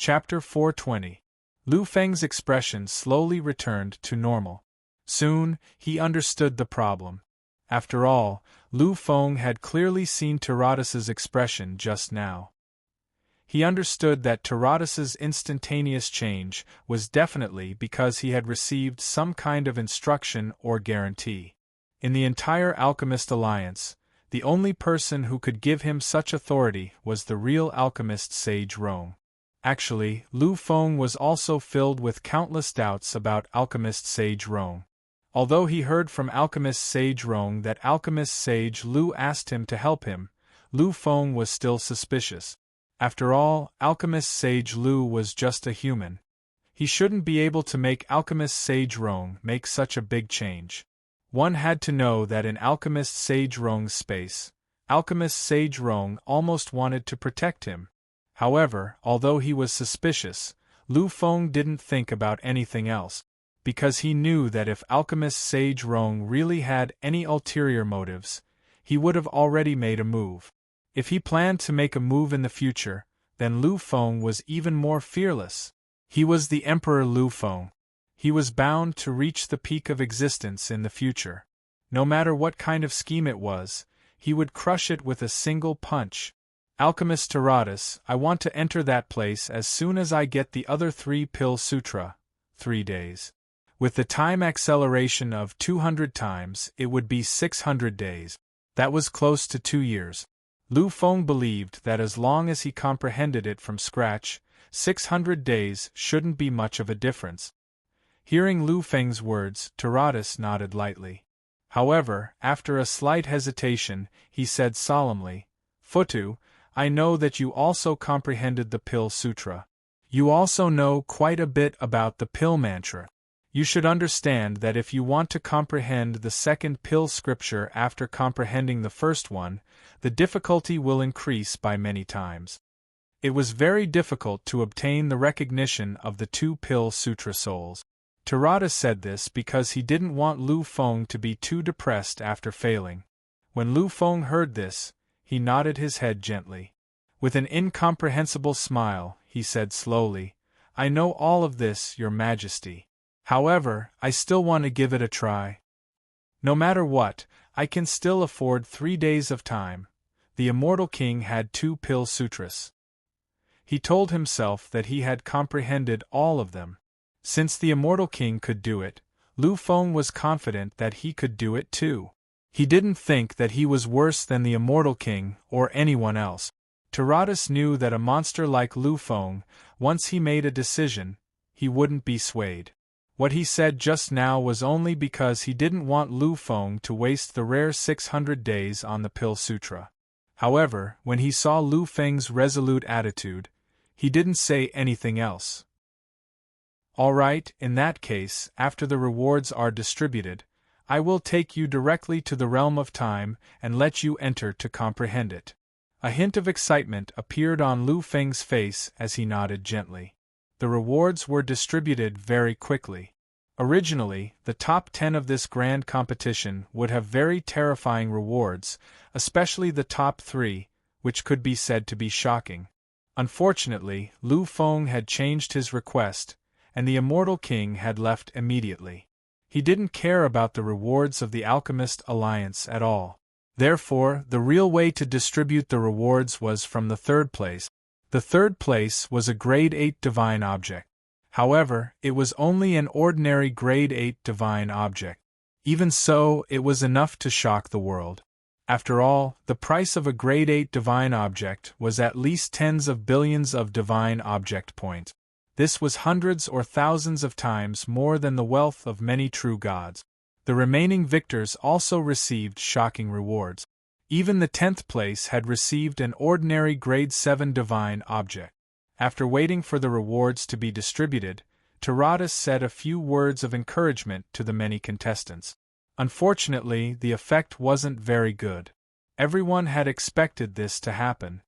Chapter 420. Lu Feng's expression slowly returned to normal. Soon, he understood the problem. After all, Lu Feng had clearly seen Taratus's expression just now. He understood that Taratus's instantaneous change was definitely because he had received some kind of instruction or guarantee. In the entire Alchemist Alliance, the only person who could give him such authority was the real alchemist Sage Rong. Actually, Lu Feng was also filled with countless doubts about alchemist Sage Rong. Although he heard from alchemist Sage Rong that alchemist Sage Lu asked him to help him, Lu Feng was still suspicious. After all, alchemist Sage Lu was just a human. He shouldn't be able to make alchemist Sage Rong make such a big change. One had to know that in alchemist Sage Rong's space, alchemist Sage Rong almost wanted to protect him. However, although he was suspicious, Lu Feng didn't think about anything else, because he knew that if alchemist Sage Rong really had any ulterior motives, he would have already made a move. If he planned to make a move in the future, then Lu Feng was even more fearless. He was the Emperor Lu Feng. He was bound to reach the peak of existence in the future. No matter what kind of scheme it was, he would crush it with a single punch. Alchemist Taratus, I want to enter that place as soon as I get the other 3-pill sutra. 3 days. With the time acceleration of 200 times, it would be 600 days. That was close to 2 years. Lu Feng believed that as long as he comprehended it from scratch, 600 days shouldn't be much of a difference. Hearing Lu Feng's words, Taratus nodded lightly. However, after a slight hesitation, he said solemnly, Futu, I know that you also comprehended the Pill Sutra. You also know quite a bit about the Pill Mantra. You should understand that if you want to comprehend the second Pill Scripture after comprehending the first one, the difficulty will increase by many times. It was very difficult to obtain the recognition of the 2 Pill Sutra souls. Taratus said this because he didn't want Lu Feng to be too depressed after failing. When Lu Feng heard this, he nodded his head gently. With an incomprehensible smile, he said slowly, I know all of this, Your Majesty. However, I still want to give it a try. No matter what, I can still afford 3 days of time. The Immortal King had 2 Pill Sutras. He told himself that he had comprehended all of them. Since the Immortal King could do it, Lu Feng was confident that he could do it too. He didn't think that he was worse than the Immortal King or anyone else. Taratus knew that a monster like Lu Feng, once he made a decision, he wouldn't be swayed. What he said just now was only because he didn't want Lu Feng to waste the rare 600 days on the Pill Sutra. However, when he saw Lu Feng's resolute attitude, he didn't say anything else. All right, in that case, after the rewards are distributed, I will take you directly to the realm of time and let you enter to comprehend it. A hint of excitement appeared on Lu Feng's face as he nodded gently. The rewards were distributed very quickly. Originally, the top 10 of this grand competition would have very terrifying rewards, especially the top 3, which could be said to be shocking. Unfortunately, Lu Feng had changed his request, and the Immortal King had left immediately. He didn't care about the rewards of the Alchemist Alliance at all. Therefore, the real way to distribute the rewards was from the 3rd place. The 3rd place was a Grade 8 Divine Object. However, it was only an ordinary Grade 8 Divine Object. Even so, it was enough to shock the world. After all, the price of a Grade 8 Divine Object was at least tens of billions of Divine Object points. This was hundreds or thousands of times more than the wealth of many true gods. The remaining victors also received shocking rewards. Even the 10th place had received an ordinary Grade 7 Divine Object. After waiting for the rewards to be distributed, Taratus said a few words of encouragement to the many contestants. Unfortunately, the effect wasn't very good. Everyone had expected this to happen.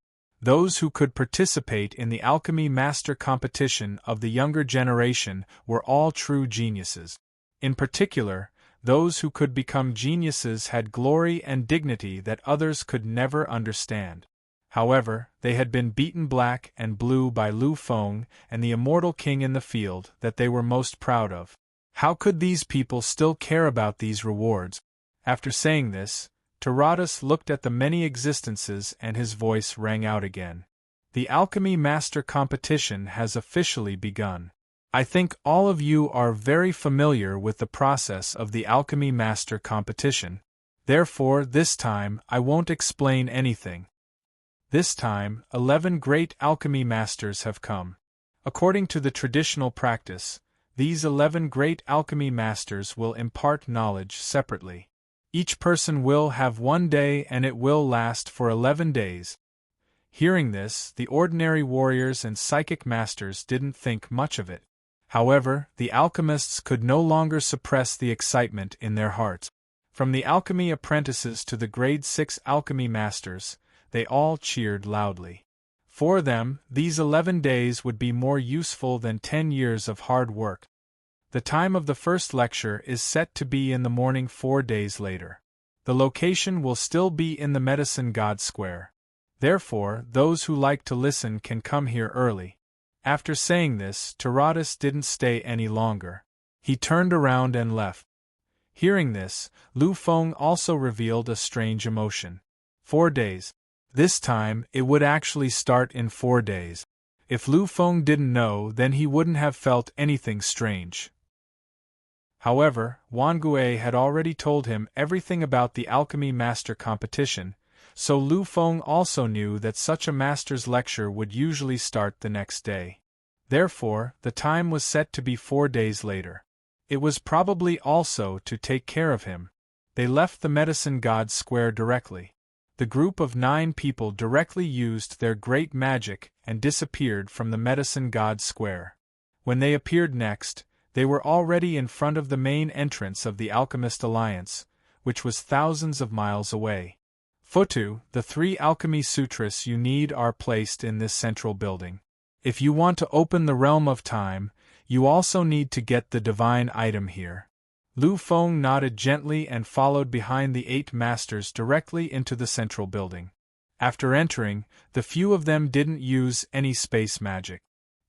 Those who could participate in the Alchemy Master competition of the younger generation were all true geniuses. In particular, those who could become geniuses had glory and dignity that others could never understand. However, they had been beaten black and blue by Lu Feng and the immortal king in the field that they were most proud of. How could these people still care about these rewards? After saying this, Taradas looked at the many existences and his voice rang out again. The Alchemy Master competition has officially begun. I think all of you are very familiar with the process of the Alchemy Master competition. Therefore, this time, I won't explain anything. This time, 11 great alchemy masters have come. According to the traditional practice, these 11 great alchemy masters will impart knowledge separately. Each person will have 1 day and it will last for 11 days. Hearing this, the ordinary warriors and psychic masters didn't think much of it. However, the alchemists could no longer suppress the excitement in their hearts. From the alchemy apprentices to the grade 6 alchemy masters, they all cheered loudly. For them, these 11 days would be more useful than 10 years of hard work. The time of the first lecture is set to be in the morning 4 days later. The location will still be in the Medicine God Square. Therefore, those who like to listen can come here early. After saying this, Taradas didn't stay any longer. He turned around and left. Hearing this, Lu Feng also revealed a strange emotion. 4 days. This time, it would actually start in 4 days. If Lu Feng didn't know, then he wouldn't have felt anything strange. However, Wangue had already told him everything about the Alchemy Master competition, so Lu Feng also knew that such a master's lecture would usually start the next day. Therefore, the time was set to be 4 days later. It was probably also to take care of him. They left the Medicine God Square directly. The group of 9 people directly used their great magic and disappeared from the Medicine God Square. When they appeared next, they were already in front of the main entrance of the Alchemist Alliance, which was thousands of miles away. Futu, the 3 alchemy sutras you need are placed in this central building. If you want to open the realm of time, you also need to get the divine item here. Lu Feng nodded gently and followed behind the 8 masters directly into the central building. After entering, the few of them didn't use any space magic.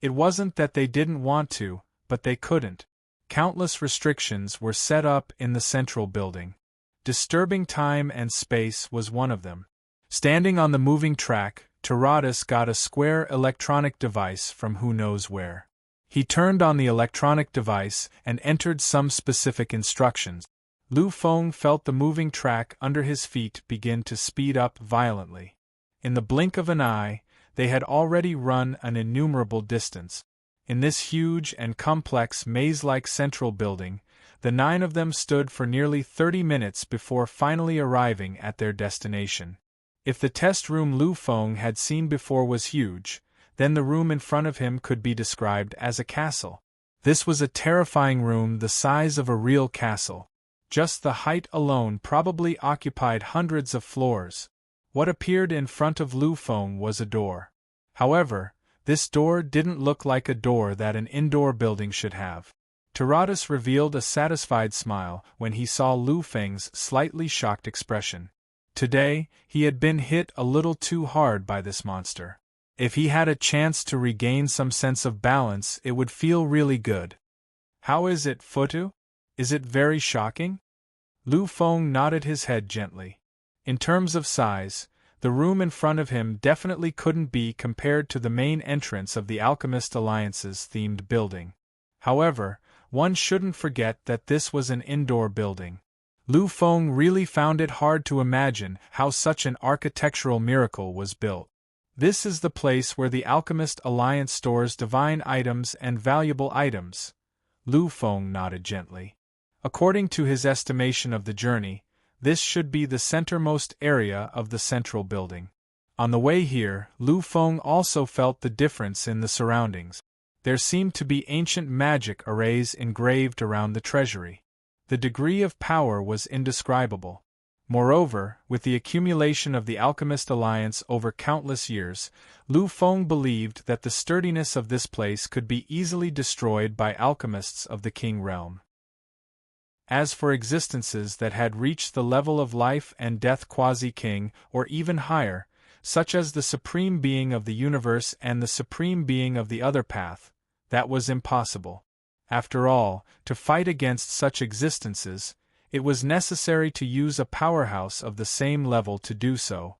It wasn't that they didn't want to, but they couldn't. Countless restrictions were set up in the central building. Disturbing time and space was one of them. Standing on the moving track, Taradas got a square electronic device from who knows where. He turned on the electronic device and entered some specific instructions. Lu Feng felt the moving track under his feet begin to speed up violently. In the blink of an eye, they had already run an innumerable distance. In this huge and complex maze-like central building, the 9 of them stood for nearly 30 minutes before finally arriving at their destination. If the test room Lu Feng had seen before was huge, then the room in front of him could be described as a castle. This was a terrifying room the size of a real castle. Just the height alone probably occupied hundreds of floors. What appeared in front of Lu Feng was a door. However, this door didn't look like a door that an indoor building should have. Taradas revealed a satisfied smile when he saw Lu Feng's slightly shocked expression. Today, he had been hit a little too hard by this monster. If he had a chance to regain some sense of balance, it would feel really good. How is it, Futu? Is it very shocking? Lu Feng nodded his head gently. In terms of size, the room in front of him definitely couldn't be compared to the main entrance of the Alchemist Alliance's themed building. However, one shouldn't forget that this was an indoor building. Lu Feng really found it hard to imagine how such an architectural miracle was built. This is the place where the Alchemist Alliance stores divine items and valuable items. Lu Feng nodded gently. According to his estimation of the journey, this should be the centermost area of the central building. On the way here, Lu Feng also felt the difference in the surroundings. There seemed to be ancient magic arrays engraved around the treasury. The degree of power was indescribable. Moreover, with the accumulation of the Alchemist Alliance over countless years, Lu Feng believed that the sturdiness of this place could be easily destroyed by alchemists of the King Realm. As for existences that had reached the level of life and death quasi-king or even higher, such as the Supreme Being of the universe and the Supreme Being of the other path, that was impossible. After all, to fight against such existences, it was necessary to use a powerhouse of the same level to do so.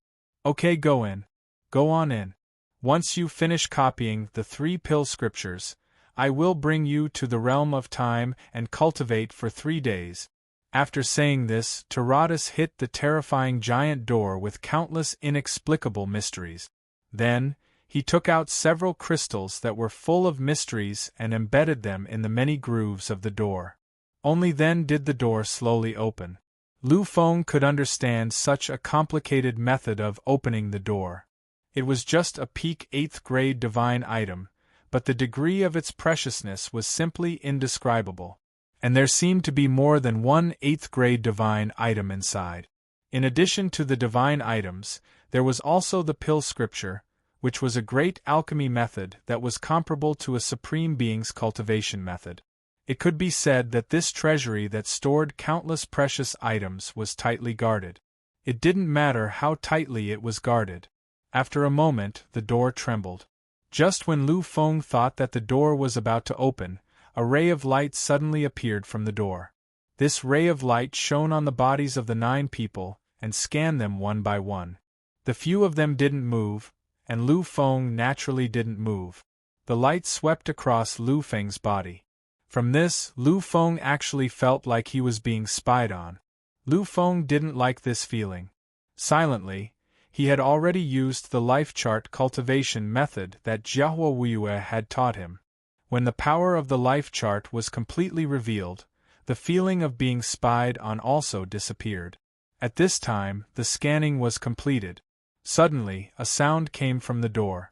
Okay, go in. Go on in. Once you finish copying the 3 pill scriptures, I will bring you to the realm of time and cultivate for 3 days. After saying this, Taradas hit the terrifying giant door with countless inexplicable mysteries. Then, he took out several crystals that were full of mysteries and embedded them in the many grooves of the door. Only then did the door slowly open. Lu Feng could understand such a complicated method of opening the door. It was just a peak 8th grade divine item, but the degree of its preciousness was simply indescribable. And there seemed to be more than one 8th grade divine item inside. In addition to the divine items, there was also the pill scripture, which was a great alchemy method that was comparable to a supreme being's cultivation method. It could be said that this treasury that stored countless precious items was tightly guarded. It didn't matter how tightly it was guarded. After a moment, the door trembled. Just when Lu Feng thought that the door was about to open, a ray of light suddenly appeared from the door. This ray of light shone on the bodies of the 9 people and scanned them one by one. The few of them didn't move, and Lu Feng naturally didn't move. The light swept across Lu Feng's body. From this, Lu Feng actually felt like he was being spied on. Lu Feng didn't like this feeling. Silently, he had already used the life chart cultivation method that Jiahua Wuyue had taught him. When the power of the life chart was completely revealed, the feeling of being spied on also disappeared. At this time, the scanning was completed. Suddenly, a sound came from the door.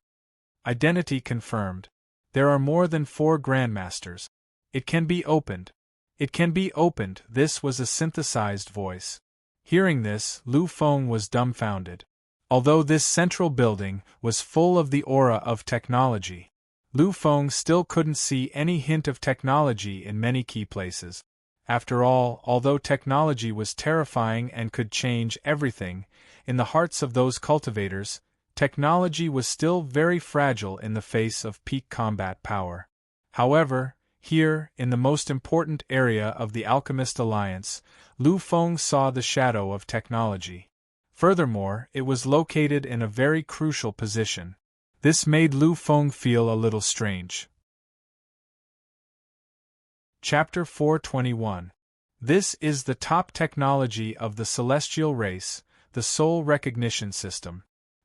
Identity confirmed. There are more than 4 grandmasters. It can be opened. It can be opened. This was a synthesized voice. Hearing this, Lu Feng was dumbfounded. Although this central building was full of the aura of technology, Lu Feng still couldn't see any hint of technology in many key places. After all, although technology was terrifying and could change everything, in the hearts of those cultivators, technology was still very fragile in the face of peak combat power. However, here, in the most important area of the Alchemist Alliance, Lu Feng saw the shadow of technology. Furthermore, it was located in a very crucial position. This made Lu Feng feel a little strange. Chapter 421. This is the top technology of the celestial race, the soul recognition system.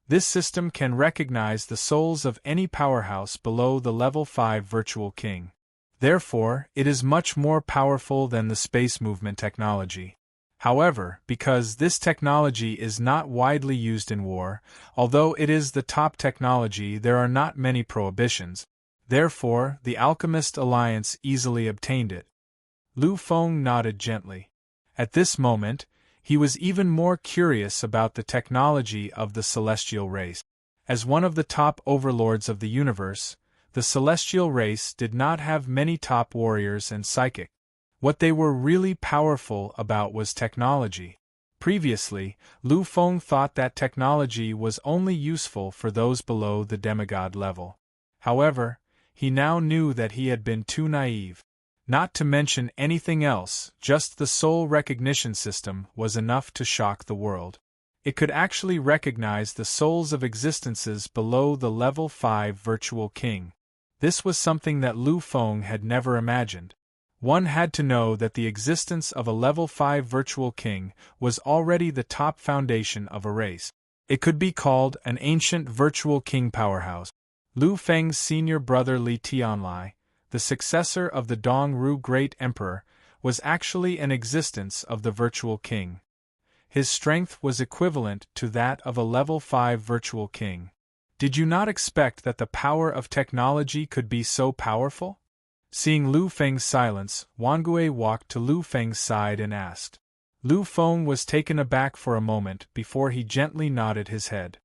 This system can recognize the souls of any powerhouse below the level 5 virtual king. Therefore, it is much more powerful than the space movement technology. However, because this technology is not widely used in war, although it is the top technology, there are not many prohibitions. Therefore, the Alchemist Alliance easily obtained it. Lu Feng nodded gently. At this moment, he was even more curious about the technology of the celestial race. As one of the top overlords of the universe, the celestial race did not have many top warriors and psychic. What they were really powerful about was technology. Previously, Lu Feng thought that technology was only useful for those below the demigod level. However, he now knew that he had been too naive. Not to mention anything else, just the soul recognition system was enough to shock the world. It could actually recognize the souls of existences below the level 5 virtual king. This was something that Lu Feng had never imagined. One had to know that the existence of a level 5 virtual king was already the top foundation of a race. It could be called an ancient virtual king powerhouse. Lu Feng's senior brother Li Tianlai, the successor of the Dongru Great Emperor, was actually an existence of the virtual king. His strength was equivalent to that of a level 5 virtual king. Did you not expect that the power of technology could be so powerful? Seeing Lu Feng's silence, Wangue walked to Lu Feng's side and asked. Lu Feng was taken aback for a moment before he gently nodded his head.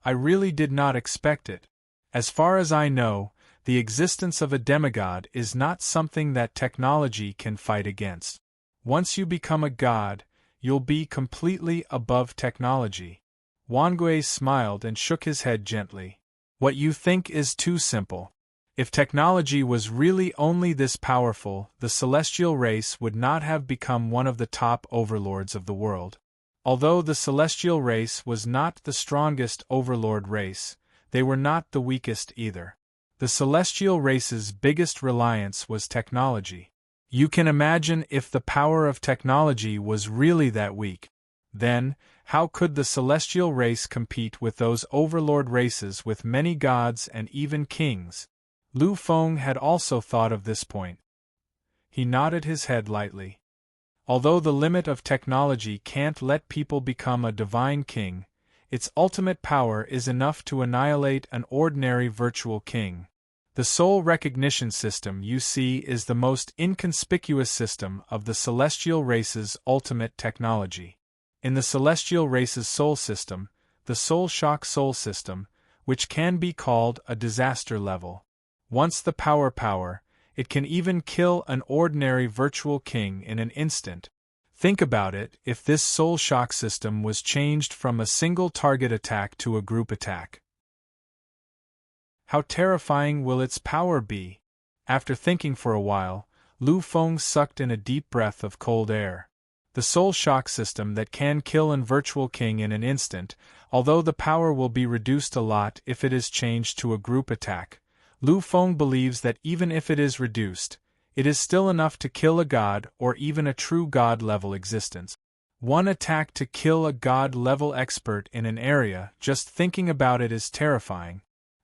I really did not expect it. As far as I know, the existence of a demigod is not something that technology can fight against. Once you become a god, you'll be completely above technology. Wangui smiled and shook his head gently. What you think is too simple. If technology was really only this powerful, the celestial race would not have become one of the top overlords of the world. Although the celestial race was not the strongest overlord race, they were not the weakest either. The celestial race's biggest reliance was technology. You can imagine if the power of technology was really that weak. Then, how could the celestial race compete with those overlord races with many gods and even kings? Lu Feng had also thought of this point. He nodded his head lightly. Although the limit of technology can't let people become a divine king, its ultimate power is enough to annihilate an ordinary virtual king. The soul recognition system you see is the most inconspicuous system of the celestial race's ultimate technology. In the celestial race's soul system, the soul shock soul system, which can be called a disaster level. Once the power, it can even kill an ordinary virtual king in an instant. Think about it, if this soul shock system was changed from a single target attack to a group attack. How terrifying will its power be? After thinking for a while, Lu Feng sucked in a deep breath of cold air. The soul shock system that can kill an virtual king in an instant, although the power will be reduced a lot if it is changed to a group attack, Lu Feng believes that even if it is reduced, it is still enough to kill a god or even a true god-level existence. One attack to kill a god-level expert in an area, just thinking about it is terrifying.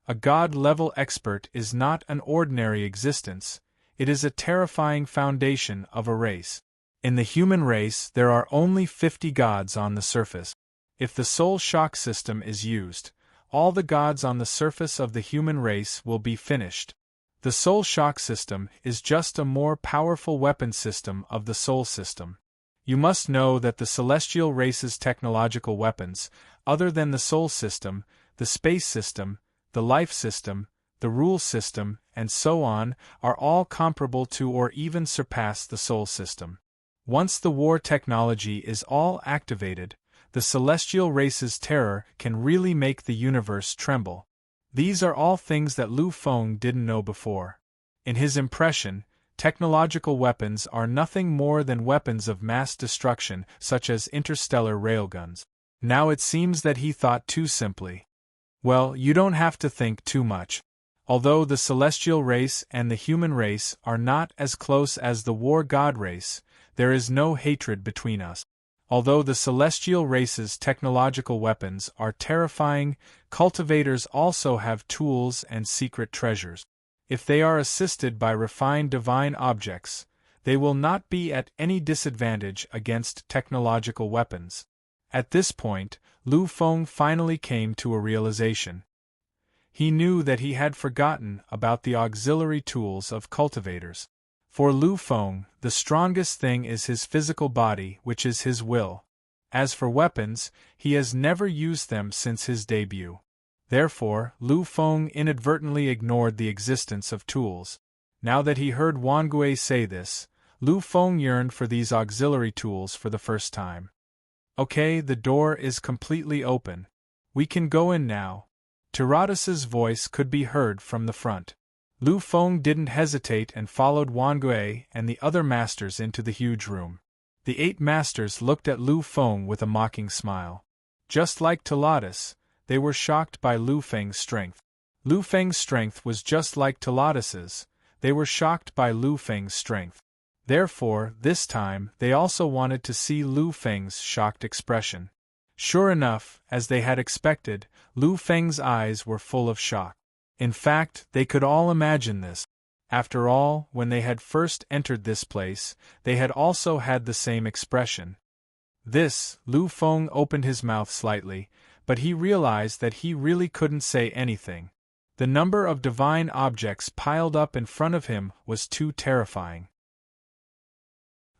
A god-level expert is not an ordinary existence, it is a terrifying foundation of a race. In the human race there are only 50 gods on the surface. If the soul shock system is used, all the gods on the surface of the human race will be finished. The soul shock system is just a more powerful weapon system of the soul system. You must know that the celestial race's technological weapons, other than the soul system, the space system, the life system, the rule system, and so on, are all comparable to or even surpass the soul system. Once the war technology is all activated, the celestial race's terror can really make the universe tremble. These are all things that Lu Feng didn't know before. In his impression, technological weapons are nothing more than weapons of mass destruction, such as interstellar railguns. Now it seems that he thought too simply. Well, you don't have to think too much. Although the celestial race and the human race are not as close as the war god race, there is no hatred between us. Although the celestial race's technological weapons are terrifying, cultivators also have tools and secret treasures. If they are assisted by refined divine objects, they will not be at any disadvantage against technological weapons. At this point, Lu Feng finally came to a realization. He knew that he had forgotten about the auxiliary tools of cultivators. For Lu Feng, the strongest thing is his physical body, which is his will. As for weapons, he has never used them since his debut. Therefore, Lu Feng inadvertently ignored the existence of tools. Now that he heard Wangui say this, Lu Feng yearned for these auxiliary tools for the first time. Okay, the door is completely open. We can go in now. Tyrannus's voice could be heard from the front. Lu Feng didn't hesitate and followed Wangui and the other masters into the huge room. The 8 masters looked at Lu Feng with a mocking smile. Just like Tyrannus, they were shocked by Lu Feng's strength. Lu Feng's strength was just like Tyrannus's, they were shocked by Lu Feng's strength. Therefore, this time, they also wanted to see Lu Feng's shocked expression. Sure enough, as they had expected, Lu Feng's eyes were full of shock. In fact, they could all imagine this. After all, when they had first entered this place, they had also had the same expression. Lu Feng opened his mouth slightly, but he realized that he really couldn't say anything. The number of divine objects piled up in front of him was too terrifying.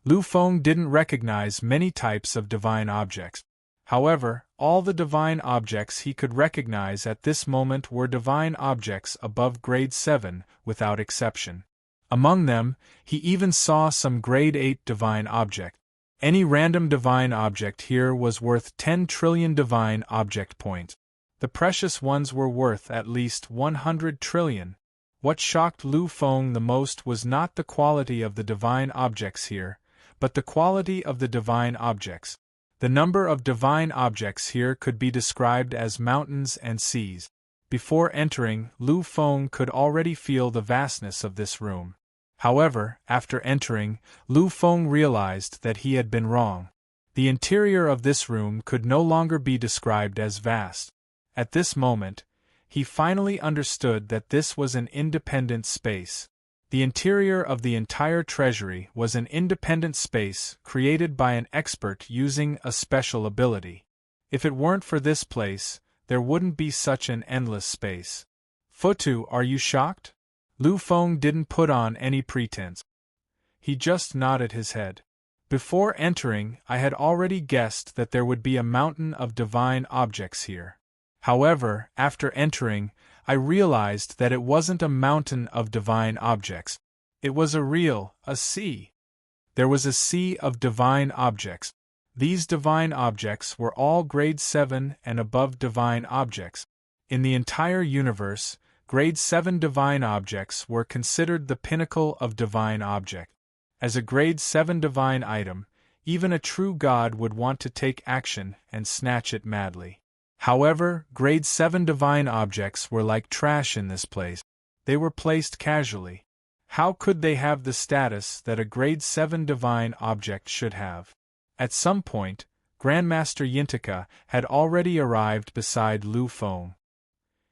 Lu Feng didn't recognize many types of divine objects. However, all the divine objects he could recognize at this moment were divine objects above grade 7, without exception. Among them, he even saw some grade 8 divine objects. Any random divine object here was worth 10 trillion divine object points. The precious ones were worth at least 100 trillion. What shocked Lu Feng the most was not the quality of the divine objects here, but the quality of the divine objects. The number of divine objects here could be described as mountains and seas. Before entering, Lu Feng could already feel the vastness of this room. However, after entering, Lu Feng realized that he had been wrong. The interior of this room could no longer be described as vast. At this moment, he finally understood that this was an independent space. The interior of the entire treasury was an independent space created by an expert using a special ability. If it weren't for this place, there wouldn't be such an endless space. Futu, are you shocked? Lu Feng didn't put on any pretense. He just nodded his head. Before entering, I had already guessed that there would be a mountain of divine objects here. However, after entering, I realized that it wasn't a mountain of divine objects. It was a sea. There was a sea of divine objects. These divine objects were all grade 7 and above divine objects. In the entire universe, grade 7 divine objects were considered the pinnacle of divine object. As a grade 7 divine item, even a true god would want to take action and snatch it madly. However, grade 7 divine objects were like trash in this place. They were placed casually. How could they have the status that a grade 7 divine object should have? At some point, Grandmaster Yintaka had already arrived beside Lu Feng.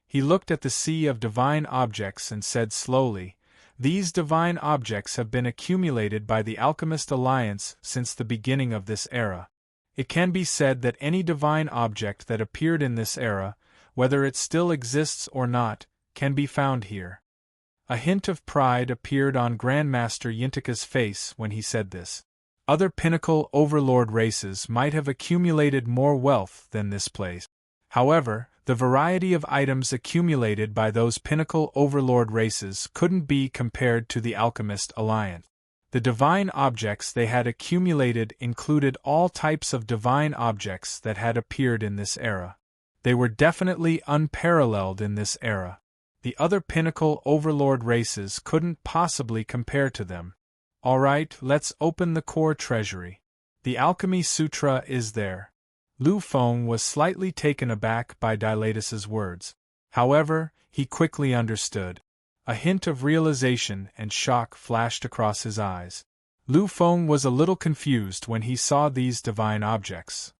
He looked at the sea of divine objects and said slowly, "These divine objects have been accumulated by the Alchemist Alliance since the beginning of this era. It can be said that any divine object that appeared in this era, whether it still exists or not, can be found here." A hint of pride appeared on Grandmaster Yintaka's face when he said this. Other pinnacle Overlord races might have accumulated more wealth than this place. However, the variety of items accumulated by those pinnacle Overlord races couldn't be compared to the Alchemist Alliance. The divine objects they had accumulated included all types of divine objects that had appeared in this era. They were definitely unparalleled in this era. The other pinnacle Overlord races couldn't possibly compare to them. Alright, let's open the core treasury. The Alchemy Sutra is there. Lu Feng was slightly taken aback by Dilatus's words. However, he quickly understood. A hint of realization and shock flashed across his eyes. Lu Feng was a little confused when he saw these divine objects.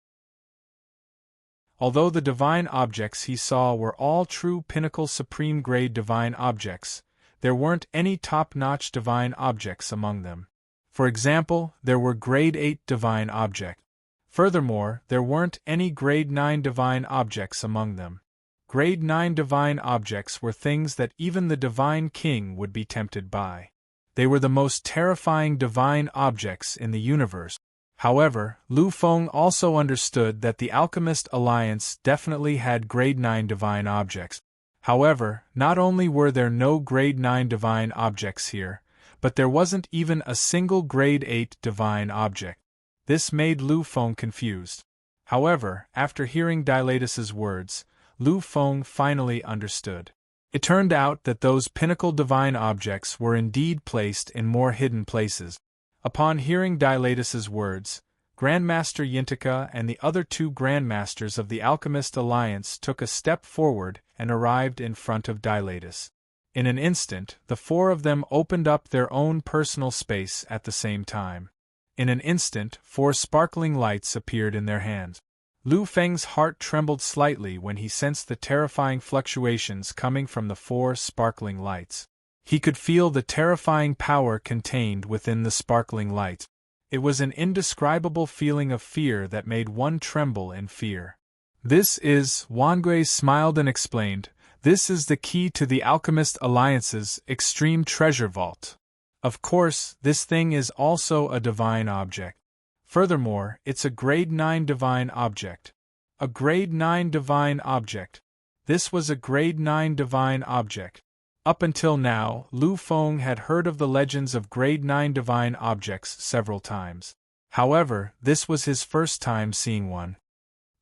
Although the divine objects he saw were all true pinnacle supreme grade divine objects, there weren't any top-notch divine objects among them. For example, there were grade 8 divine objects. Furthermore, there weren't any grade 9 divine objects among them. Grade 9 divine objects were things that even the Divine King would be tempted by. They were the most terrifying divine objects in the universe. However, Lu Feng also understood that the Alchemist Alliance definitely had grade 9 divine objects. However, not only were there no grade 9 divine objects here, but there wasn't even a single grade 8 divine object. This made Lu Feng confused. However, after hearing Dilatus's words, Lu Feng finally understood. It turned out that those pinnacle divine objects were indeed placed in more hidden places. Upon hearing Dilatus's words, Grandmaster Yintaka and the other two Grandmasters of the Alchemist Alliance took a step forward and arrived in front of Dilatus. In an instant, the four of them opened up their own personal space at the same time. In an instant, 4 sparkling lights appeared in their hands. Lu Feng's heart trembled slightly when he sensed the terrifying fluctuations coming from the 4 sparkling lights. He could feel the terrifying power contained within the sparkling lights. It was an indescribable feeling of fear that made one tremble in fear. "This is," Wangui smiled and explained, "this is the key to the Alchemist Alliance's extreme treasure vault. Of course, this thing is also a divine object. Furthermore, it's a grade 9 divine object. A grade 9 divine object. This was a grade 9 divine object." Up until now, Lu Feng had heard of the legends of grade 9 divine objects several times. However, this was his first time seeing one.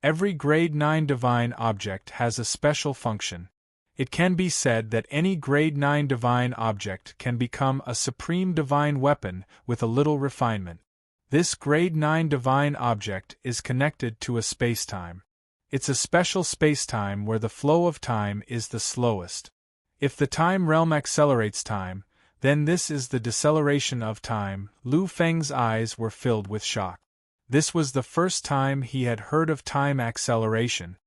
Every grade 9 divine object has a special function. It can be said that any grade 9 divine object can become a supreme divine weapon with a little refinement. This grade 9 divine object is connected to a spacetime. It's a special spacetime where the flow of time is the slowest. If the time realm accelerates time, then this is the deceleration of time. Lu Feng's eyes were filled with shock. This was the first time he had heard of time acceleration.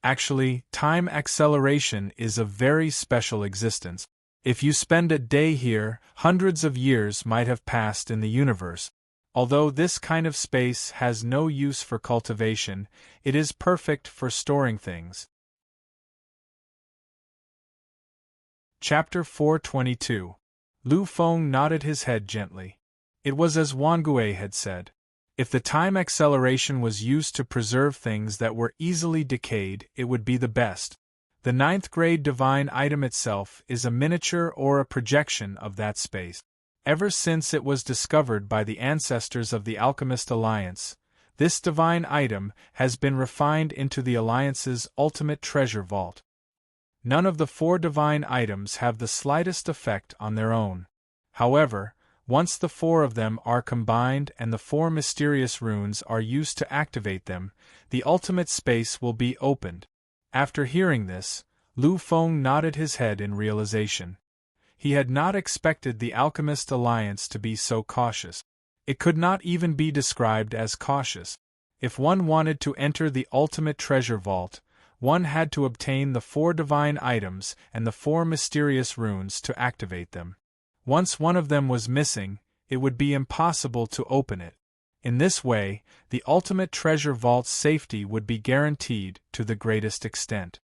Actually, time acceleration is a very special existence. If you spend a day here, hundreds of years might have passed in the universe. Although this kind of space has no use for cultivation, it is perfect for storing things. Chapter 422. Lu Feng nodded his head gently. It was as Wangui had said. If the time acceleration was used to preserve things that were easily decayed, it would be the best. The 9th grade divine item itself is a miniature or a projection of that space. Ever since it was discovered by the ancestors of the Alchemist Alliance, this divine item has been refined into the Alliance's ultimate treasure vault. None of the 4 divine items have the slightest effect on their own. However, once the 4 of them are combined and the 4 mysterious runes are used to activate them, the ultimate space will be opened. After hearing this, Lu Feng nodded his head in realization. He had not expected the Alchemist Alliance to be so cautious. It could not even be described as cautious. If one wanted to enter the ultimate treasure vault, one had to obtain the 4 divine items and the 4 mysterious runes to activate them. Once one of them was missing, it would be impossible to open it. In this way, the ultimate treasure vault's safety would be guaranteed to the greatest extent.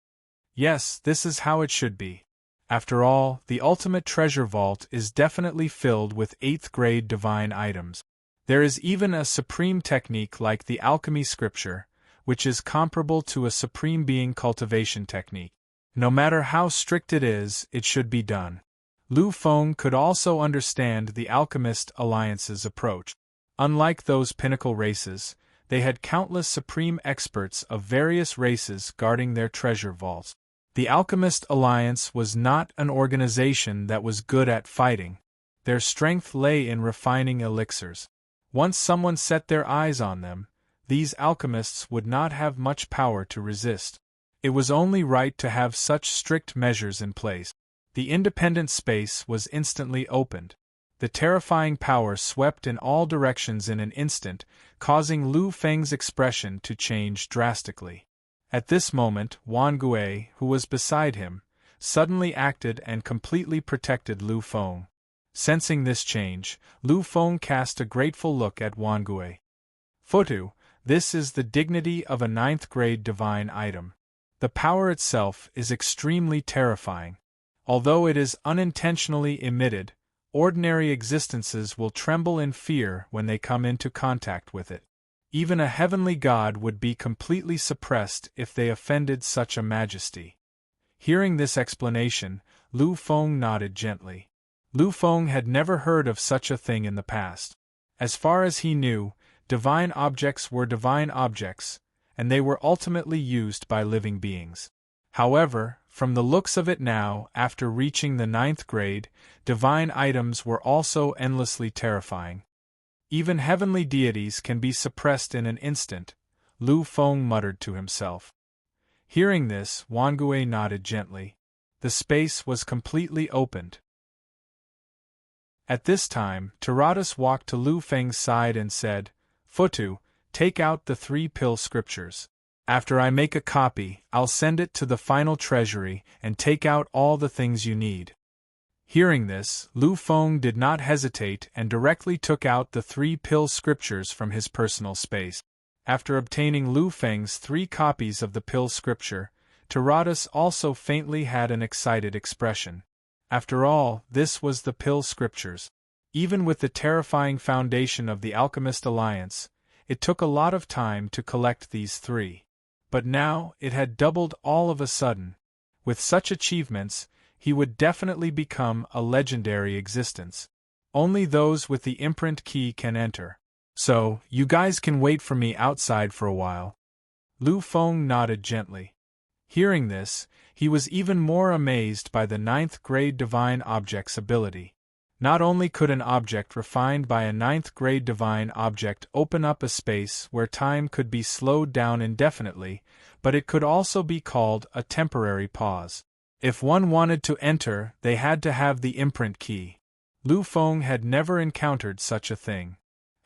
Yes, this is how it should be. After all, the ultimate treasure vault is definitely filled with 8th grade divine items. There is even a supreme technique like the alchemy scripture, which is comparable to a supreme being cultivation technique. No matter how strict it is, it should be done. Lu Feng could also understand the Alchemist Alliance's approach. Unlike those pinnacle races, they had countless supreme experts of various races guarding their treasure vaults. The Alchemist Alliance was not an organization that was good at fighting. Their strength lay in refining elixirs. Once someone set their eyes on them, these alchemists would not have much power to resist. It was only right to have such strict measures in place. The independent space was instantly opened. The terrifying power swept in all directions in an instant, causing Lu Feng's expression to change drastically. At this moment, Wangui, who was beside him, suddenly acted and completely protected Lu Feng. Sensing this change, Lu Feng cast a grateful look at Wangui. Futu, this is the dignity of a 9th grade divine item. The power itself is extremely terrifying. Although it is unintentionally emitted, ordinary existences will tremble in fear when they come into contact with it. Even a heavenly god would be completely suppressed if they offended such a majesty. Hearing this explanation, Lu Feng nodded gently. Lu Feng had never heard of such a thing in the past. As far as he knew, divine objects were divine objects, and they were ultimately used by living beings. However, from the looks of it now, after reaching the 9th grade, divine items were also endlessly terrifying. Even heavenly deities can be suppressed in an instant, Lu Feng muttered to himself. Hearing this, Wangui nodded gently. The space was completely opened. At this time, Taradas walked to Lu Feng's side and said, Futu, take out the 3 pill scriptures. After I make a copy, I'll send it to the final treasury and take out all the things you need. Hearing this, Lu Feng did not hesitate and directly took out the 3 pill scriptures from his personal space. After obtaining Lu Feng's 3 copies of the pill scripture, Taradas also faintly had an excited expression. After all, this was the pill scriptures. Even with the terrifying foundation of the Alchemist Alliance, it took a lot of time to collect these 3. But now, it had doubled all of a sudden. With such achievements, he would definitely become a legendary existence. Only those with the imprint key can enter. So, you guys can wait for me outside for a while. Lu Feng nodded gently. Hearing this, he was even more amazed by the 9th-grade divine object's ability. Not only could an object refined by a 9th-grade divine object open up a space where time could be slowed down indefinitely, but it could also be called a temporary pause. If one wanted to enter, they had to have the imprint key. Lu Feng had never encountered such a thing.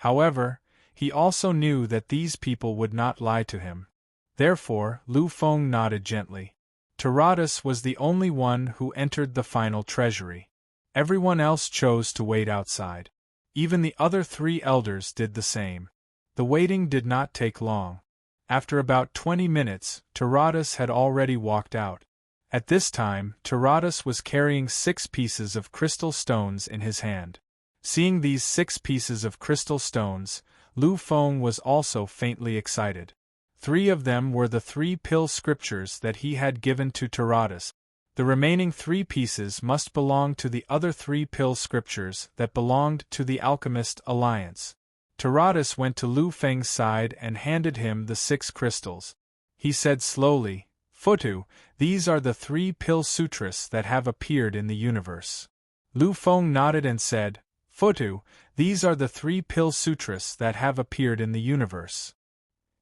However, he also knew that these people would not lie to him. Therefore, Lu Feng nodded gently. Taradas was the only one who entered the final treasury. Everyone else chose to wait outside. Even the other 3 elders did the same. The waiting did not take long. After about 20 minutes, Taradas had already walked out. At this time, Taradas was carrying 6 pieces of crystal stones in his hand. Seeing these 6 pieces of crystal stones, Lu Feng was also faintly excited. 3 of them were the 3 pill scriptures that he had given to Taradas. The remaining 3 pieces must belong to the other 3 pill scriptures that belonged to the Alchemist Alliance. Taradas went to Lu Feng's side and handed him the 6 crystals. He said slowly, "Futu, these are the 3 pill sutras that have appeared in the universe." Lu Feng nodded and said, "Futu, these are the 3 pill sutras that have appeared in the universe."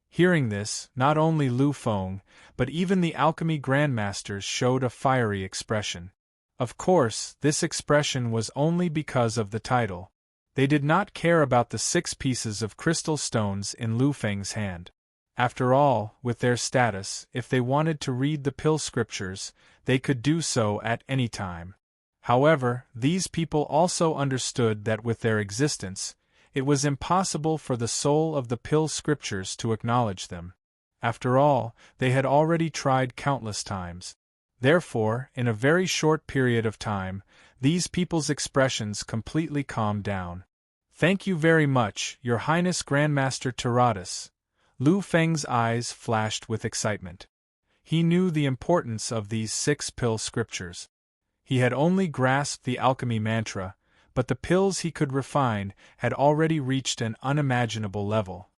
Hearing this, not only Lu Feng, but even the alchemy grandmasters showed a fiery expression. Of course, this expression was only because of the title. They did not care about the 6 pieces of crystal stones in Lu Feng's hand. After all, with their status, if they wanted to read the pill scriptures, they could do so at any time. However, these people also understood that with their existence, it was impossible for the soul of the pill scriptures to acknowledge them. After all, they had already tried countless times. Therefore, in a very short period of time, these people's expressions completely calmed down. "Thank you very much, Your Highness Grandmaster Taradas." Lu Feng's eyes flashed with excitement. He knew the importance of these 6 pill scriptures. He had only grasped the alchemy mantra, but the pills he could refine had already reached an unimaginable level.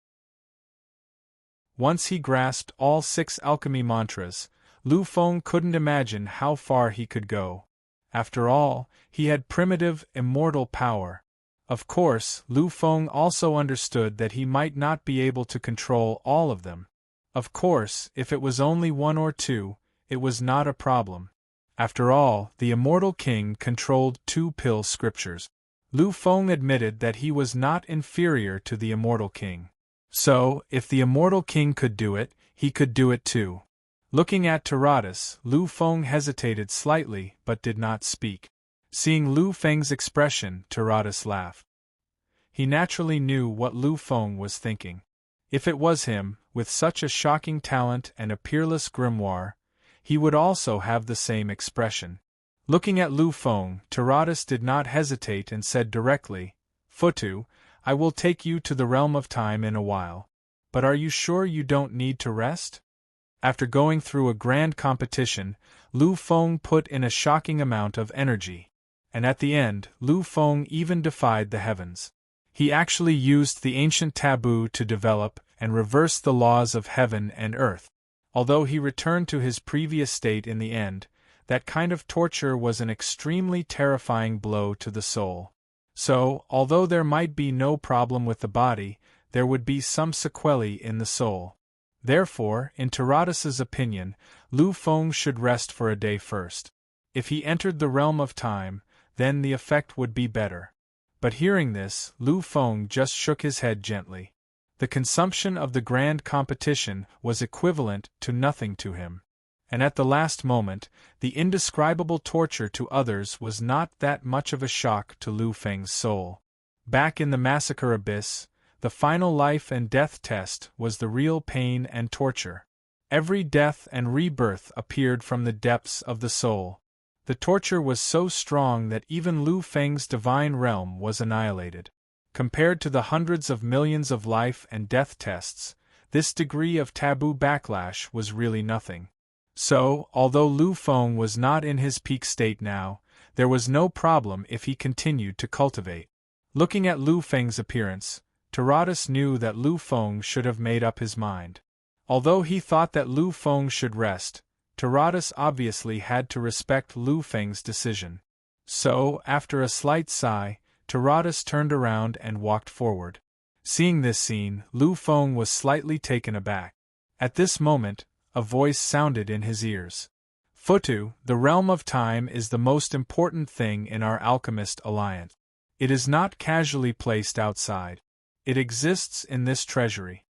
Once he grasped all 6 alchemy mantras, Lu Feng couldn't imagine how far he could go. After all, he had primitive, immortal power. Of course, Lu Feng also understood that he might not be able to control all of them. Of course, if it was only 1 or 2, it was not a problem. After all, the Immortal King controlled 2 pill scriptures. Lu Feng admitted that he was not inferior to the Immortal King. So, if the Immortal King could do it, he could do it too. Looking at Taradas, Lu Feng hesitated slightly but did not speak. Seeing Lu Feng's expression, Taradas laughed. He naturally knew what Lu Feng was thinking. If it was him, with such a shocking talent and a peerless grimoire, he would also have the same expression. Looking at Lu Feng, Taradas did not hesitate and said directly, "Futu, I will take you to the realm of time in a while. But are you sure you don't need to rest?" After going through a grand competition, Lu Feng put in a shocking amount of energy. And at the end, Lu Feng even defied the heavens. He actually used the ancient taboo to develop and reverse the laws of heaven and earth. Although he returned to his previous state in the end, that kind of torture was an extremely terrifying blow to the soul. So, although there might be no problem with the body, there would be some sequelae in the soul. Therefore, in Taradas's opinion, Lu Feng should rest for a day first. If he entered the realm of time, then the effect would be better. But hearing this, Lu Feng just shook his head gently. The consumption of the grand competition was equivalent to nothing to him. And at the last moment, the indescribable torture to others was not that much of a shock to Lu Feng's soul. Back in the massacre abyss, the final life and death test was the real pain and torture. Every death and rebirth appeared from the depths of the soul. The torture was so strong that even Lu Feng's divine realm was annihilated. Compared to the hundreds of millions of life and death tests, this degree of taboo backlash was really nothing. So, although Lu Feng was not in his peak state now, there was no problem if he continued to cultivate. Looking at Lu Feng's appearance, Taradas knew that Lu Feng should have made up his mind. Although he thought that Lu Feng should rest, Taradas obviously had to respect Lu Feng's decision. So, after a slight sigh, Taradas turned around and walked forward. Seeing this scene, Lu Feng was slightly taken aback. At this moment, a voice sounded in his ears. Futu, the realm of time is the most important thing in our alchemist alliance. It is not casually placed outside. It exists in this treasury.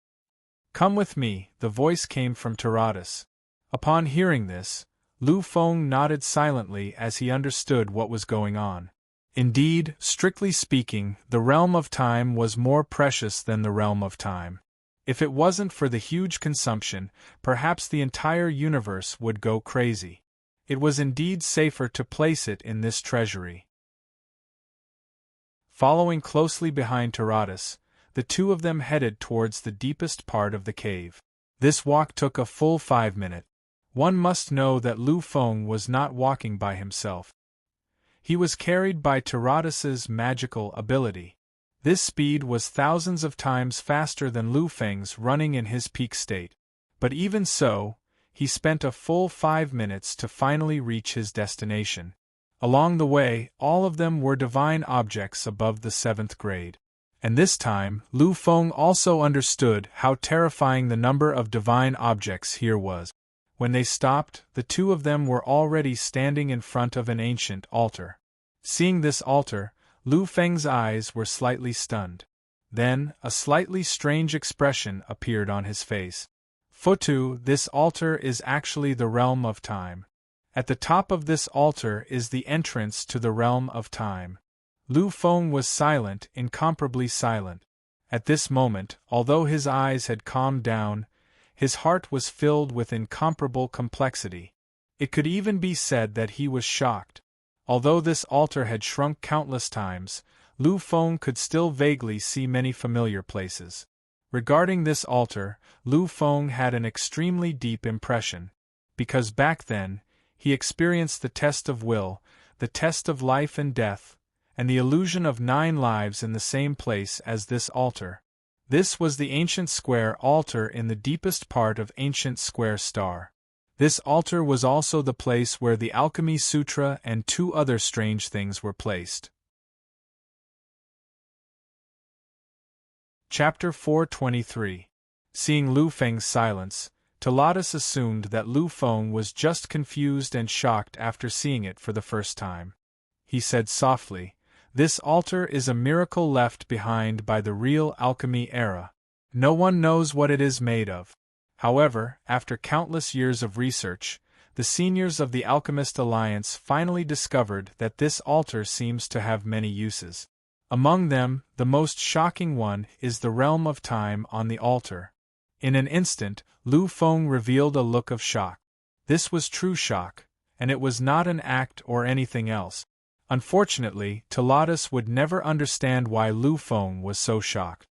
Come with me, the voice came from Taradas. Upon hearing this, Lu Feng nodded silently as he understood what was going on. Indeed, strictly speaking, the realm of time was more precious than the realm of time. If it wasn't for the huge consumption, perhaps the entire universe would go crazy. It was indeed safer to place it in this treasury. Following closely behind Taradas, the two of them headed towards the deepest part of the cave. This walk took a full 5 minutes. One must know that Lu Feng was not walking by himself. He was carried by Taradas's magical ability. This speed was thousands of times faster than Lu Feng's running in his peak state. But even so, he spent a full 5 minutes to finally reach his destination. Along the way, all of them were divine objects above the 7th grade. And this time, Lu Feng also understood how terrifying the number of divine objects here was. When they stopped, the two of them were already standing in front of an ancient altar. Seeing this altar, Lu Feng's eyes were slightly stunned. Then, a slightly strange expression appeared on his face. Futu, this altar is actually the realm of time. At the top of this altar is the entrance to the realm of time. Lu Feng was silent, incomparably silent. At this moment, although his eyes had calmed down, his heart was filled with incomparable complexity. It could even be said that he was shocked. Although this altar had shrunk countless times, Lu Feng could still vaguely see many familiar places. Regarding this altar, Lu Feng had an extremely deep impression. Because back then, he experienced the test of will, the test of life and death, and the illusion of 9 lives in the same place as this altar. This was the ancient square altar in the deepest part of ancient square star. This altar was also the place where the Alchemy Sutra and 2 other strange things were placed. Chapter 423. Seeing Lu Feng's silence, Taradas assumed that Lu Feng was just confused and shocked after seeing it for the first time. He said softly, "This altar is a miracle left behind by the real alchemy era. No one knows what it is made of. However, after countless years of research, the seniors of the Alchemist Alliance finally discovered that this altar seems to have many uses. Among them, the most shocking one is the realm of time on the altar." In an instant, Lu Feng revealed a look of shock. This was true shock, and it was not an act or anything else. Unfortunately, Taradas would never understand why Lu Feng was so shocked.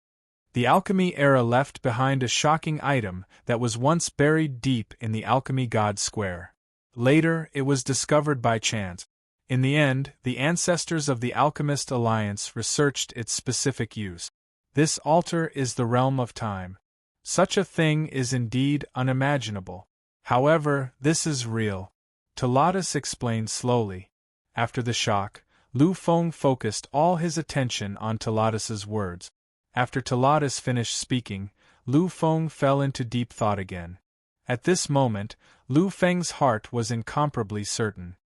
The alchemy era left behind a shocking item that was once buried deep in the alchemy god square. Later, it was discovered by chance. In the end, the ancestors of the Alchemist Alliance researched its specific use. This altar is the realm of time. Such a thing is indeed unimaginable. However, this is real. Taradas explained slowly. After the shock, Lu Feng focused all his attention on Taladas's words. After Taradas finished speaking, Lu Feng fell into deep thought again. At this moment, Lu Feng's heart was incomparably certain.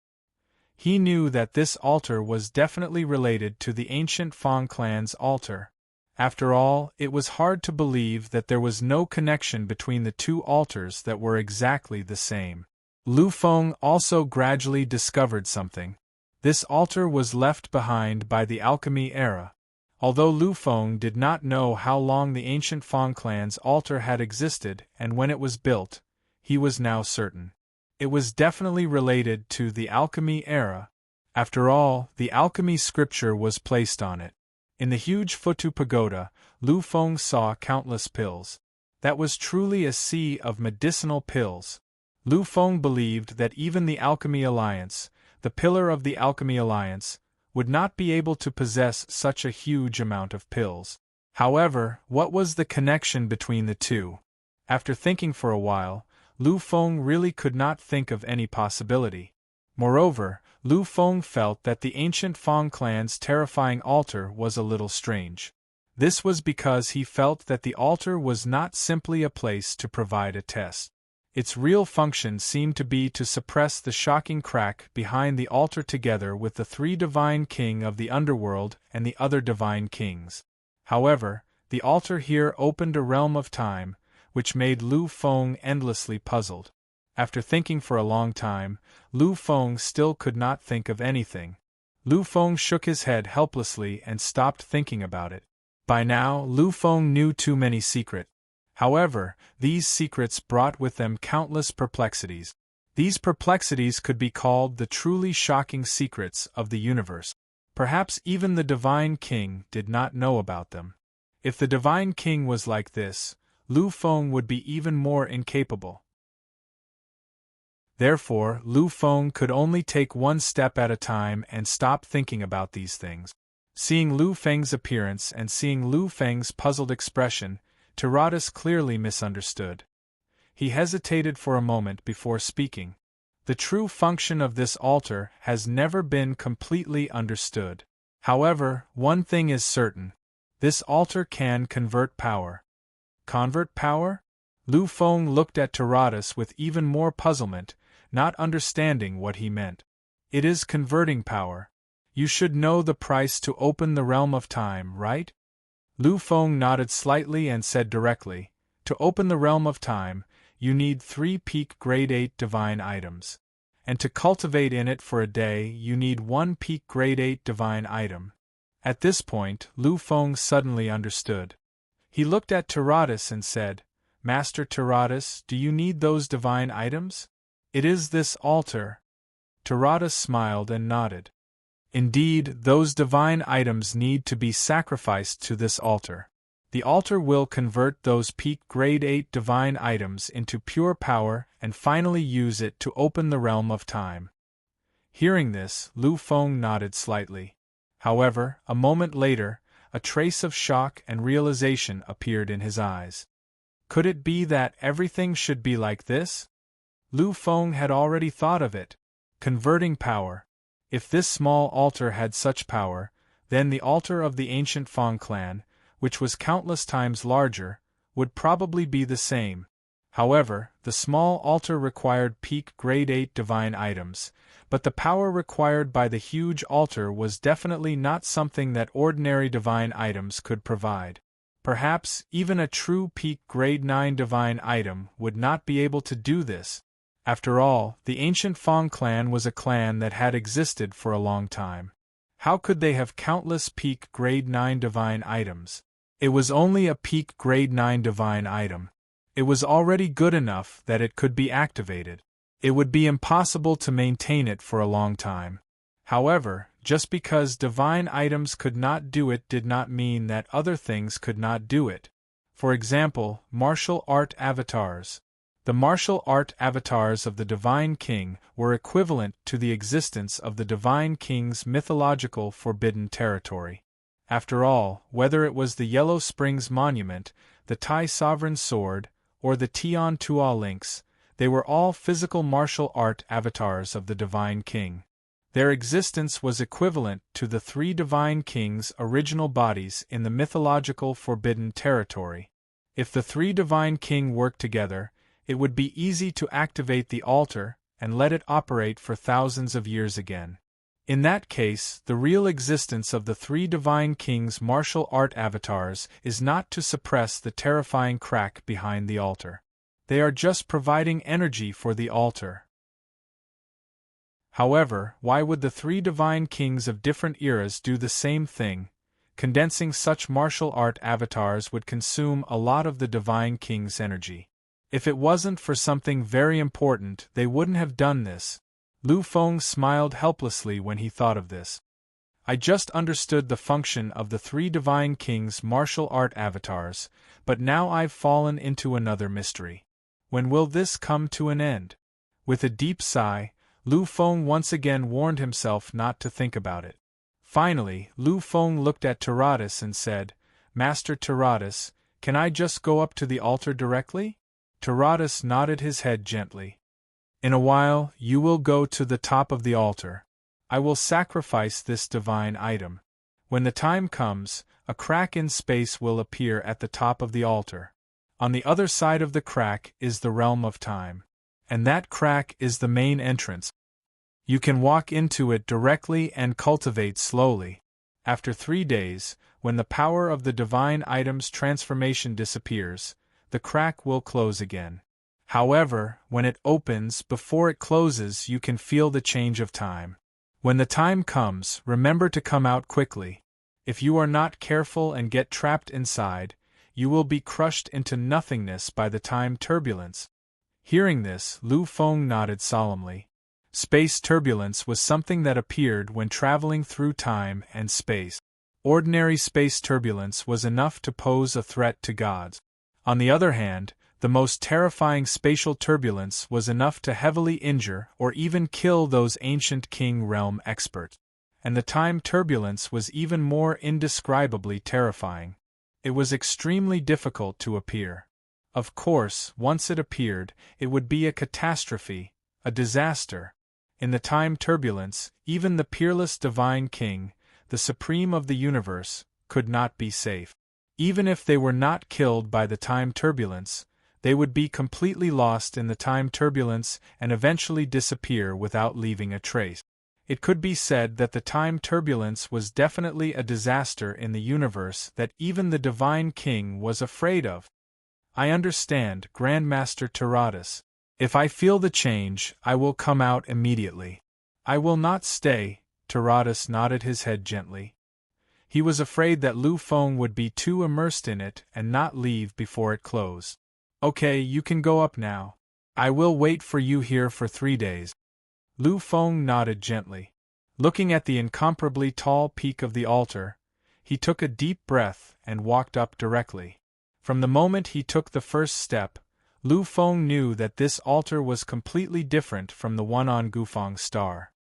He knew that this altar was definitely related to the ancient Feng clan's altar. After all, it was hard to believe that there was no connection between the 2 altars that were exactly the same. Lu Feng also gradually discovered something. This altar was left behind by the alchemy era. Although Lu Feng did not know how long the ancient Feng clan's altar had existed and when it was built, he was now certain. It was definitely related to the alchemy era. After all, the alchemy scripture was placed on it. In the huge Futu pagoda, Lu Feng saw countless pills. That was truly a sea of medicinal pills. Lu Feng believed that even the Alchemy Alliance, the pillar of the Alchemy Alliance, would not be able to possess such a huge amount of pills. However, what was the connection between the two? After thinking for a while, Lu Feng really could not think of any possibility. Moreover, Lu Feng felt that the ancient Feng clan's terrifying altar was a little strange. This was because he felt that the altar was not simply a place to provide a test. Its real function seemed to be to suppress the shocking crack behind the altar together with the three divine king of the underworld and the other divine kings. However, the altar here opened a realm of time, which made Lu Feng endlessly puzzled. After thinking for a long time, Lu Feng still could not think of anything. Lu Feng shook his head helplessly and stopped thinking about it. By now, Lu Feng knew too many secrets. However, these secrets brought with them countless perplexities. These perplexities could be called the truly shocking secrets of the universe. Perhaps even the Divine King did not know about them. If the Divine King was like this, Lu Feng would be even more incapable. Therefore, Lu Feng could only take one step at a time and stop thinking about these things. Seeing Lu Feng's appearance and seeing Lu Feng's puzzled expression, Tiratus clearly misunderstood. He hesitated for a moment before speaking. The true function of this altar has never been completely understood. However, one thing is certain. This altar can convert power. Convert power? Lu Feng looked at Tiratus with even more puzzlement, not understanding what he meant. It is converting power. You should know the price to open the realm of time, right? Lu Feng nodded slightly and said directly, to open the realm of time, you need 3 peak grade 8 divine items. And to cultivate in it for a day, you need 1 peak grade 8 divine item. At this point, Lu Feng suddenly understood. He looked at Tiratus and said, Master Tiratus, do you need those divine items? It is this altar. Tiratus smiled and nodded. Indeed, those divine items need to be sacrificed to this altar. The altar will convert those peak grade 8 divine items into pure power and finally use it to open the realm of time. Hearing this, Lu Feng nodded slightly. However, a moment later, a trace of shock and realization appeared in his eyes. Could it be that everything should be like this? Lu Feng had already thought of it. Converting power. If this small altar had such power, then the altar of the ancient Feng clan, which was countless times larger, would probably be the same. However, the small altar required peak grade 8 divine items, but the power required by the huge altar was definitely not something that ordinary divine items could provide. Perhaps even a true peak grade 9 divine item would not be able to do this. After all, the ancient Feng clan was a clan that had existed for a long time. How could they have countless peak grade 9 divine items? It was only a peak grade 9 divine item. It was already good enough that it could be activated. It would be impossible to maintain it for a long time. However, just because divine items could not do it did not mean that other things could not do it. For example, martial art avatars. The martial art avatars of the Divine King were equivalent to the existence of the Divine King's mythological forbidden territory. After all, whether it was the Yellow Springs Monument, the Tai Sovereign Sword, or the Tian Tua Lynx, they were all physical martial art avatars of the Divine King. Their existence was equivalent to the 3 Divine Kings' original bodies in the mythological forbidden territory. If the 3 Divine King worked together, it would be easy to activate the altar and let it operate for thousands of years again. In that case, the real existence of the 3 Divine Kings' martial art avatars is not to suppress the terrifying crack behind the altar. They are just providing energy for the altar. However, why would the 3 Divine Kings of different eras do the same thing? Condensing such martial art avatars would consume a lot of the Divine King's energy. If it wasn't for something very important, they wouldn't have done this. Lu Feng smiled helplessly when he thought of this. I just understood the function of the 3 Divine Kings' martial art avatars, but now I've fallen into another mystery. When will this come to an end? With a deep sigh, Lu Feng once again warned himself not to think about it. Finally, Lu Feng looked at Tiratus and said, Master Taratus, can I just go up to the altar directly? Taratus nodded his head gently. In a while, you will go to the top of the altar. I will sacrifice this divine item. When the time comes, a crack in space will appear at the top of the altar. On the other side of the crack is the realm of time. And that crack is the main entrance. You can walk into it directly and cultivate slowly. After 3 days, when the power of the divine item's transformation disappears, the crack will close again. However, when it opens, before it closes, you can feel the change of time. When the time comes, remember to come out quickly. If you are not careful and get trapped inside, you will be crushed into nothingness by the time turbulence. Hearing this, Lu Feng nodded solemnly. Space turbulence was something that appeared when traveling through time and space. Ordinary space turbulence was enough to pose a threat to gods. On the other hand, the most terrifying spatial turbulence was enough to heavily injure or even kill those ancient king realm experts. And the time turbulence was even more indescribably terrifying. It was extremely difficult to appear. Of course, once it appeared, it would be a catastrophe, a disaster. In the time turbulence, even the peerless divine king, the supreme of the universe, could not be safe. Even if they were not killed by the time turbulence, they would be completely lost in the time turbulence and eventually disappear without leaving a trace. It could be said that the time turbulence was definitely a disaster in the universe that even the divine king was afraid of. I understand, Grandmaster Taratus. If I feel the change, I will come out immediately. I will not stay, Taratus nodded his head gently. He was afraid that Lu Feng would be too immersed in it and not leave before it closed. Okay, you can go up now. I will wait for you here for 3 days. Lu Feng nodded gently. Looking at the incomparably tall peak of the altar, he took a deep breath and walked up directly. From the moment he took the first step, Lu Feng knew that this altar was completely different from the one on Gufang's star.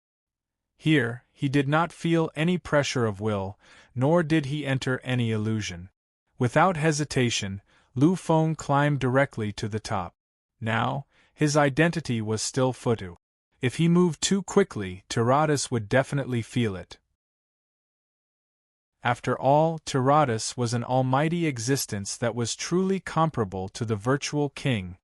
Here, he did not feel any pressure of will, nor did he enter any illusion. Without hesitation, Lu Feng climbed directly to the top. Now, his identity was still Futu. If he moved too quickly, Taratus would definitely feel it. After all, Taratus was an almighty existence that was truly comparable to the virtual king.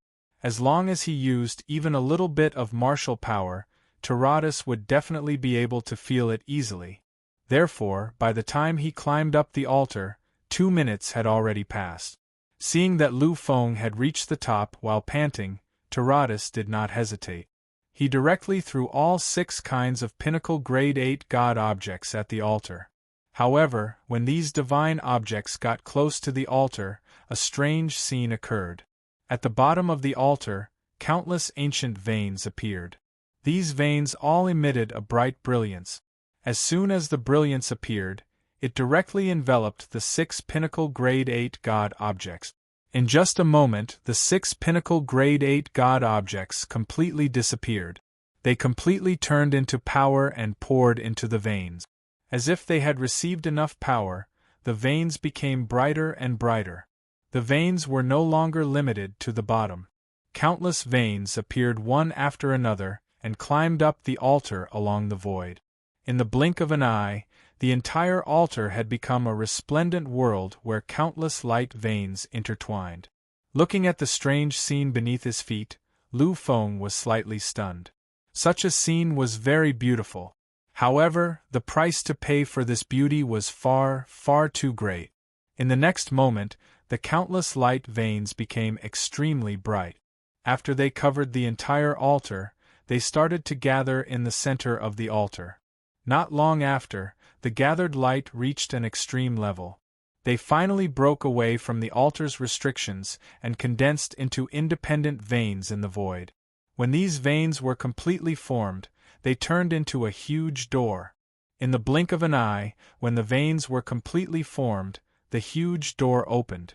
As long as he used even a little bit of martial power, Taratus would definitely be able to feel it easily. Therefore, by the time he climbed up the altar, 2 minutes had already passed. Seeing that Lu Feng had reached the top while panting, Taratus did not hesitate. He directly threw all 6 kinds of pinnacle grade 8 god objects at the altar. However, when these divine objects got close to the altar, a strange scene occurred. At the bottom of the altar, countless ancient veins appeared. These veins all emitted a bright brilliance. As soon as the brilliance appeared, it directly enveloped the 6 pinnacle grade 8 god objects. In just a moment, the 6 pinnacle grade 8 god objects completely disappeared. They completely turned into power and poured into the veins. As if they had received enough power, the veins became brighter and brighter. The veins were no longer limited to the bottom. Countless veins appeared one after another and climbed up the altar along the void. In the blink of an eye, the entire altar had become a resplendent world where countless light veins intertwined. Looking at the strange scene beneath his feet, Lu Feng was slightly stunned. Such a scene was very beautiful. However, the price to pay for this beauty was far, far too great. In the next moment, the countless light veins became extremely bright. After they covered the entire altar, they started to gather in the center of the altar. Not long after, the gathered light reached an extreme level. They finally broke away from the altar's restrictions and condensed into independent veins in the void. When these veins were completely formed, they turned into a huge door. In the blink of an eye, when the veins were completely formed, the huge door opened.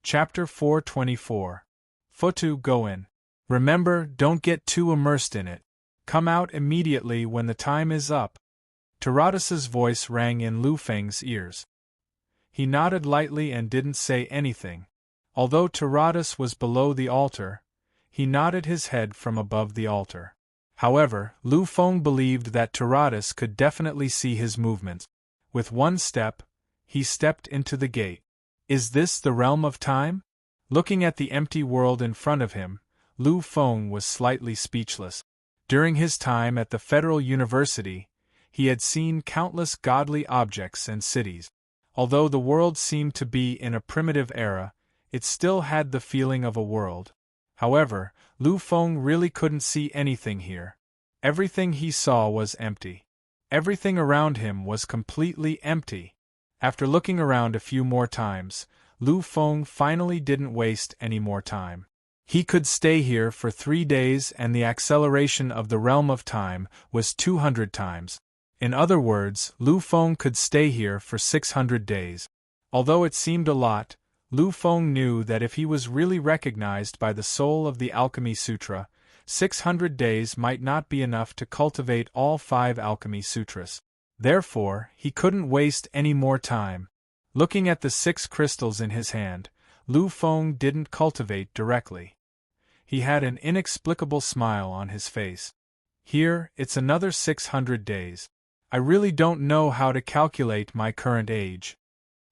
Chapter 424. Futu go in. Remember, don't get too immersed in it. Come out immediately when the time is up. Taradas's voice rang in Lu Feng's ears. He nodded lightly and didn't say anything. Although Taradas was below the altar, he nodded his head from above the altar. However, Lu Feng believed that Taradas could definitely see his movements. With one step, he stepped into the gate. Is this the realm of time? Looking at the empty world in front of him, Lu Feng was slightly speechless. During his time at the Federal University, he had seen countless godly objects and cities. Although the world seemed to be in a primitive era, it still had the feeling of a world. However, Lu Feng really couldn't see anything here. Everything he saw was empty. Everything around him was completely empty. After looking around a few more times, Lu Feng finally didn't waste any more time. He could stay here for 3 days and the acceleration of the realm of time was 200 times. In other words, Lu Feng could stay here for 600 days. Although it seemed a lot, Lu Feng knew that if he was really recognized by the soul of the Alchemy Sutra, 600 days might not be enough to cultivate all 5 Alchemy Sutras. Therefore, he couldn't waste any more time. Looking at the 6 crystals in his hand, Lu Feng didn't cultivate directly. He had an inexplicable smile on his face. Here, it's another 600 days. I really don't know how to calculate my current age.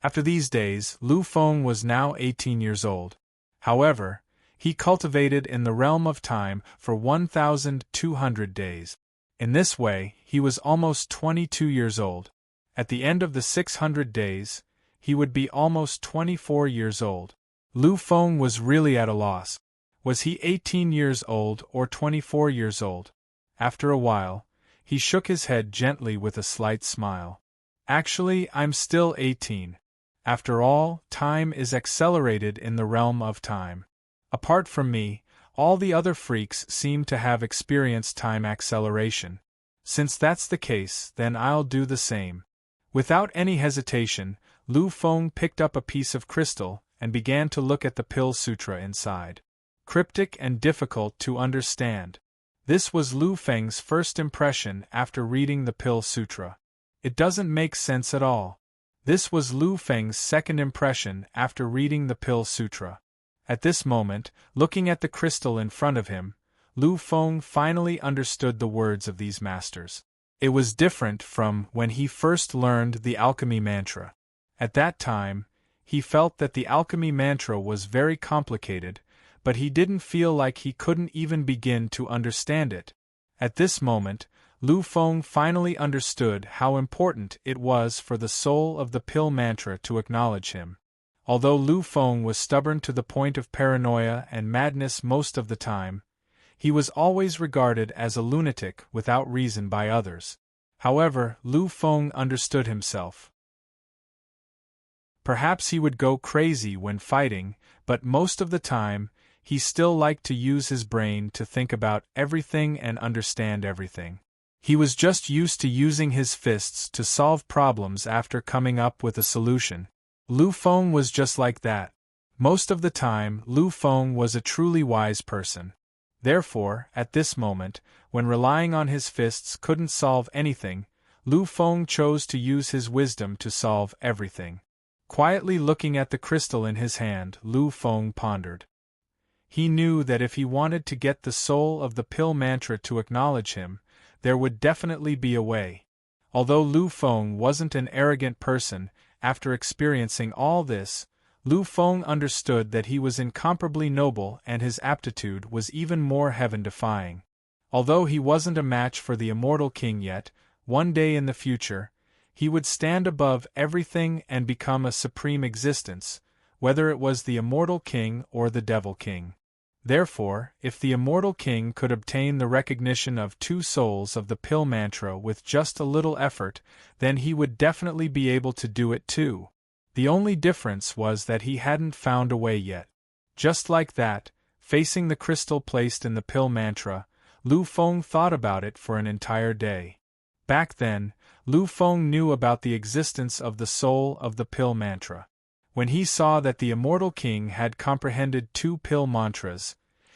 After these days, Lu Feng was now 18 years old. However, he cultivated in the realm of time for 1,200 days. In this way, he was almost 22 years old. At the end of the 600 days, he would be almost 24 years old. Lu Feng was really at a loss. Was he 18 years old or 24 years old? After a while, he shook his head gently with a slight smile. Actually, I'm still 18. After all, time is accelerated in the realm of time. Apart from me, all the other freaks seem to have experienced time acceleration. Since that's the case, then I'll do the same. Without any hesitation, Lu Feng picked up a piece of crystal and began to look at the Pill Sutra inside. Cryptic and difficult to understand. This was Lu Feng's first impression after reading the Pill Sutra. It doesn't make sense at all. This was Lu Feng's second impression after reading the Pill Sutra. At this moment, looking at the crystal in front of him, Lu Feng finally understood the words of these masters. It was different from when he first learned the alchemy mantra. At that time, he felt that the alchemy mantra was very complicated, but he didn't feel like he couldn't even begin to understand it. At this moment, Lu Feng finally understood how important it was for the soul of the pill mantra to acknowledge him. Although Lu Feng was stubborn to the point of paranoia and madness most of the time, he was always regarded as a lunatic without reason by others. However, Lu Feng understood himself. Perhaps he would go crazy when fighting, but most of the time, he still liked to use his brain to think about everything and understand everything. He was just used to using his fists to solve problems after coming up with a solution. Lu Feng was just like that. Most of the time, Lu Feng was a truly wise person. Therefore, at this moment, when relying on his fists couldn't solve anything, Lu Feng chose to use his wisdom to solve everything. Quietly looking at the crystal in his hand, Lu Feng pondered. He knew that if he wanted to get the soul of the pill mantra to acknowledge him, there would definitely be a way. Although Lu Feng wasn't an arrogant person, after experiencing all this, Lu Feng understood that he was incomparably noble and his aptitude was even more heaven-defying. Although he wasn't a match for the immortal king yet, one day in the future, he would stand above everything and become a supreme existence, whether it was the immortal king or the devil king. Therefore, if the immortal king could obtain the recognition of 2 souls of the pill mantra with just a little effort, then he would definitely be able to do it too. The only difference was that he hadn't found a way yet. Just like that, facing the crystal placed in the pill mantra, Lu Feng thought about it for an entire day. Back then, Lu Feng knew about the existence of the soul of the pill mantra. When he saw that the immortal king had comprehended 2 pill mantras,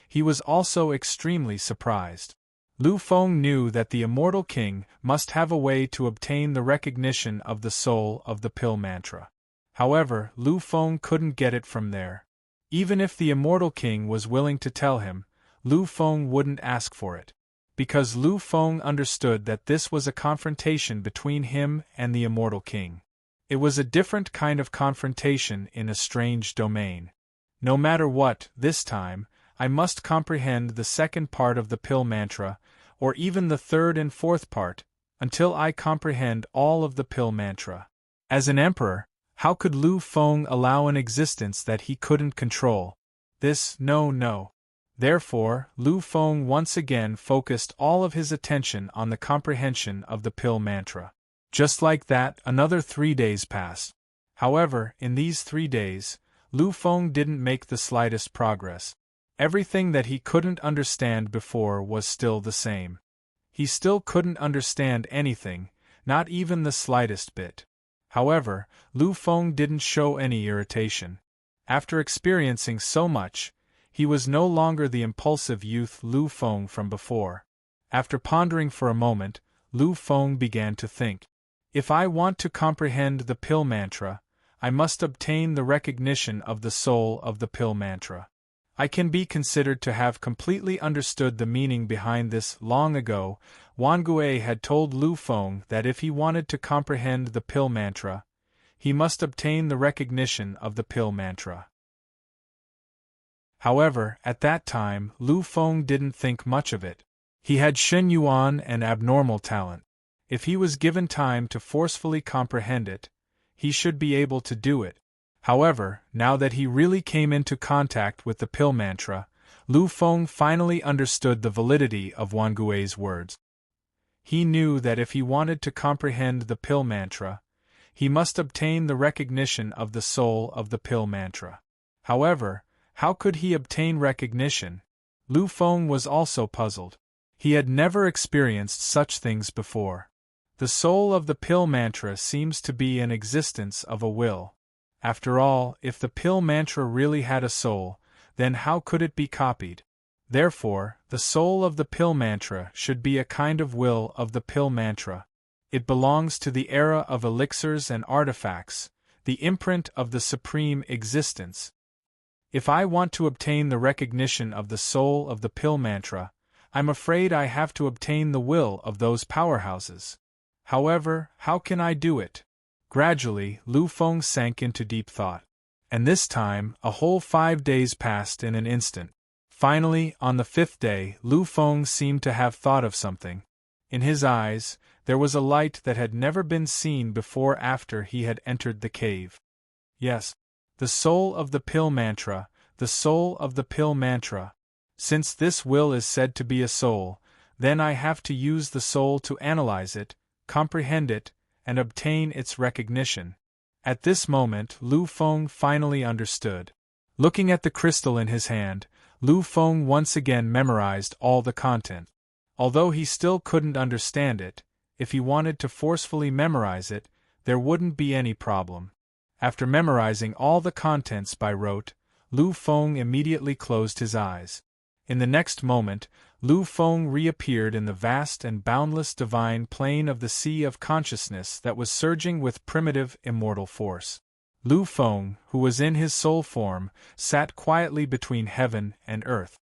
he was also extremely surprised. Lu Feng knew that the immortal king must have a way to obtain the recognition of the soul of the pill mantra. However, Lu Feng couldn't get it from there. Even if the immortal king was willing to tell him, Lu Feng wouldn't ask for it. Because Lu Feng understood that this was a confrontation between him and the immortal king. It was a different kind of confrontation in a strange domain. No matter what, this time, I must comprehend the second part of the pill mantra, or even the third and fourth part, until I comprehend all of the pill mantra. As an emperor, how could Lu Feng allow an existence that he couldn't control? No. Therefore, Lu Feng once again focused all of his attention on the comprehension of the pill mantra. Just like that, another 3 days passed. However, in these 3 days, Lu Feng didn't make the slightest progress. Everything that he couldn't understand before was still the same. He still couldn't understand anything, not even the slightest bit. However, Lu Feng didn't show any irritation. After experiencing so much, he was no longer the impulsive youth Lu Feng from before. After pondering for a moment, Lu Feng began to think. If I want to comprehend the pill mantra, I must obtain the recognition of the soul of the pill mantra. I can be considered to have completely understood the meaning behind this. Long ago, Wangui had told Lu Feng that if he wanted to comprehend the pill mantra, he must obtain the recognition of the pill mantra. However, at that time, Lu Feng didn't think much of it. He had Shen Yuan and abnormal talent. If he was given time to forcefully comprehend it, he should be able to do it. However, now that he really came into contact with the pill mantra, Lu Feng finally understood the validity of Wangui's words. He knew that if he wanted to comprehend the pill mantra, he must obtain the recognition of the soul of the pill mantra. However, how could he obtain recognition? Lu Feng was also puzzled. He had never experienced such things before. The soul of the pill mantra seems to be an existence of a will. After all, if the pill mantra really had a soul, then how could it be copied? Therefore, the soul of the pill mantra should be a kind of will of the pill mantra. It belongs to the era of elixirs and artifacts, the imprint of the supreme existence. If I want to obtain the recognition of the soul of the pill mantra, I'm afraid I have to obtain the will of those powerhouses. However, how can I do it? Gradually, Lu Feng sank into deep thought. And this time, a whole 5 days passed in an instant. Finally, on the 5th day, Lu Feng seemed to have thought of something. In his eyes, there was a light that had never been seen before after he had entered the cave. Yes, the soul of the pill mantra, the soul of the pill mantra. Since this will is said to be a soul, then I have to use the soul to analyze it, comprehend it, and obtain its recognition. At this moment, Lu Feng finally understood. Looking at the crystal in his hand, Lu Feng once again memorized all the content. Although he still couldn't understand it, if he wanted to forcefully memorize it, there wouldn't be any problem. After memorizing all the contents by rote, Lu Feng immediately closed his eyes. In the next moment, Lu Feng reappeared in the vast and boundless divine plane of the sea of consciousness that was surging with primitive, immortal force. Lu Feng, who was in his soul form, sat quietly between heaven and earth.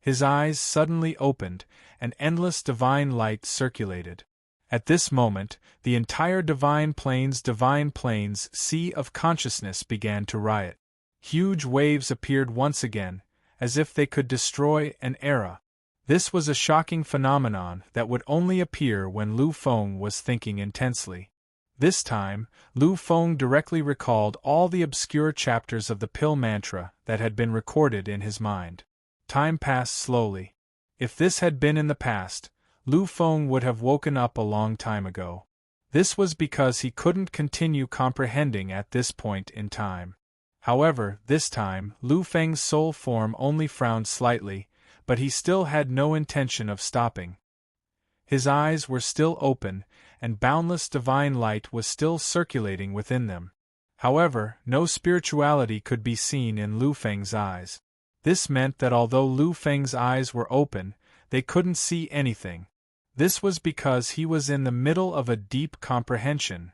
His eyes suddenly opened, and endless divine light circulated. At this moment, the entire divine plane's sea of consciousness began to riot. Huge waves appeared once again, as if they could destroy an era. This was a shocking phenomenon that would only appear when Lu Feng was thinking intensely. This time, Lu Feng directly recalled all the obscure chapters of the pill mantra that had been recorded in his mind. Time passed slowly. If this had been in the past, Lu Feng would have woken up a long time ago. This was because he couldn't continue comprehending at this point in time. However, this time, Lu Feng's soul form only frowned slightly, but he still had no intention of stopping. His eyes were still open, and boundless divine light was still circulating within them. However, no spirituality could be seen in Lu Feng's eyes. This meant that although Lu Feng's eyes were open, they couldn't see anything. This was because he was in the middle of a deep comprehension.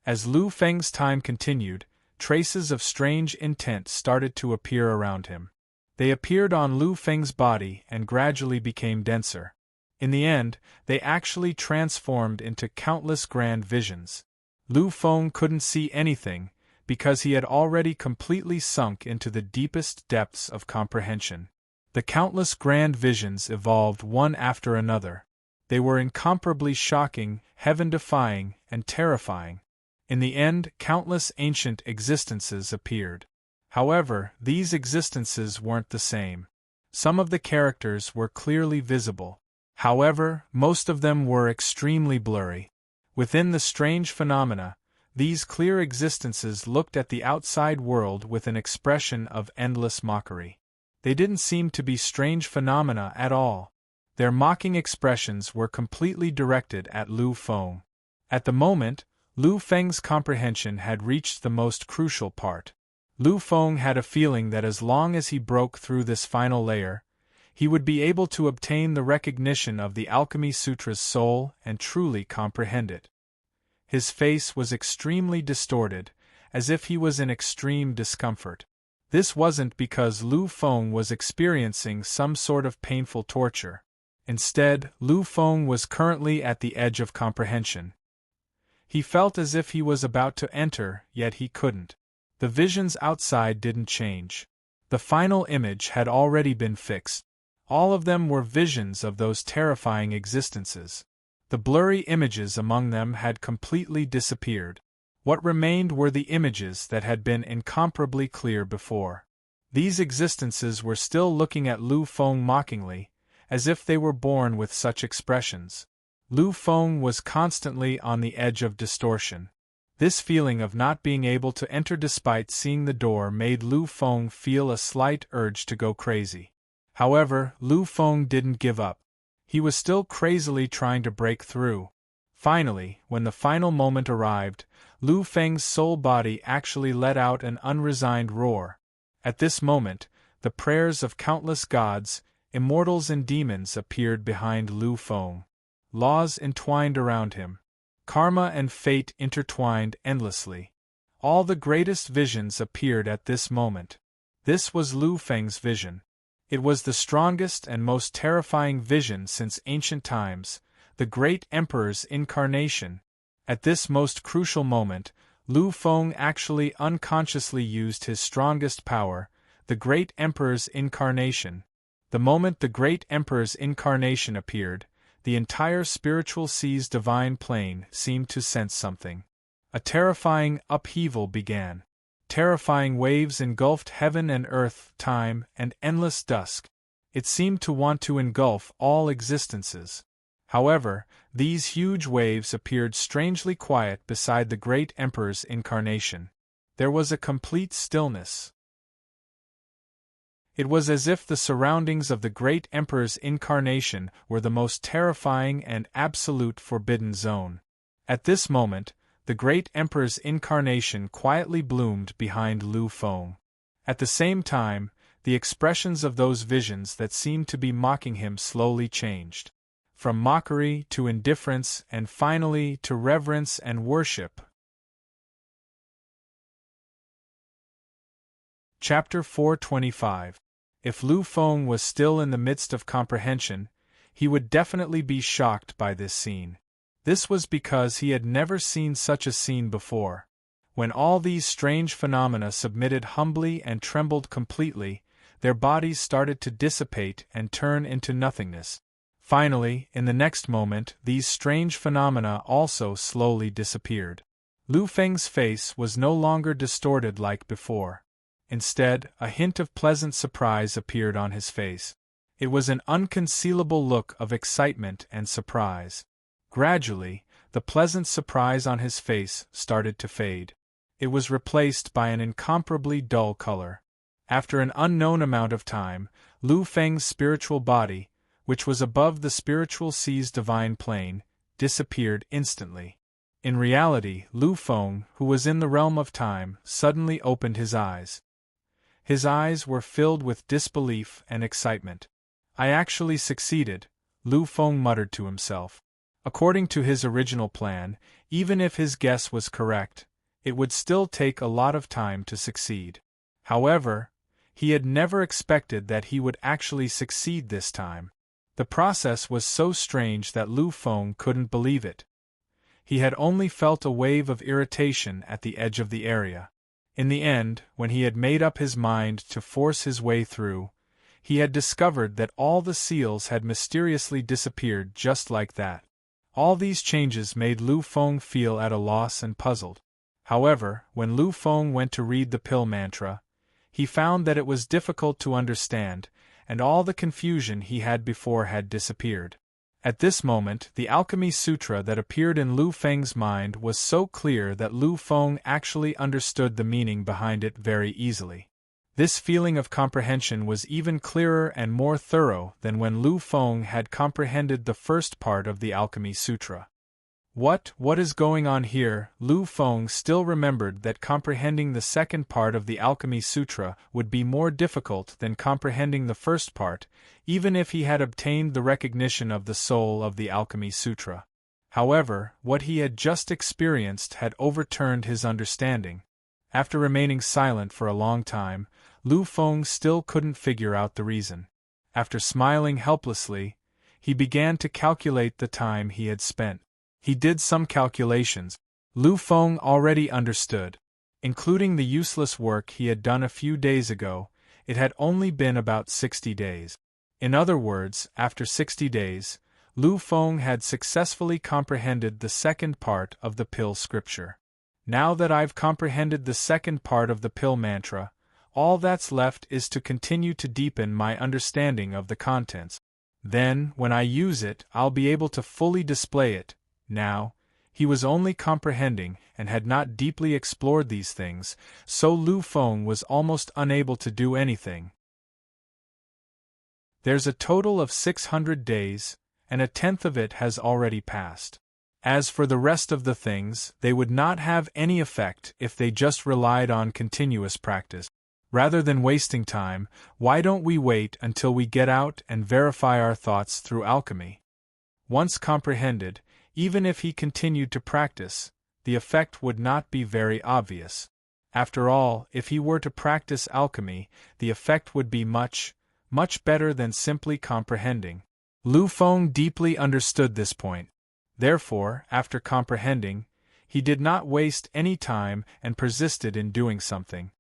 As Lu Feng's time continued, traces of strange intent started to appear around him. They appeared on Lu Feng's body and gradually became denser. In the end, they actually transformed into countless grand visions. Lu Feng couldn't see anything, because he had already completely sunk into the deepest depths of comprehension. The countless grand visions evolved one after another. They were incomparably shocking, heaven-defying, and terrifying. In the end, countless ancient existences appeared. However, these existences weren't the same. Some of the characters were clearly visible. However, most of them were extremely blurry. Within the strange phenomena, these clear existences looked at the outside world with an expression of endless mockery. They didn't seem to be strange phenomena at all. Their mocking expressions were completely directed at Lu Feng. At the moment, Lu Feng's comprehension had reached the most crucial part. Lu Feng had a feeling that as long as he broke through this final layer, he would be able to obtain the recognition of the Alchemy Sutra's soul and truly comprehend it. His face was extremely distorted, as if he was in extreme discomfort. This wasn't because Lu Feng was experiencing some sort of painful torture. Instead, Lu Feng was currently at the edge of comprehension. He felt as if he was about to enter, yet he couldn't. The visions outside didn't change. The final image had already been fixed. All of them were visions of those terrifying existences. The blurry images among them had completely disappeared. What remained were the images that had been incomparably clear before. These existences were still looking at Lu Feng mockingly, as if they were born with such expressions. Lu Feng was constantly on the edge of distortion. This feeling of not being able to enter despite seeing the door made Lu Feng feel a slight urge to go crazy. However, Lu Feng didn't give up. He was still crazily trying to break through. Finally, when the final moment arrived, Lu Feng's soul body actually let out an unresigned roar. At this moment, the prayers of countless gods, immortals and demons appeared behind Lu Feng. Laws entwined around him. Karma and fate intertwined endlessly. All the greatest visions appeared at this moment. This was Lu Feng's vision. It was the strongest and most terrifying vision since ancient times, the great emperor's incarnation. At this most crucial moment, Lu Feng actually unconsciously used his strongest power, the great emperor's incarnation. The moment the great emperor's incarnation appeared, the entire spiritual sea's divine plane seemed to sense something. A terrifying upheaval began. Terrifying waves engulfed heaven and earth, time, and endless dusk. It seemed to want to engulf all existences. However, these huge waves appeared strangely quiet beside the great emperor's incarnation. There was a complete stillness. It was as if the surroundings of the great emperor's incarnation were the most terrifying and absolute forbidden zone. At this moment, the great emperor's incarnation quietly bloomed behind Lu Feng. At the same time, the expressions of those visions that seemed to be mocking him slowly changed. From mockery to indifference and finally to reverence and worship. Chapter 425. If Lu Feng was still in the midst of comprehension, he would definitely be shocked by this scene. This was because he had never seen such a scene before. When all these strange phenomena submitted humbly and trembled completely, their bodies started to dissipate and turn into nothingness. Finally, in the next moment, these strange phenomena also slowly disappeared. Lu Feng's face was no longer distorted like before. Instead, a hint of pleasant surprise appeared on his face. It was an unconcealable look of excitement and surprise. Gradually, the pleasant surprise on his face started to fade. It was replaced by an incomparably dull color. After an unknown amount of time, Lu Feng's spiritual body, which was above the spiritual sea's divine plane, disappeared instantly. In reality, Lu Feng, who was in the realm of time, suddenly opened his eyes. His eyes were filled with disbelief and excitement. I actually succeeded, Lu Feng muttered to himself. According to his original plan, even if his guess was correct, it would still take a lot of time to succeed. However, he had never expected that he would actually succeed this time. The process was so strange that Lu Feng couldn't believe it. He had only felt a wave of irritation at the edge of the area. In the end, when he had made up his mind to force his way through, he had discovered that all the seals had mysteriously disappeared just like that. All these changes made Lu Feng feel at a loss and puzzled. However, when Lu Feng went to read the pill mantra, he found that it was difficult to understand, and all the confusion he had before had disappeared. At this moment, the Alchemy Sutra that appeared in Lu Feng's mind was so clear that Lu Feng actually understood the meaning behind it very easily. This feeling of comprehension was even clearer and more thorough than when Lu Feng had comprehended the first part of the Alchemy Sutra. What is going on here? Lu Feng still remembered that comprehending the second part of the Alchemy Sutra would be more difficult than comprehending the first part, even if he had obtained the recognition of the soul of the Alchemy Sutra. However, what he had just experienced had overturned his understanding. After remaining silent for a long time, Lu Feng still couldn't figure out the reason. After smiling helplessly, he began to calculate the time he had spent. He did some calculations Lu Feng already understood. Including the useless work he had done a few days ago, it had only been about 60 days. In other words, after 60 days, Lu Feng had successfully comprehended the second part of the pill scripture. Now that I've comprehended the second part of the pill mantra, all that's left is to continue to deepen my understanding of the contents. Then, when I use it, I'll be able to fully display it. Now, he was only comprehending and had not deeply explored these things, so Lu Feng was almost unable to do anything. There's a total of 600 days, and a tenth of it has already passed. As for the rest of the things, they would not have any effect if they just relied on continuous practice. Rather than wasting time, why don't we wait until we get out and verify our thoughts through alchemy? Once comprehended, even if he continued to practice, the effect would not be very obvious. After all, if he were to practice alchemy, the effect would be much better than simply comprehending. Lu Feng deeply understood this point. Therefore, after comprehending, he did not waste any time and persisted in doing something.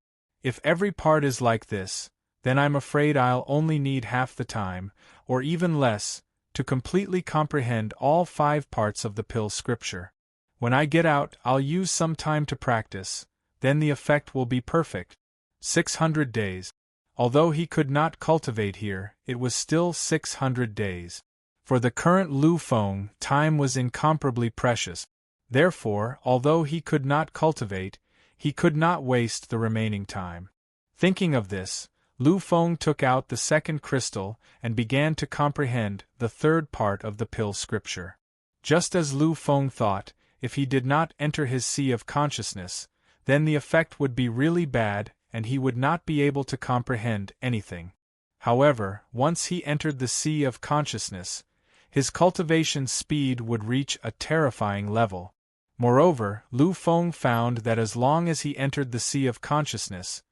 If every part is like this, then I'm afraid I'll only need half the time, or even less, to completely comprehend all 5 parts of the pill scripture. When I get out, I'll use some time to practice, then the effect will be perfect. 600 days. Although he could not cultivate here, it was still 600 days. For the current Lu Feng, time was incomparably precious. Therefore, although he could not cultivate, he could not waste the remaining time. Thinking of this, Lu Feng took out the second crystal and began to comprehend the third part of the pill scripture. Just as Lu Feng thought, if he did not enter his sea of consciousness, then the effect would be really bad and he would not be able to comprehend anything. However, once he entered the sea of consciousness, his cultivation speed would reach a terrifying level. Moreover, Lu Feng found that as long as he entered the sea of consciousness,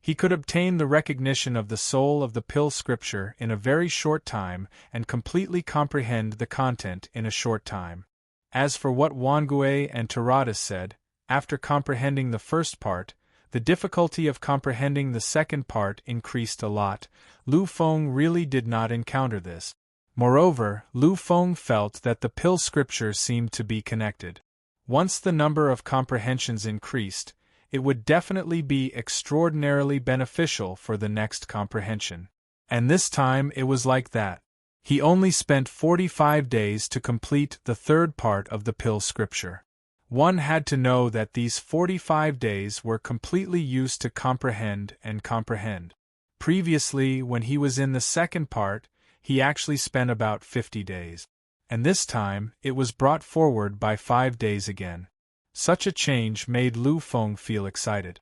he could obtain the recognition of the soul of the pill scripture in a very short time and completely comprehend the content in a short time. As for what Wangui and Taradas said, after comprehending the first part, the difficulty of comprehending the second part increased a lot. Lu Feng really did not encounter this. Moreover, Lu Feng felt that the pill scripture seemed to be connected. Once the number of comprehensions increased, it would definitely be extraordinarily beneficial for the next comprehension. And this time it was like that. He only spent 45 days to complete the third part of the pill scripture. One had to know that these 45 days were completely used to comprehend and comprehend. Previously, when he was in the second part, he actually spent about 50 days. And this time, it was brought forward by 5 days again. Such a change made Lu Feng feel excited.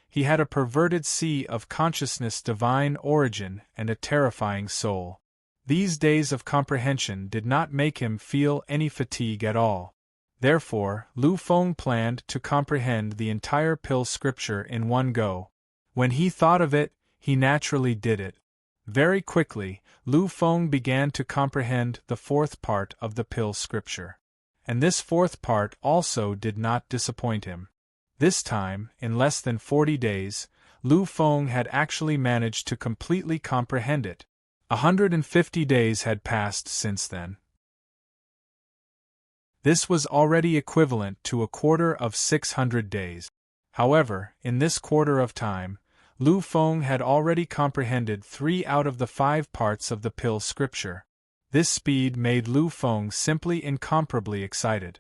He had a perverted sea of consciousness, divine origin, and a terrifying soul. These days of comprehension did not make him feel any fatigue at all. Therefore, Lu Feng planned to comprehend the entire pill scripture in one go. When he thought of it, he naturally did it. Very quickly, Lu Feng began to comprehend the fourth part of the pill scripture. And this fourth part also did not disappoint him. This time, in less than 40 days, Lu Feng had actually managed to completely comprehend it. 150 days had passed since then. This was already equivalent to a quarter of 600 days. However, in this quarter of time, Lu Feng had already comprehended 3 out of the 5 parts of the pill scripture. This speed made Lu Feng simply incomparably excited.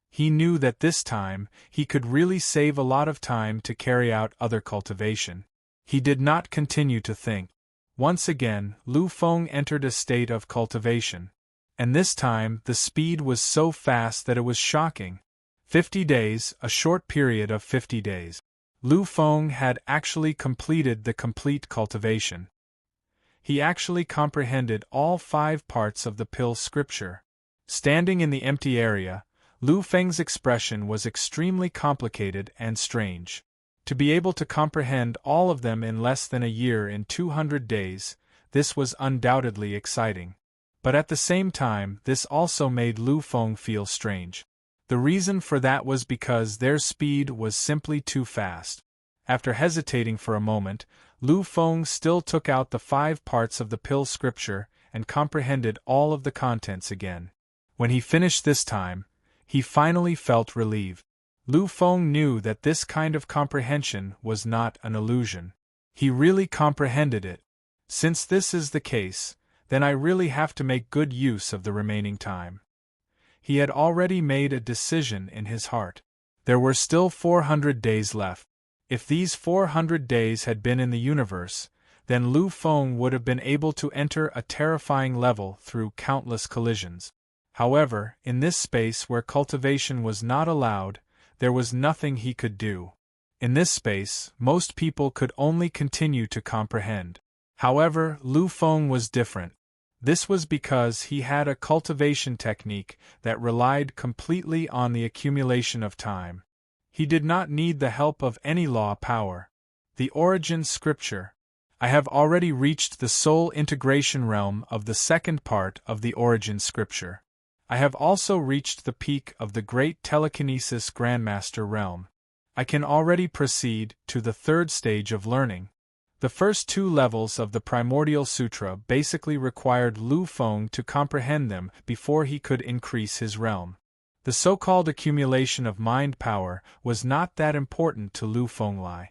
He knew that this time, he could really save a lot of time to carry out other cultivation. He did not continue to think. Once again, Lu Feng entered a state of cultivation. And this time, the speed was so fast that it was shocking. 50 days, a short period of 50 days. Lu Feng had actually completed the complete cultivation. He actually comprehended all 5 parts of the pill scripture. Standing in the empty area, Lu Feng's expression was extremely complicated and strange. To be able to comprehend all of them in less than a year in 200 days, this was undoubtedly exciting. But at the same time, this also made Lu Feng feel strange. The reason for that was because their speed was simply too fast. After hesitating for a moment, Lu Feng still took out the 5 parts of the pill scripture and comprehended all of the contents again. When he finished this time, he finally felt relieved. Lu Feng knew that this kind of comprehension was not an illusion. He really comprehended it. Since this is the case, then I really have to make good use of the remaining time. He had already made a decision in his heart. There were still 400 days left. If these 400 days had been in the universe, then Lu Feng would have been able to enter a terrifying level through countless collisions. However, in this space where cultivation was not allowed, there was nothing he could do. In this space, most people could only continue to comprehend. However, Lu Feng was different. This was because he had a cultivation technique that relied completely on the accumulation of time. He did not need the help of any law power. The origin scripture. I have already reached the soul integration realm of the second part of the origin scripture. I have also reached the peak of the great telekinesis grandmaster realm. I can already proceed to the third stage of learning. The first 2 levels of the Primordial Sutra basically required Lu Feng to comprehend them before he could increase his realm. The so-called accumulation of mind power was not that important to Lu Feng.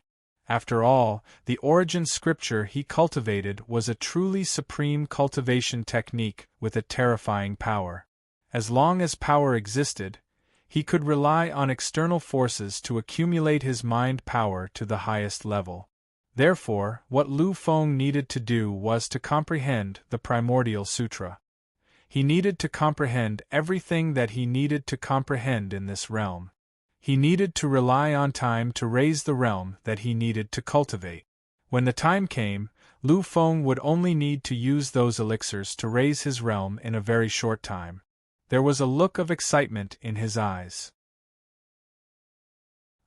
After all, the origin scripture he cultivated was a truly supreme cultivation technique with a terrifying power. As long as power existed, he could rely on external forces to accumulate his mind power to the highest level. Therefore, what Lu Feng needed to do was to comprehend the Primordial Sutra. He needed to comprehend everything that he needed to comprehend in this realm. He needed to rely on time to raise the realm that he needed to cultivate. When the time came, Lu Feng would only need to use those elixirs to raise his realm in a very short time. There was a look of excitement in his eyes.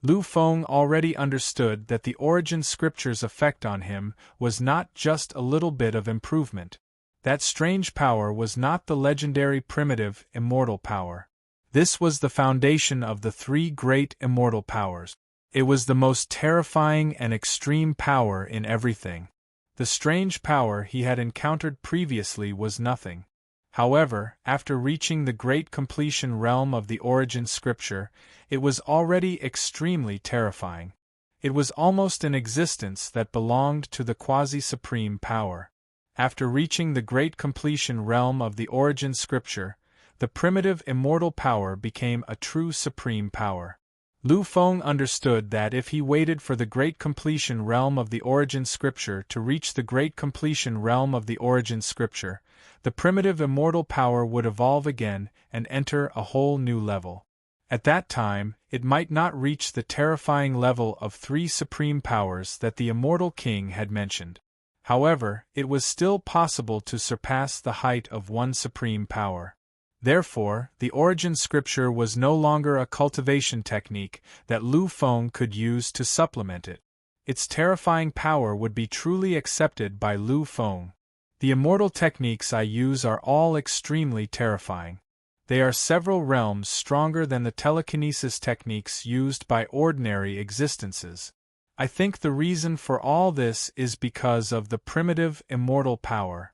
Lu Feng already understood that the origin scripture's effect on him was not just a little bit of improvement. That strange power was not the legendary primitive, immortal power. This was the foundation of the 3 great immortal powers. It was the most terrifying and extreme power in everything. The strange power he had encountered previously was nothing. However, after reaching the great completion realm of the origin scripture, it was already extremely terrifying. It was almost an existence that belonged to the quasi-supreme power. After reaching the great completion realm of the origin scripture, the primitive immortal power became a true supreme power. Lu Feng understood that if he waited for the great completion realm of the origin scripture to reach the great completion realm of the origin scripture, the primitive immortal power would evolve again and enter a whole new level. At that time, it might not reach the terrifying level of 3 supreme powers that the immortal king had mentioned. However, it was still possible to surpass the height of one supreme power. Therefore, the origin scripture was no longer a cultivation technique that Lu Feng could use to supplement it. Its terrifying power would be truly accepted by Lu Feng. The immortal techniques I use are all extremely terrifying. They are several realms stronger than the telekinesis techniques used by ordinary existences. I think the reason for all this is because of the primitive immortal power.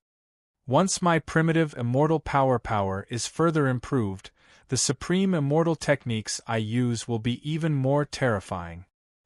Once my primitive immortal power is further improved, the supreme immortal techniques I use will be even more terrifying.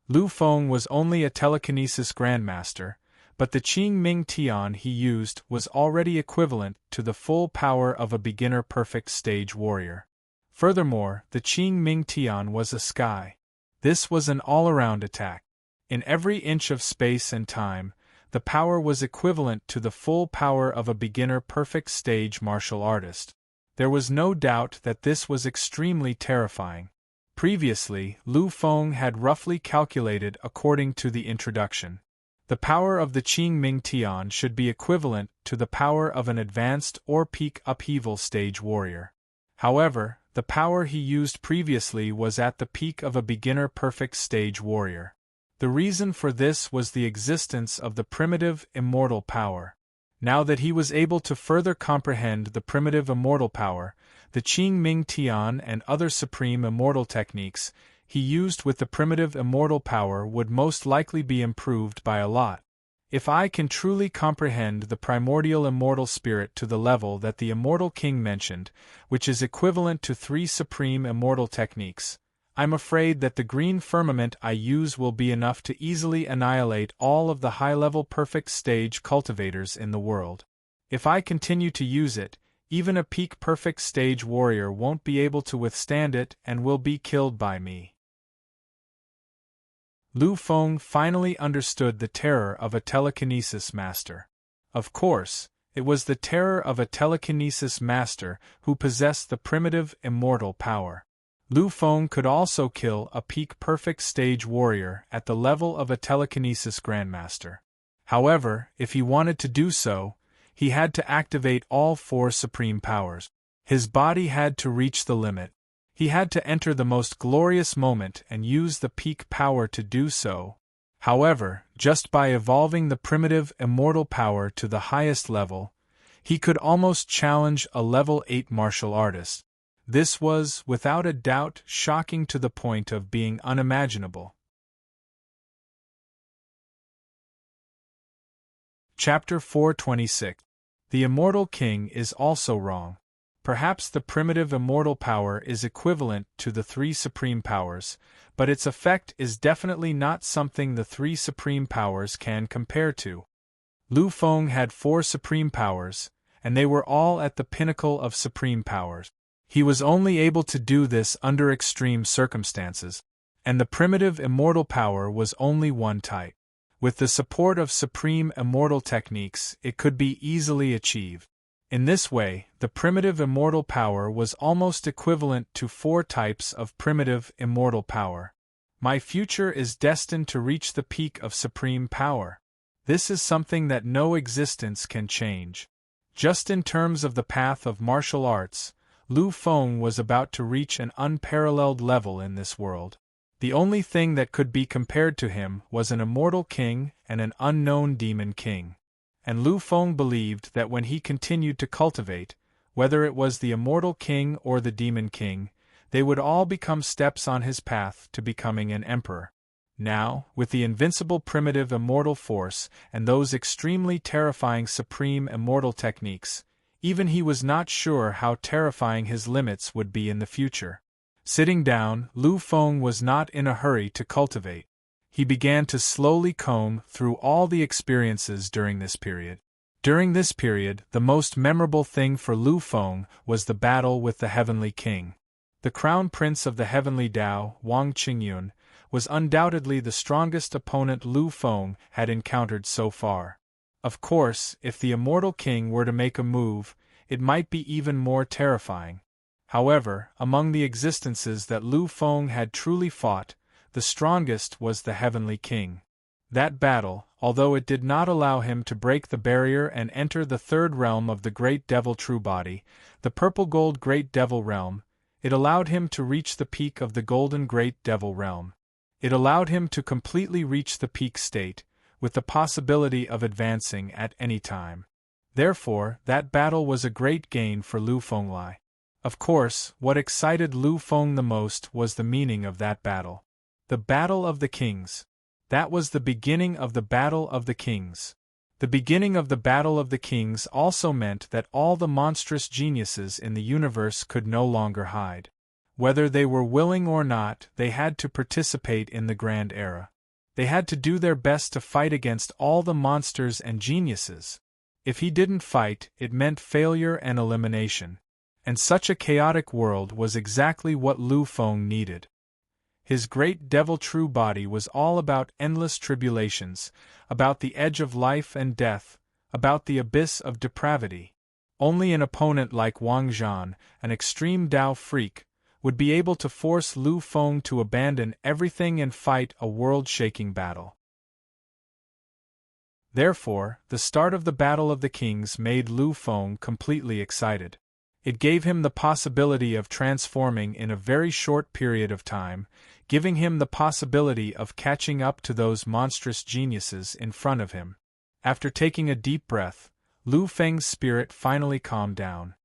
Lu Feng was only a telekinesis grandmaster, but the Qing Ming Tian he used was already equivalent to the full power of a beginner perfect stage warrior. Furthermore, the Qing Ming Tian was a sky. This was an all-around attack. In every inch of space and time, the power was equivalent to the full power of a beginner perfect stage martial artist. There was no doubt that this was extremely terrifying. Previously, Lu Feng had roughly calculated according to the introduction. The power of the Qing Ming Tian should be equivalent to the power of an advanced or peak upheaval stage warrior. However, the power he used previously was at the peak of a beginner perfect stage warrior. The reason for this was the existence of the primitive immortal power. Now that he was able to further comprehend the primitive immortal power, the Qing Ming Tian and other supreme immortal techniques he used with the primitive immortal power would most likely be improved by a lot. If I can truly comprehend the primordial immortal spirit to the level that the immortal king mentioned, which is equivalent to 3 supreme immortal techniques, I'm afraid that the green firmament I use will be enough to easily annihilate all of the high-level perfect stage cultivators in the world. If I continue to use it, even a peak perfect stage warrior won't be able to withstand it and will be killed by me. Lu Feng finally understood the terror of a telekinesis master. Of course, it was the terror of a telekinesis master who possessed the primitive immortal power. Lu Feng could also kill a peak perfect stage warrior at the level of a telekinesis grandmaster. However, if he wanted to do so, he had to activate all 4 supreme powers. His body had to reach the limit. He had to enter the most glorious moment and use the peak power to do so. However, just by evolving the primitive immortal power to the highest level, he could almost challenge a level 8 martial artist. This was, without a doubt, shocking to the point of being unimaginable. Chapter 426. The Immortal King is also wrong. Perhaps the primitive immortal power is equivalent to the 3 supreme powers, but its effect is definitely not something the 3 supreme powers can compare to. Lu Feng had 4 supreme powers, and they were all at the pinnacle of supreme powers. He was only able to do this under extreme circumstances, and the primitive immortal power was only one type. With the support of supreme immortal techniques, it could be easily achieved. In this way, the primitive immortal power was almost equivalent to 4 types of primitive immortal power. My future is destined to reach the peak of supreme power. This is something that no existence can change. Just in terms of the path of martial arts, Lu Feng was about to reach an unparalleled level in this world. The only thing that could be compared to him was an immortal king and an unknown demon king. And Lu Feng believed that when he continued to cultivate, whether it was the immortal king or the demon king, they would all become steps on his path to becoming an emperor. Now, with the invincible primitive immortal force and those extremely terrifying supreme immortal techniques, even he was not sure how terrifying his limits would be in the future. Sitting down, Lu Feng was not in a hurry to cultivate. He began to slowly comb through all the experiences during this period. During this period, the most memorable thing for Lu Feng was the battle with the Heavenly King. The Crown Prince of the Heavenly Dao, Wang Qingyun, was undoubtedly the strongest opponent Lu Feng had encountered so far. Of course, if the Immortal King were to make a move, it might be even more terrifying. However, among the existences that Lu Feng had truly fought, the strongest was the Heavenly King. That battle, although it did not allow him to break the barrier and enter the third realm of the Great Devil True Body, the purple-gold Great Devil Realm. It allowed him to reach the peak of the golden Great Devil Realm. It allowed him to completely reach the peak state, with the possibility of advancing at any time. Therefore, that battle was a great gain for Lu Fenglai. Of course, what excited Lu Feng the most was the meaning of that battle. The Battle of the Kings. That was the beginning of the Battle of the Kings. The beginning of the Battle of the Kings also meant that all the monstrous geniuses in the universe could no longer hide. Whether they were willing or not, they had to participate in the Grand Era. They had to do their best to fight against all the monsters and geniuses. If he didn't fight, it meant failure and elimination. And such a chaotic world was exactly what Lu Feng needed. His Great Devil True Body was all about endless tribulations, about the edge of life and death, about the abyss of depravity. Only an opponent like Wang Zhan, an extreme Dao freak, would be able to force Lu Feng to abandon everything and fight a world-shaking battle. Therefore, the start of the Battle of the Kings made Lu Feng completely excited. It gave him the possibility of transforming in a very short period of time, giving him the possibility of catching up to those monstrous geniuses in front of him. After taking a deep breath, Lu Feng's spirit finally calmed down.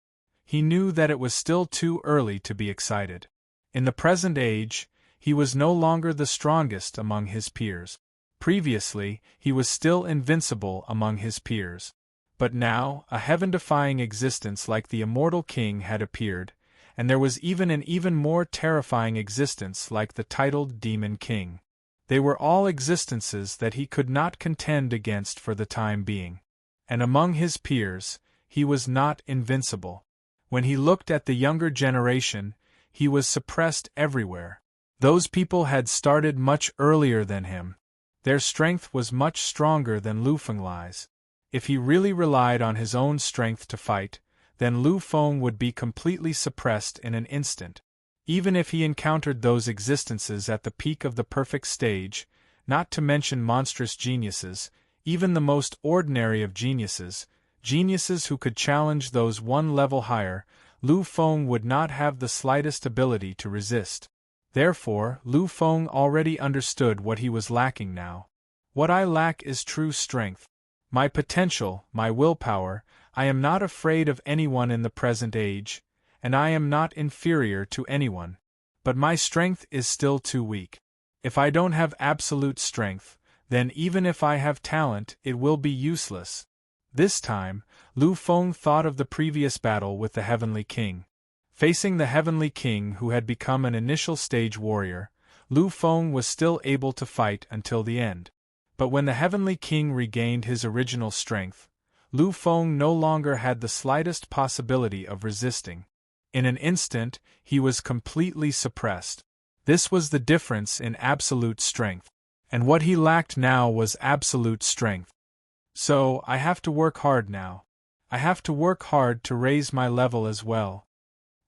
He knew that it was still too early to be excited. In the present age, he was no longer the strongest among his peers. Previously, he was still invincible among his peers. But now, a heaven-defying existence like the immortal king had appeared, and there was even an even more terrifying existence like the titled Demon King. They were all existences that he could not contend against for the time being. And among his peers, he was not invincible. When he looked at the younger generation, he was suppressed everywhere. Those people had started much earlier than him. Their strength was much stronger than Lu Fenglai's. If he really relied on his own strength to fight, then Lu Feng would be completely suppressed in an instant. Even if he encountered those existences at the peak of the perfect stage, not to mention monstrous geniuses, even the most ordinary of geniuses, geniuses who could challenge those one level higher, Lu Feng would not have the slightest ability to resist. Therefore, Lu Feng already understood what he was lacking now. What I lack is true strength. My potential, my willpower. I am not afraid of anyone in the present age, and I am not inferior to anyone. But my strength is still too weak. If I don't have absolute strength, then even if I have talent, it will be useless. This time, Lu Feng thought of the previous battle with the Heavenly King. Facing the Heavenly King who had become an initial stage warrior, Lu Feng was still able to fight until the end. But when the Heavenly King regained his original strength, Lu Feng no longer had the slightest possibility of resisting. In an instant, he was completely suppressed. This was the difference in absolute strength. And what he lacked now was absolute strength. So, I have to work hard now. I have to work hard to raise my level as well.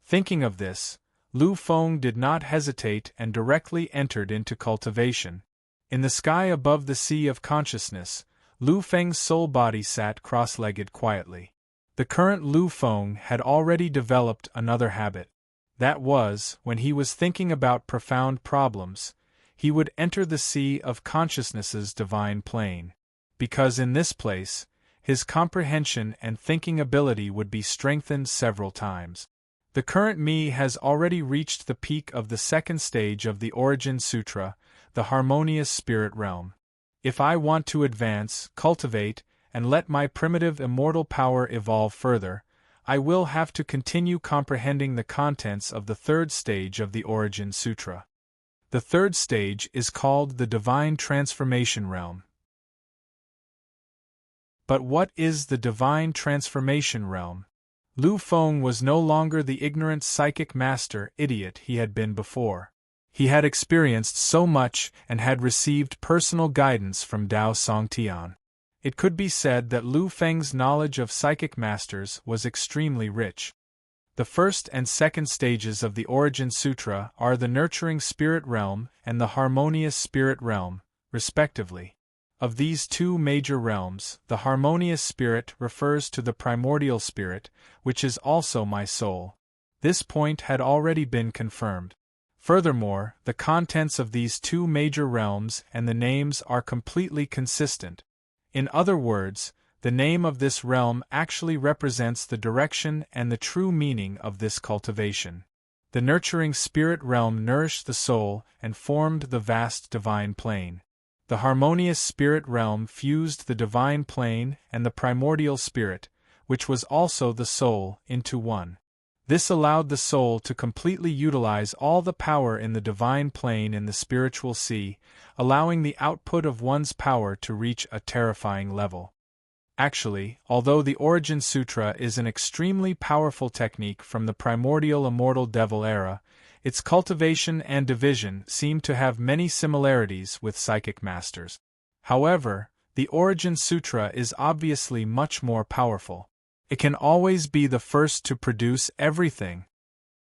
Thinking of this, Lu Feng did not hesitate and directly entered into cultivation. In the sky above the sea of consciousness, Lu Feng's soul body sat cross-legged quietly. The current Lu Feng had already developed another habit. That was, when he was thinking about profound problems, he would enter the sea of consciousness's divine plane. Because in this place, his comprehension and thinking ability would be strengthened several times. The current me has already reached the peak of the second stage of the Origin Sutra, the harmonious spirit realm. If I want to advance, cultivate, and let my primitive immortal power evolve further, I will have to continue comprehending the contents of the third stage of the Origin Sutra. The third stage is called the Divine Transformation Realm. But what is the Divine Transformation Realm? Lu Feng was no longer the ignorant psychic master idiot he had been before. He had experienced so much and had received personal guidance from Dao Songtian. It could be said that Lu Feng's knowledge of psychic masters was extremely rich. The first and second stages of the Origin Sutra are the Nurturing Spirit Realm and the Harmonious Spirit Realm, respectively. Of these two major realms, the harmonious spirit refers to the primordial spirit, which is also my soul. This point had already been confirmed. Furthermore, the contents of these two major realms and the names are completely consistent. In other words, the name of this realm actually represents the direction and the true meaning of this cultivation. The nurturing spirit realm nourished the soul and formed the vast divine plane. The harmonious spirit realm fused the divine plane and the primordial spirit, which was also the soul, into one. This allowed the soul to completely utilize all the power in the divine plane in the spiritual sea, allowing the output of one's power to reach a terrifying level. Actually, although the Origin Sutra is an extremely powerful technique from the primordial immortal devil era, its cultivation and division seem to have many similarities with psychic masters. However, the Origin Sutra is obviously much more powerful. It can always be the first to produce everything.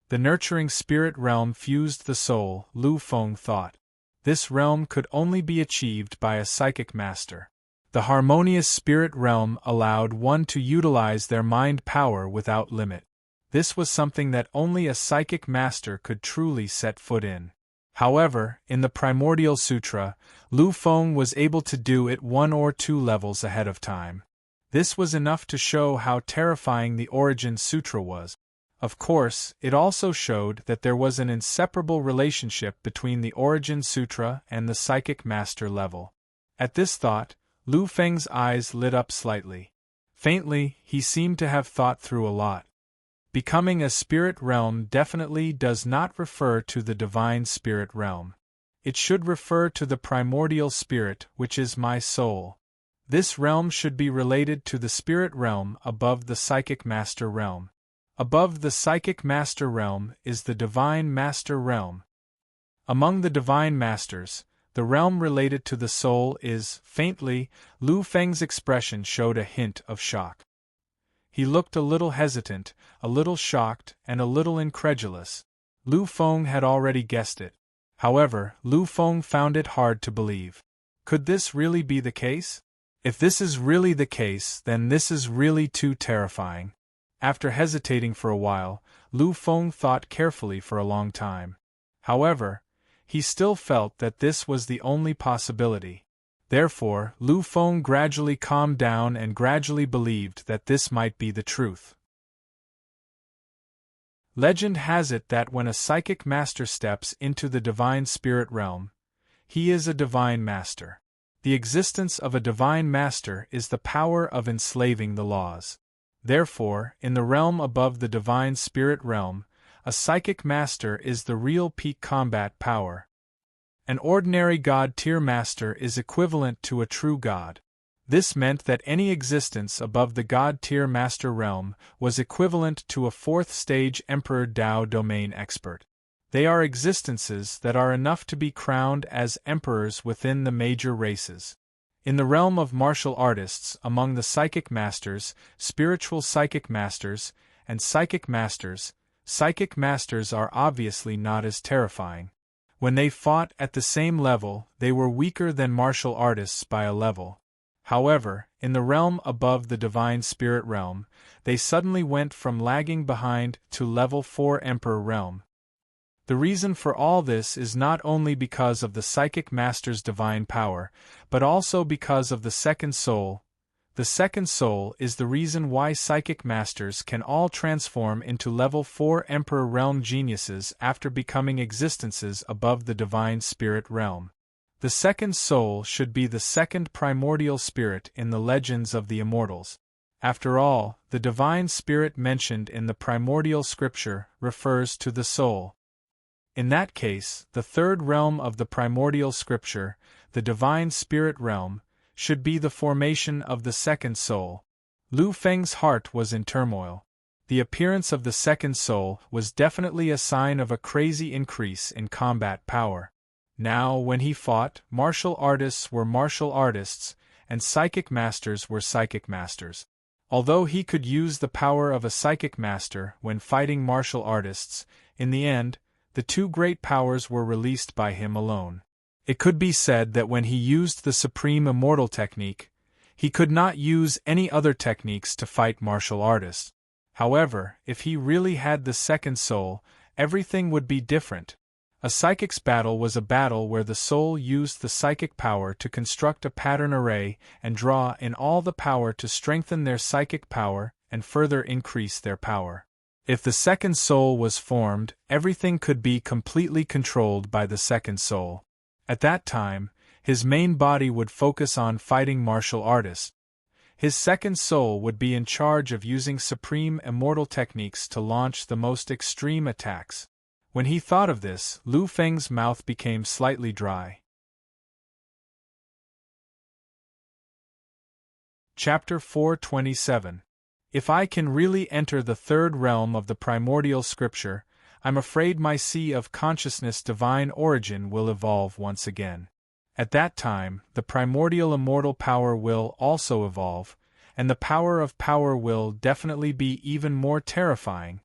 The nurturing spirit realm fused the soul, Lu Feng thought. This realm could only be achieved by a psychic master. The harmonious spirit realm allowed one to utilize their mind power without limit. This was something that only a psychic master could truly set foot in. However, in the Primordial Sutra, Lu Feng was able to do it 1 or 2 levels ahead of time. This was enough to show how terrifying the Origin Sutra was. Of course, it also showed that there was an inseparable relationship between the Origin Sutra and the Psychic Master level. At this thought, Lu Feng's eyes lit up slightly. Faintly, he seemed to have thought through a lot. Becoming a spirit realm definitely does not refer to the divine spirit realm. It should refer to the primordial spirit, which is my soul. This realm should be related to the spirit realm above the psychic master realm. Above the psychic master realm is the divine master realm. Among the divine masters, the realm related to the soul is, faintly, Lu Feng's expression showed a hint of shock. He looked a little hesitant, a little shocked, and a little incredulous. Lu Feng had already guessed it. However, Lu Feng found it hard to believe. Could this really be the case? If this is really the case, then this is really too terrifying. After hesitating for a while, Lu Feng thought carefully for a long time. However, he still felt that this was the only possibility. Therefore, Lu Feng gradually calmed down and gradually believed that this might be the truth. Legend has it that when a psychic master steps into the divine spirit realm, he is a divine master. The existence of a divine master is the power of enslaving the laws. Therefore, in the realm above the divine spirit realm, a psychic master is the real peak combat power. An ordinary god-tier master is equivalent to a true god. This meant that any existence above the god-tier master realm was equivalent to a 4th-stage Emperor Dao domain expert. They are existences that are enough to be crowned as emperors within the major races. In the realm of martial artists, among the psychic masters, spiritual psychic masters, and psychic masters are obviously not as terrifying. When they fought at the same level, they were weaker than martial artists by a level. However, in the realm above the divine spirit realm, they suddenly went from lagging behind to level 4 Emperor realm. The reason for all this is not only because of the psychic master's divine power, but also because of the second soul. The second soul is the reason why psychic masters can all transform into level 4 Emperor realm geniuses after becoming existences above the divine spirit realm. The second soul should be the second primordial spirit in the legends of the immortals. After all, the divine spirit mentioned in the primordial scripture refers to the soul. In that case, the third realm of the primordial scripture, the divine spirit realm, should be the formation of the second soul. Lu Feng's heart was in turmoil. The appearance of the second soul was definitely a sign of a crazy increase in combat power. Now, when he fought, martial artists were martial artists, and psychic masters were psychic masters. Although he could use the power of a psychic master when fighting martial artists, in the end, the two great powers were released by him alone. It could be said that when he used the supreme immortal technique, he could not use any other techniques to fight martial artists. However, if he really had the second soul, everything would be different. A psychic's battle was a battle where the soul used the psychic power to construct a pattern array and draw in all the power to strengthen their psychic power and further increase their power. If the second soul was formed, everything could be completely controlled by the second soul. At that time, his main body would focus on fighting martial artists. His second soul would be in charge of using supreme immortal techniques to launch the most extreme attacks. When he thought of this, Lu Feng's mouth became slightly dry. Chapter 427. If I can really enter the third realm of the primordial scripture, I'm afraid my sea of consciousness divine origin will evolve once again. At that time, the primordial immortal power will also evolve, and the power of power will definitely be even more terrifying.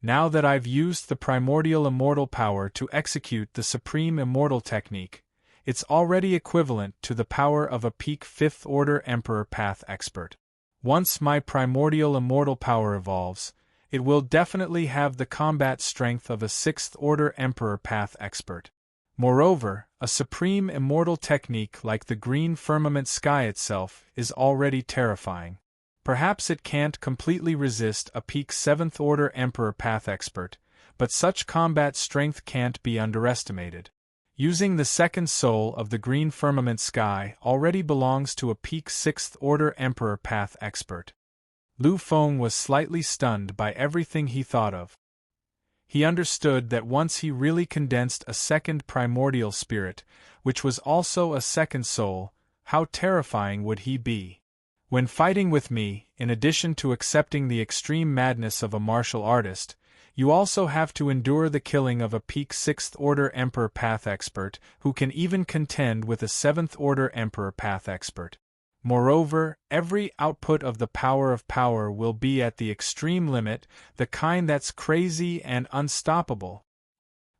Now that I've used the primordial immortal power to execute the supreme immortal technique, it's already equivalent to the power of a peak 5th order Emperor Path expert. Once my primordial immortal power evolves, it will definitely have the combat strength of a 6th order Emperor Path expert. Moreover, a supreme immortal technique like the green firmament sky itself is already terrifying. Perhaps it can't completely resist a peak 7th order Emperor Path expert, but such combat strength can't be underestimated. Using the second soul of the green firmament sky already belongs to a peak 6th order Emperor Path expert. Lu Feng was slightly stunned by everything he thought of. He understood that once he really condensed a second primordial spirit, which was also a second soul, how terrifying would he be? When fighting with me, in addition to accepting the extreme madness of a martial artist, you also have to endure the killing of a peak 6th order Emperor Path expert who can even contend with a 7th order Emperor Path expert. Moreover, every output of the power of power will be at the extreme limit, the kind that's crazy and unstoppable.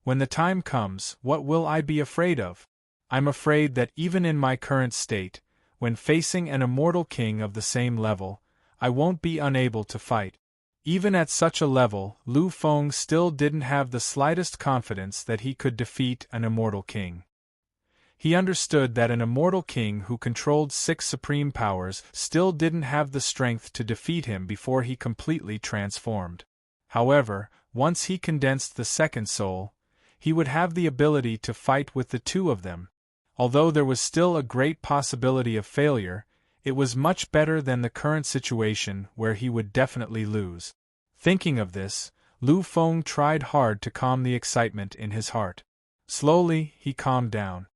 When the time comes, what will I be afraid of? I'm afraid that even in my current state, when facing an immortal king of the same level, I won't be unable to fight. Even at such a level, Lu Feng still didn't have the slightest confidence that he could defeat an immortal king. He understood that an immortal king who controlled 6 supreme powers still didn't have the strength to defeat him before he completely transformed. However, once he condensed the second soul, he would have the ability to fight with the two of them. Although there was still a great possibility of failure, it was much better than the current situation where he would definitely lose. Thinking of this, Lu Feng tried hard to calm the excitement in his heart. Slowly, he calmed down.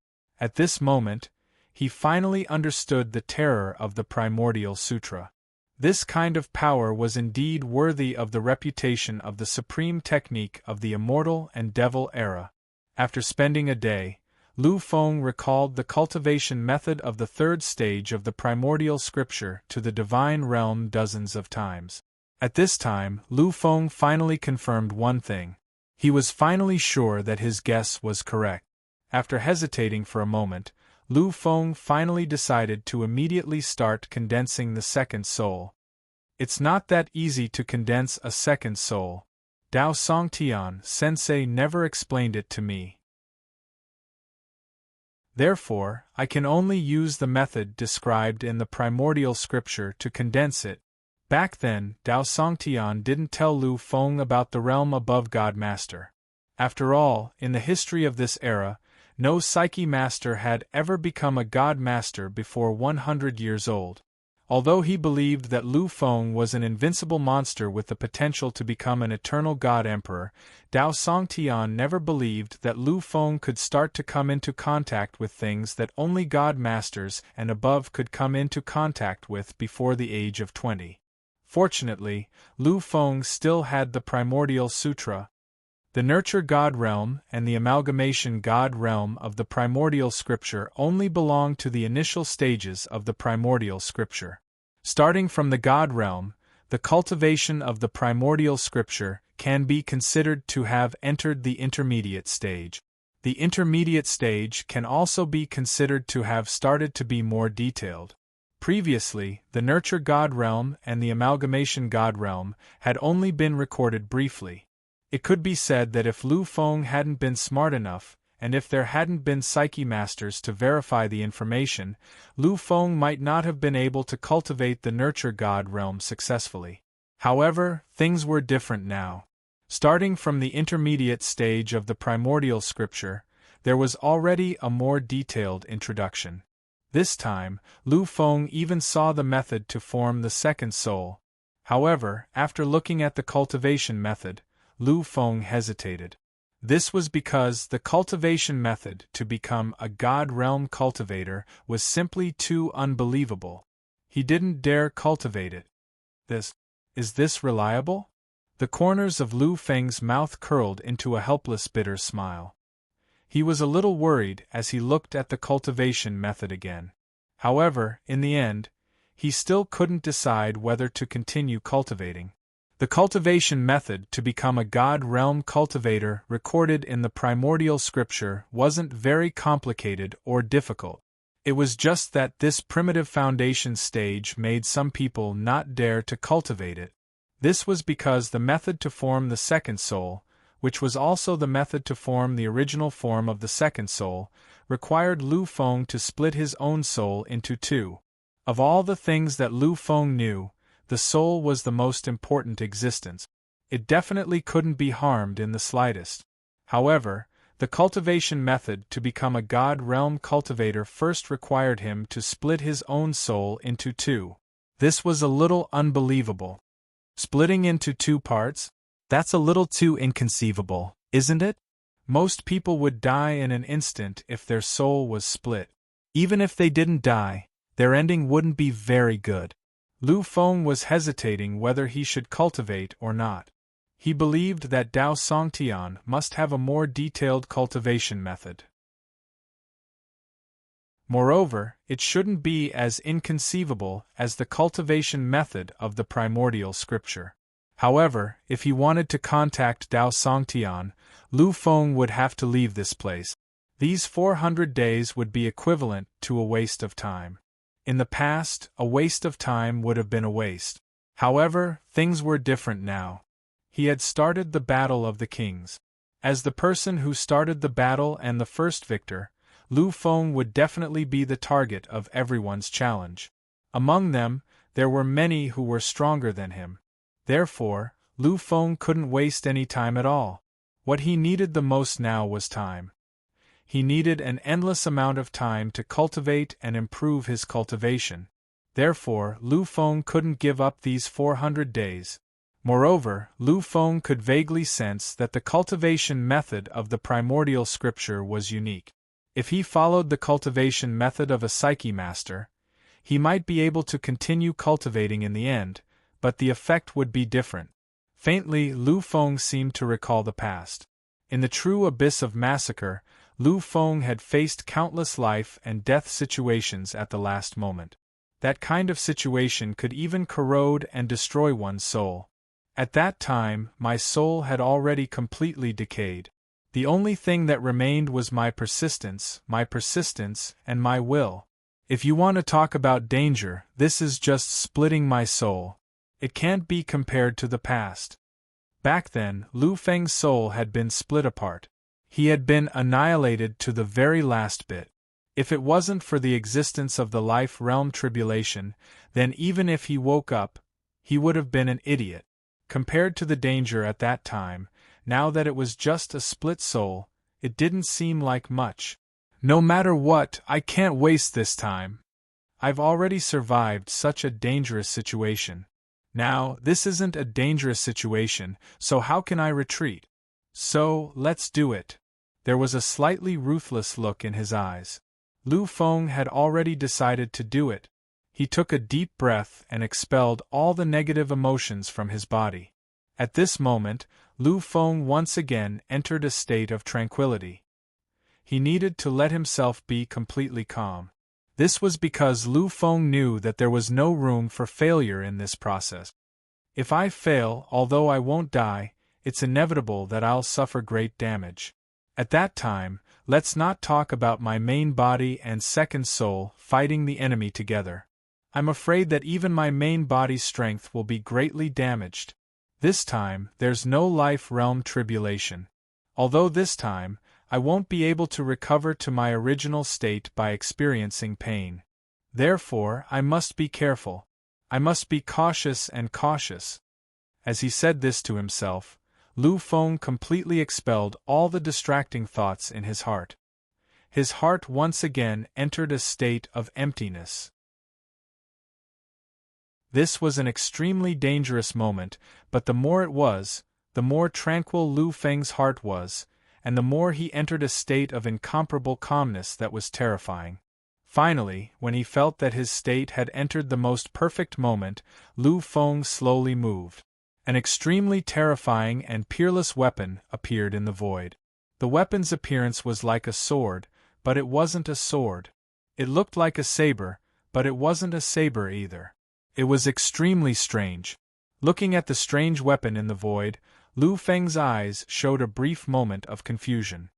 At this moment, he finally understood the terror of the Primordial Sutra. This kind of power was indeed worthy of the reputation of the supreme technique of the Immortal and Devil era. After spending a day, Lu Feng recalled the cultivation method of the third stage of the primordial scripture to the divine realm dozens of times. At this time, Lu Feng finally confirmed one thing. He was finally sure that his guess was correct. After hesitating for a moment, Lu Feng finally decided to immediately start condensing the second soul. It's not that easy to condense a second soul. Dao Songtian Sensei never explained it to me. Therefore, I can only use the method described in the primordial scripture to condense it. Back then, Dao Songtian didn't tell Lu Feng about the realm above God Master. After all, in the history of this era, no Psyche Master had ever become a God Master before 100 years old. Although he believed that Lu Feng was an invincible monster with the potential to become an eternal God Emperor, Dao Songtian never believed that Lu Feng could start to come into contact with things that only God Masters and above could come into contact with before the age of 20. Fortunately, Lu Feng still had the Primordial Sutra, the Nurture God realm and the Amalgamation God realm of the Primordial Scripture only belong to the initial stages of the Primordial Scripture. Starting from the God realm, the cultivation of the Primordial Scripture can be considered to have entered the intermediate stage. The intermediate stage can also be considered to have started to be more detailed. Previously, the Nurture God realm and the Amalgamation God realm had only been recorded briefly. It could be said that if Lu Feng hadn't been smart enough, and if there hadn't been Psyche Masters to verify the information, Lu Feng might not have been able to cultivate the Nurture God realm successfully. However, things were different now. Starting from the intermediate stage of the primordial scripture, there was already a more detailed introduction. This time, Lu Feng even saw the method to form the second soul. However, after looking at the cultivation method, Lu Feng hesitated. This was because the cultivation method to become a God realm cultivator was simply too unbelievable. He didn't dare cultivate it. Is this reliable? The corners of Lu Feng's mouth curled into a helpless bitter smile. He was a little worried as he looked at the cultivation method again. However, in the end, he still couldn't decide whether to continue cultivating. The cultivation method to become a God realm cultivator recorded in the primordial scripture wasn't very complicated or difficult. It was just that this primitive foundation stage made some people not dare to cultivate it. This was because the method to form the second soul, which was also the method to form the original form of the second soul, required Lu Feng to split his own soul into two. Of all the things that Lu Feng knew, the soul was the most important existence. It definitely couldn't be harmed in the slightest. However, the cultivation method to become a God realm cultivator first required him to split his own soul into two. This was a little unbelievable. Splitting into two parts? That's a little too inconceivable, isn't it? Most people would die in an instant if their soul was split. Even if they didn't die, their ending wouldn't be very good. Lu Feng was hesitating whether he should cultivate or not. He believed that Dao Songtian must have a more detailed cultivation method. Moreover, it shouldn't be as inconceivable as the cultivation method of the primordial scripture. However, if he wanted to contact Dao Songtian, Lu Feng would have to leave this place. These 400 days would be equivalent to a waste of time. In the past, a waste of time would have been a waste. However, things were different now. He had started the Battle of the Kings. As the person who started the battle and the first victor, Lu Feng would definitely be the target of everyone's challenge. Among them, there were many who were stronger than him. Therefore, Lu Feng couldn't waste any time at all. What he needed the most now was time. He needed an endless amount of time to cultivate and improve his cultivation. Therefore, Lu Feng couldn't give up these 400 days. Moreover, Lu Feng could vaguely sense that the cultivation method of the primordial scripture was unique. If he followed the cultivation method of a Psyche Master, he might be able to continue cultivating in the end, but the effect would be different. Faintly, Lu Feng seemed to recall the past. In the true abyss of massacre, Lu Feng had faced countless life and death situations at the last moment. That kind of situation could even corrode and destroy one's soul. At that time, my soul had already completely decayed. The only thing that remained was my persistence, and my will. If you want to talk about danger, this is just splitting my soul. It can't be compared to the past. Back then, Lu Feng's soul had been split apart. He had been annihilated to the very last bit. If it wasn't for the existence of the life realm tribulation, then even if he woke up, he would have been an idiot. Compared to the danger at that time, now that it was just a split soul, it didn't seem like much. No matter what, I can't waste this time. I've already survived such a dangerous situation. Now, this isn't a dangerous situation, so how can I retreat? So, let's do it. There was a slightly ruthless look in his eyes. Lu Feng had already decided to do it. He took a deep breath and expelled all the negative emotions from his body. At this moment, Lu Feng once again entered a state of tranquility. He needed to let himself be completely calm. This was because Lu Feng knew that there was no room for failure in this process. If I fail, although I won't die, it's inevitable that I'll suffer great damage. At that time, Let's not talk about my main body and second soul fighting the enemy together. I'm afraid that even my main body's strength will be greatly damaged. This time, there's no life realm tribulation. Although this time, I won't be able to recover to my original state by experiencing pain. Therefore, I must be careful. I must be cautious and cautious. As he said this to himself, Lu Feng completely expelled all the distracting thoughts in his heart. His heart once again entered a state of emptiness. This was an extremely dangerous moment, but the more it was, the more tranquil Lu Feng's heart was, and the more he entered a state of incomparable calmness that was terrifying. Finally, when he felt that his state had entered the most perfect moment, Lu Feng slowly moved. An extremely terrifying and peerless weapon appeared in the void. The weapon's appearance was like a sword, but it wasn't a sword. It looked like a saber, but it wasn't a saber either. It was extremely strange. Looking at the strange weapon in the void, Lu Feng's eyes showed a brief moment of confusion.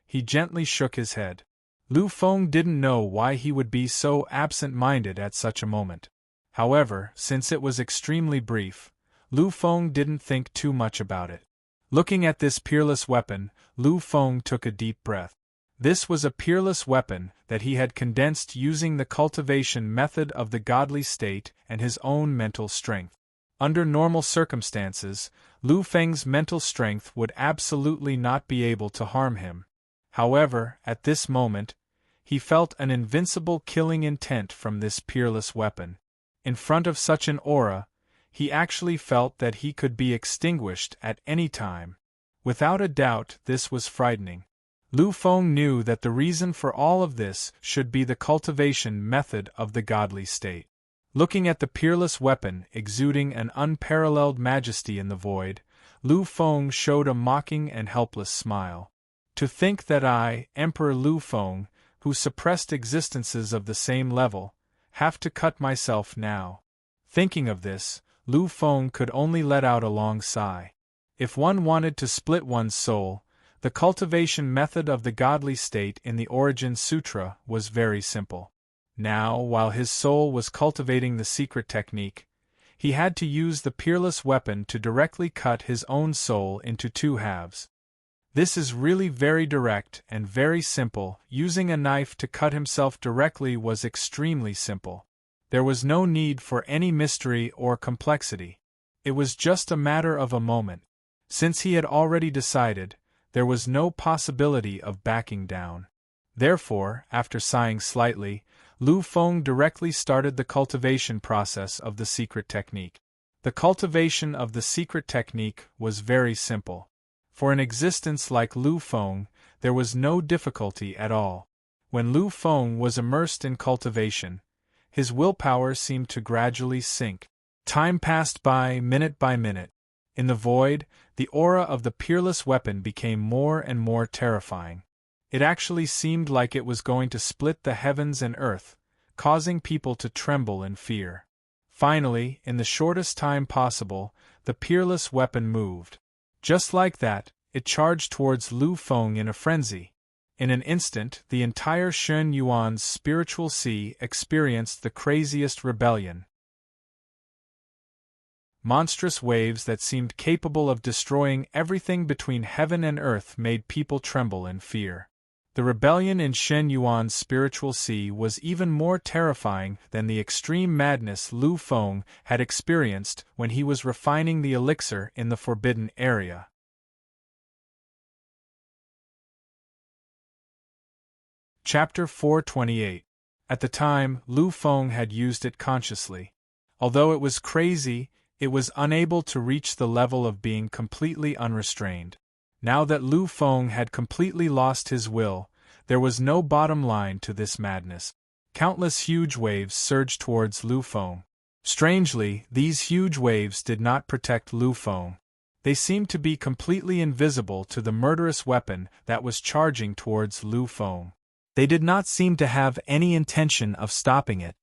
He gently shook his head. Lu Feng didn't know why he would be so absent-minded at such a moment. However, since it was extremely brief, Lu Feng didn't think too much about it. Looking at this peerless weapon, Lu Feng took a deep breath. This was a peerless weapon that he had condensed using the cultivation method of the godly state and his own mental strength. Under normal circumstances, Lu Feng's mental strength would absolutely not be able to harm him. However, at this moment, he felt an invincible killing intent from this peerless weapon. In front of such an aura, he actually felt that he could be extinguished at any time. Without a doubt, this was frightening. Lu Feng knew that the reason for all of this should be the cultivation method of the godly state. Looking at the peerless weapon exuding an unparalleled majesty in the void, Lu Feng showed a mocking and helpless smile. To think that I, Emperor Lu Feng, who suppressed existences of the same level, have to cut myself now. Thinking of this, Lu Feng could only let out a long sigh. If one wanted to split one's soul, the cultivation method of the godly state in the Origin Sutra was very simple. Now, while his soul was cultivating the secret technique, he had to use the peerless weapon to directly cut his own soul into two halves. This is really very direct and very simple. Using a knife to cut himself directly was extremely simple. There was no need for any mystery or complexity. It was just a matter of a moment. Since he had already decided, there was no possibility of backing down. Therefore, after sighing slightly, Lu Feng directly started the cultivation process of the secret technique. The cultivation of the secret technique was very simple. For an existence like Lu Feng, there was no difficulty at all. When Lu Feng was immersed in cultivation, his willpower seemed to gradually sink. Time passed by minute. In the void, the aura of the peerless weapon became more and more terrifying. It actually seemed like it was going to split the heavens and earth, causing people to tremble in fear. Finally, in the shortest time possible, the peerless weapon moved. Just like that, it charged towards Lu Feng in a frenzy. In an instant, the entire Shen Yuan's spiritual sea experienced the craziest rebellion. Monstrous waves that seemed capable of destroying everything between heaven and earth made people tremble in fear. The rebellion in Shen Yuan's spiritual sea was even more terrifying than the extreme madness Lu Feng had experienced when he was refining the elixir in the forbidden area. Chapter 428. At the time, Lu Feng had used it consciously. Although it was crazy, it was unable to reach the level of being completely unrestrained. Now that Lu Feng had completely lost his will, there was no bottom line to this madness. Countless huge waves surged towards Lu Feng. Strangely, these huge waves did not protect Lu Feng. They seemed to be completely invisible to the murderous weapon that was charging towards Lu Feng. They did not seem to have any intention of stopping it.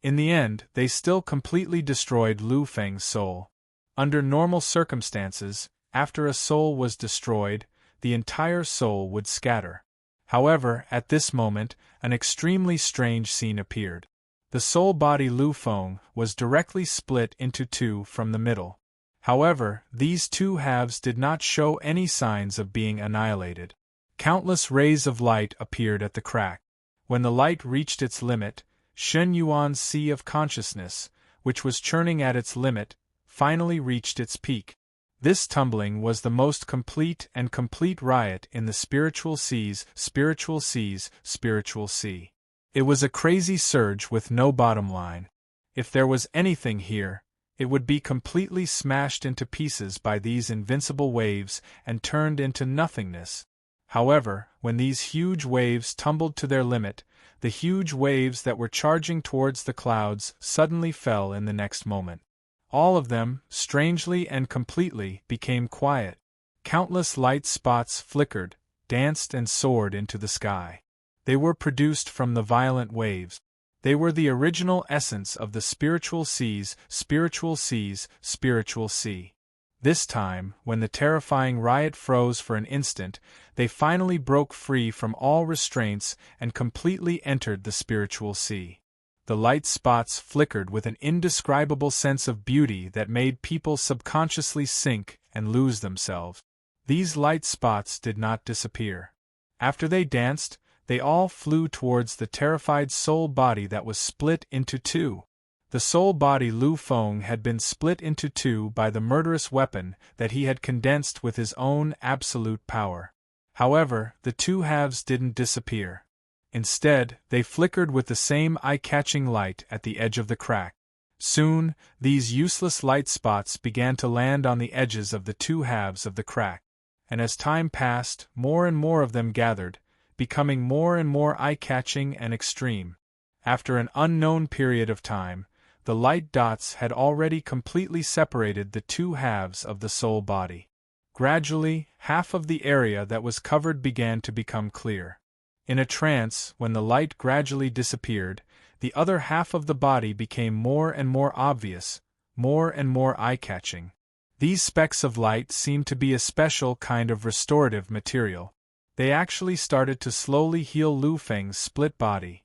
In the end, they still completely destroyed Lu Feng's soul. Under normal circumstances, after a soul was destroyed, the entire soul would scatter. However, at this moment, an extremely strange scene appeared. The soul body Lu Feng was directly split into two from the middle. However, these two halves did not show any signs of being annihilated. Countless rays of light appeared at the crack. When the light reached its limit, Shen Yuan's sea of consciousness, which was churning at its limit, finally reached its peak. This tumbling was the most complete and complete riot in the spiritual seas, spiritual seas, spiritual sea. It was a crazy surge with no bottom line. If there was anything here, it would be completely smashed into pieces by these invincible waves and turned into nothingness. However, when these huge waves tumbled to their limit, the huge waves that were charging towards the clouds suddenly fell in the next moment. All of them, strangely and completely, became quiet. Countless light spots flickered, danced and soared into the sky. They were produced from the violent waves. They were the original essence of the spiritual seas, spiritual seas, spiritual sea. This time, when the terrifying riot froze for an instant, they finally broke free from all restraints and completely entered the spiritual sea. The light spots flickered with an indescribable sense of beauty that made people subconsciously sink and lose themselves. These light spots did not disappear. After they danced, they all flew towards the terrified soul body that was split into two. The soul body Lu Feng had been split into two by the murderous weapon that he had condensed with his own absolute power. However, the two halves didn't disappear. Instead, they flickered with the same eye-catching light at the edge of the crack. Soon, these useless light spots began to land on the edges of the two halves of the crack. And as time passed, more and more of them gathered, becoming more and more eye-catching and extreme. After an unknown period of time, the light dots had already completely separated the two halves of the soul body. Gradually, half of the area that was covered began to become clear. In a trance, when the light gradually disappeared, the other half of the body became more and more obvious, more and more eye-catching. These specks of light seemed to be a special kind of restorative material. They actually started to slowly heal Lu Feng's split body.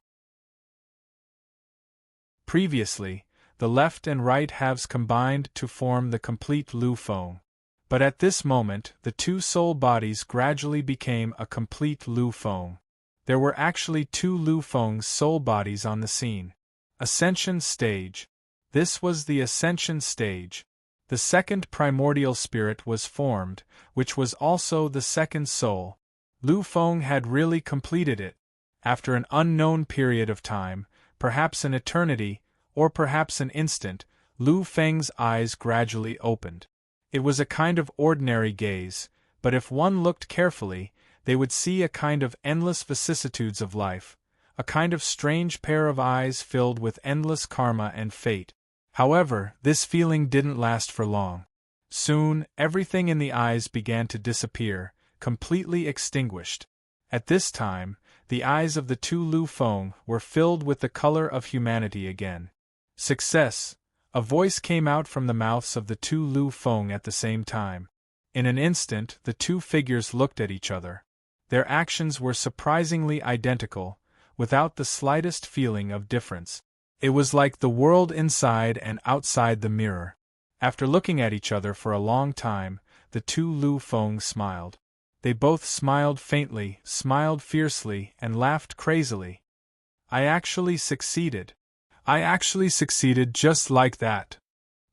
Previously, the left and right halves combined to form the complete Lu Feng. But at this moment, the two soul bodies gradually became a complete Lu Feng. There were actually two Lu Feng's soul bodies on the scene. Ascension stage. This was the ascension stage. The second primordial spirit was formed, which was also the second soul. Lu Feng had really completed it. After an unknown period of time, perhaps an eternity, or perhaps an instant, Lu Feng's eyes gradually opened. It was a kind of ordinary gaze, but if one looked carefully, they would see a kind of endless vicissitudes of life, a kind of strange pair of eyes filled with endless karma and fate. However, this feeling didn't last for long. Soon, everything in the eyes began to disappear, completely extinguished. At this time, the eyes of the two Lu Feng were filled with the color of humanity again. Success! A voice came out from the mouths of the two Lu Feng at the same time. In an instant, the two figures looked at each other. Their actions were surprisingly identical, without the slightest feeling of difference. It was like the world inside and outside the mirror. After looking at each other for a long time, the two Lu Feng smiled. They both smiled faintly, smiled fiercely, and laughed crazily. I actually succeeded just like that.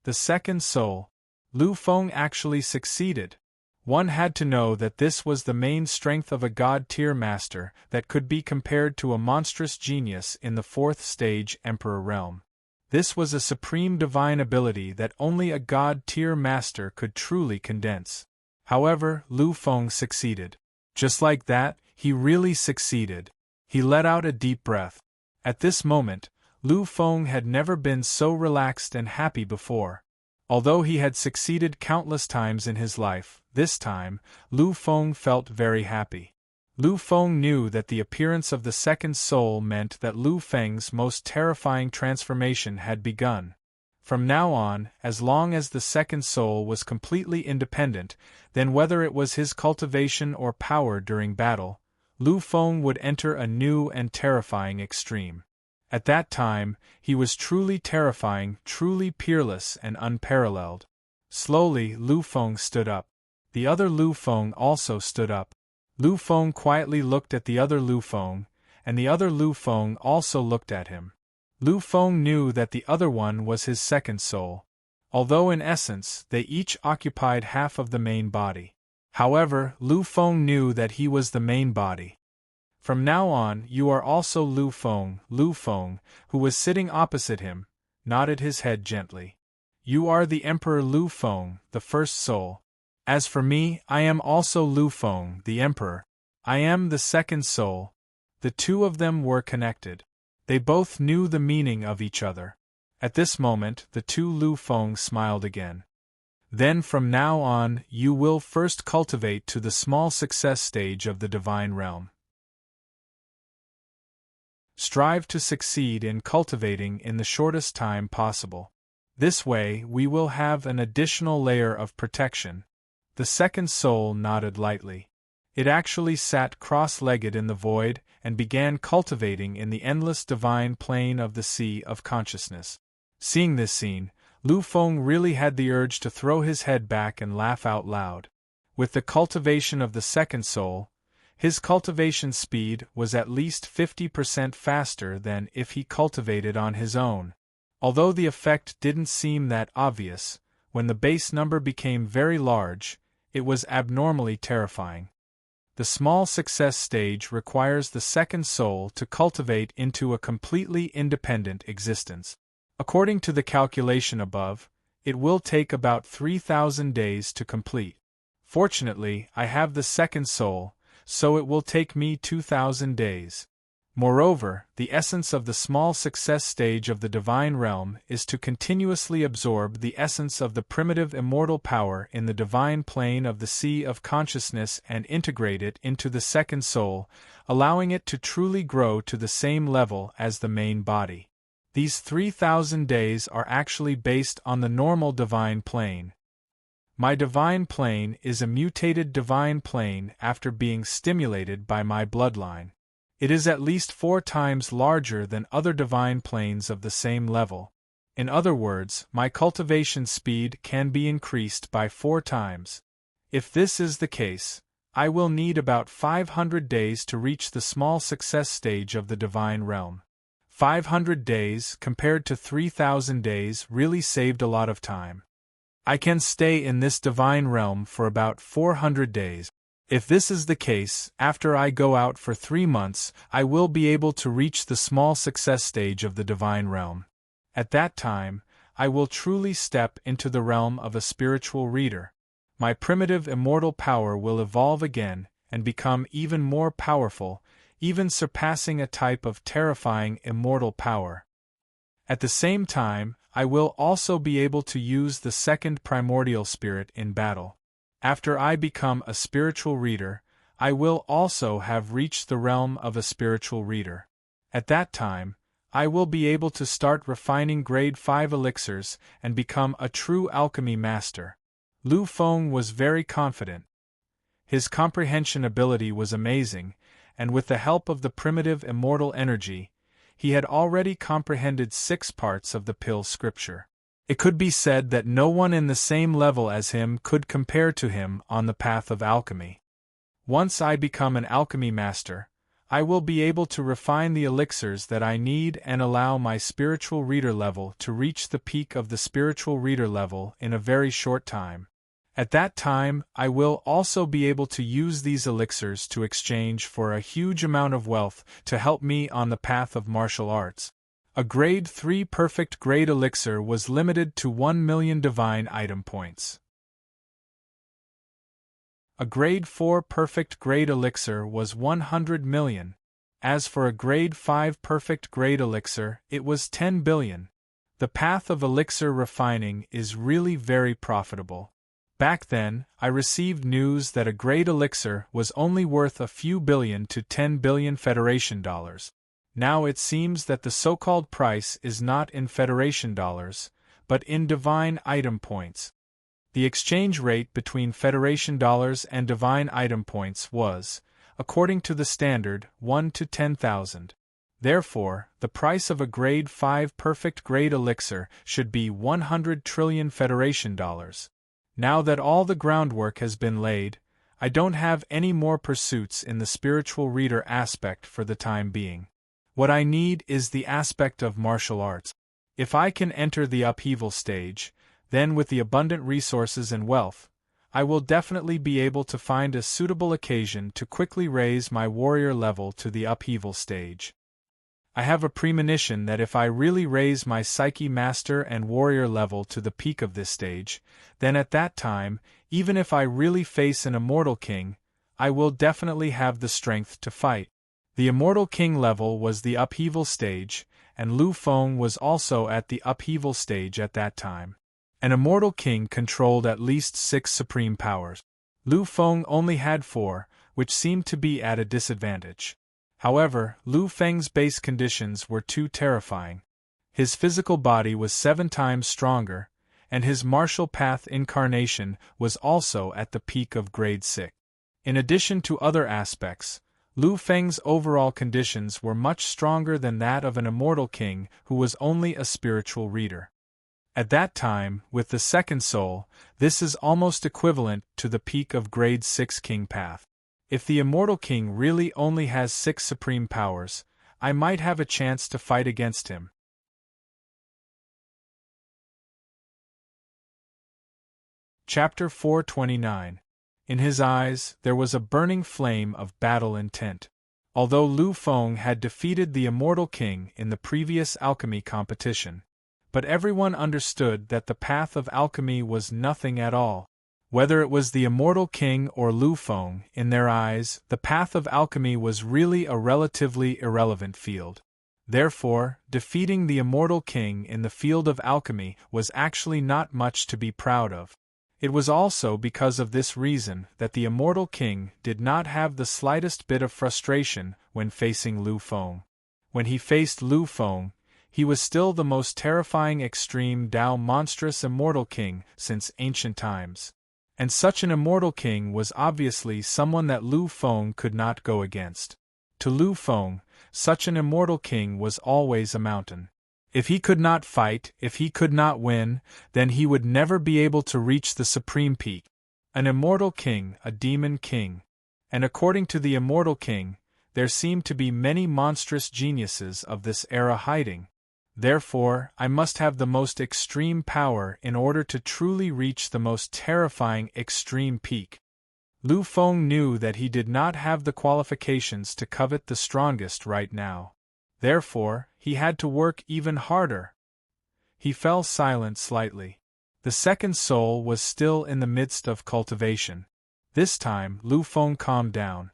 The second soul, Lu Feng, actually succeeded. One had to know that this was the main strength of a god-tier master that could be compared to a monstrous genius in the fourth stage Emperor realm. This was a supreme divine ability that only a god-tier master could truly condense. However, Lu Feng succeeded. Just like that, he really succeeded. He let out a deep breath. At this moment, Lu Feng had never been so relaxed and happy before. Although he had succeeded countless times in his life, this time, Lu Feng felt very happy. Lu Feng knew that the appearance of the second soul meant that Lu Feng's most terrifying transformation had begun. From now on, as long as the second soul was completely independent, then whether it was his cultivation or power during battle, Lu Feng would enter a new and terrifying extreme. At that time, he was truly terrifying, truly peerless and unparalleled. Slowly, Lu Feng stood up. The other Lu Feng also stood up. Lu Feng quietly looked at the other Lu Feng, and the other Lu Feng also looked at him. Lu Feng knew that the other one was his second soul, although in essence they each occupied half of the main body. However, Lu Feng knew that he was the main body. From now on, you are also Lu Feng, who was sitting opposite him, nodded his head gently. You are the Emperor Lu Feng, the first soul. As for me, I am also Lu Feng, the Emperor. I am the second soul. The two of them were connected. They both knew the meaning of each other. At this moment, the two Lu Feng smiled again. Then from now on, you will first cultivate to the small success stage of the divine realm. Strive to succeed in cultivating in the shortest time possible. This way, we will have an additional layer of protection. The second soul nodded lightly. It actually sat cross-legged in the void and began cultivating in the endless divine plane of the sea of consciousness. Seeing this scene, Lu Feng really had the urge to throw his head back and laugh out loud. With the cultivation of the second soul, his cultivation speed was at least 50% faster than if he cultivated on his own. Although the effect didn't seem that obvious, when the base number became very large, it was abnormally terrifying. The small success stage requires the second soul to cultivate into a completely independent existence. According to the calculation above, it will take about 3,000 days to complete. Fortunately, I have the second soul, so it will take me 2,000 days. Moreover, the essence of the small success stage of the divine realm is to continuously absorb the essence of the primitive immortal power in the divine plane of the sea of consciousness and integrate it into the second soul, allowing it to truly grow to the same level as the main body. These 3,000 days are actually based on the normal divine plane. My divine plane is a mutated divine plane after being stimulated by my bloodline. It is at least 4 times larger than other divine planes of the same level. In other words, my cultivation speed can be increased by 4 times. If this is the case, I will need about 500 days to reach the small success stage of the divine realm. 500 days compared to 3,000 days really saved a lot of time. I can stay in this divine realm for about 400 days. If this is the case, after I go out for 3 months, I will be able to reach the small success stage of the divine realm. At that time, I will truly step into the realm of a spiritual reader. My primitive immortal power will evolve again and become even more powerful, even surpassing a type of terrifying immortal power. At the same time, I will also be able to use the second primordial spirit in battle. After I become a spiritual reader, I will also have reached the realm of a spiritual reader. At that time, I will be able to start refining grade 5 elixirs and become a true alchemy master. Lu Feng was very confident. His comprehension ability was amazing, and with the help of the primitive immortal energy, he had already comprehended 6 parts of the pill scripture. It could be said that no one in the same level as him could compare to him on the path of alchemy. Once I become an alchemy master, I will be able to refine the elixirs that I need and allow my spiritual reader level to reach the peak of the spiritual reader level in a very short time. At that time, I will also be able to use these elixirs to exchange for a huge amount of wealth to help me on the path of martial arts. A grade 3 perfect grade elixir was limited to 1 million divine item points. A grade 4 perfect grade elixir was 100 million. As for a grade 5 perfect grade elixir, it was 10 billion. The path of elixir refining is really very profitable. Back then, I received news that a grade elixir was only worth a few billion to 10 billion Federation dollars. Now it seems that the so-called price is not in Federation dollars, but in divine item points. The exchange rate between Federation dollars and divine item points was according to the standard 1 to 10,000. Therefore, the price of a grade 5 perfect grade elixir should be 100 trillion Federation dollars. Now that all the groundwork has been laid, I don't have any more pursuits in the spiritual reader aspect for the time being. What I need is the aspect of martial arts. If I can enter the upheaval stage, then with the abundant resources and wealth, I will definitely be able to find a suitable occasion to quickly raise my warrior level to the upheaval stage. I have a premonition that if I really raise my psyche master and warrior level to the peak of this stage, then at that time, even if I really face an immortal king, I will definitely have the strength to fight. The immortal king level was the upheaval stage, and Lu Feng was also at the upheaval stage at that time. An immortal king controlled at least 6 supreme powers. Lu Feng only had 4, which seemed to be at a disadvantage. However, Lu Feng's base conditions were too terrifying. His physical body was 7 times stronger, and his martial path incarnation was also at the peak of grade 6. In addition to other aspects, Lu Feng's overall conditions were much stronger than that of an immortal king who was only a spiritual reader. At that time, with the second soul, this is almost equivalent to the peak of grade 6 king path. If the immortal king really only has 6 supreme powers, I might have a chance to fight against him. Chapter 429. In his eyes, there was a burning flame of battle intent. Although Lu Feng had defeated the immortal king in the previous alchemy competition, but everyone understood that the path of alchemy was nothing at all. Whether it was the immortal king or Lu Feng, in their eyes, the path of alchemy was really a relatively irrelevant field. Therefore, defeating the immortal king in the field of alchemy was actually not much to be proud of. It was also because of this reason that the immortal king did not have the slightest bit of frustration when facing Lu Feng. When he faced Lu Feng, he was still the most terrifying extreme Dao monstrous immortal king since ancient times. And such an immortal king was obviously someone that Lu Feng could not go against. To Lu Feng, such an immortal king was always a mountain. If he could not fight, if he could not win, then he would never be able to reach the supreme peak. An immortal king, a demon king. And according to the immortal king, there seemed to be many monstrous geniuses of this era hiding. Therefore, I must have the most extreme power in order to truly reach the most terrifying extreme peak. Lu Feng knew that he did not have the qualifications to covet the strongest right now. Therefore, he had to work even harder. He fell silent slightly. The second soul was still in the midst of cultivation. This time, Lu Feng calmed down.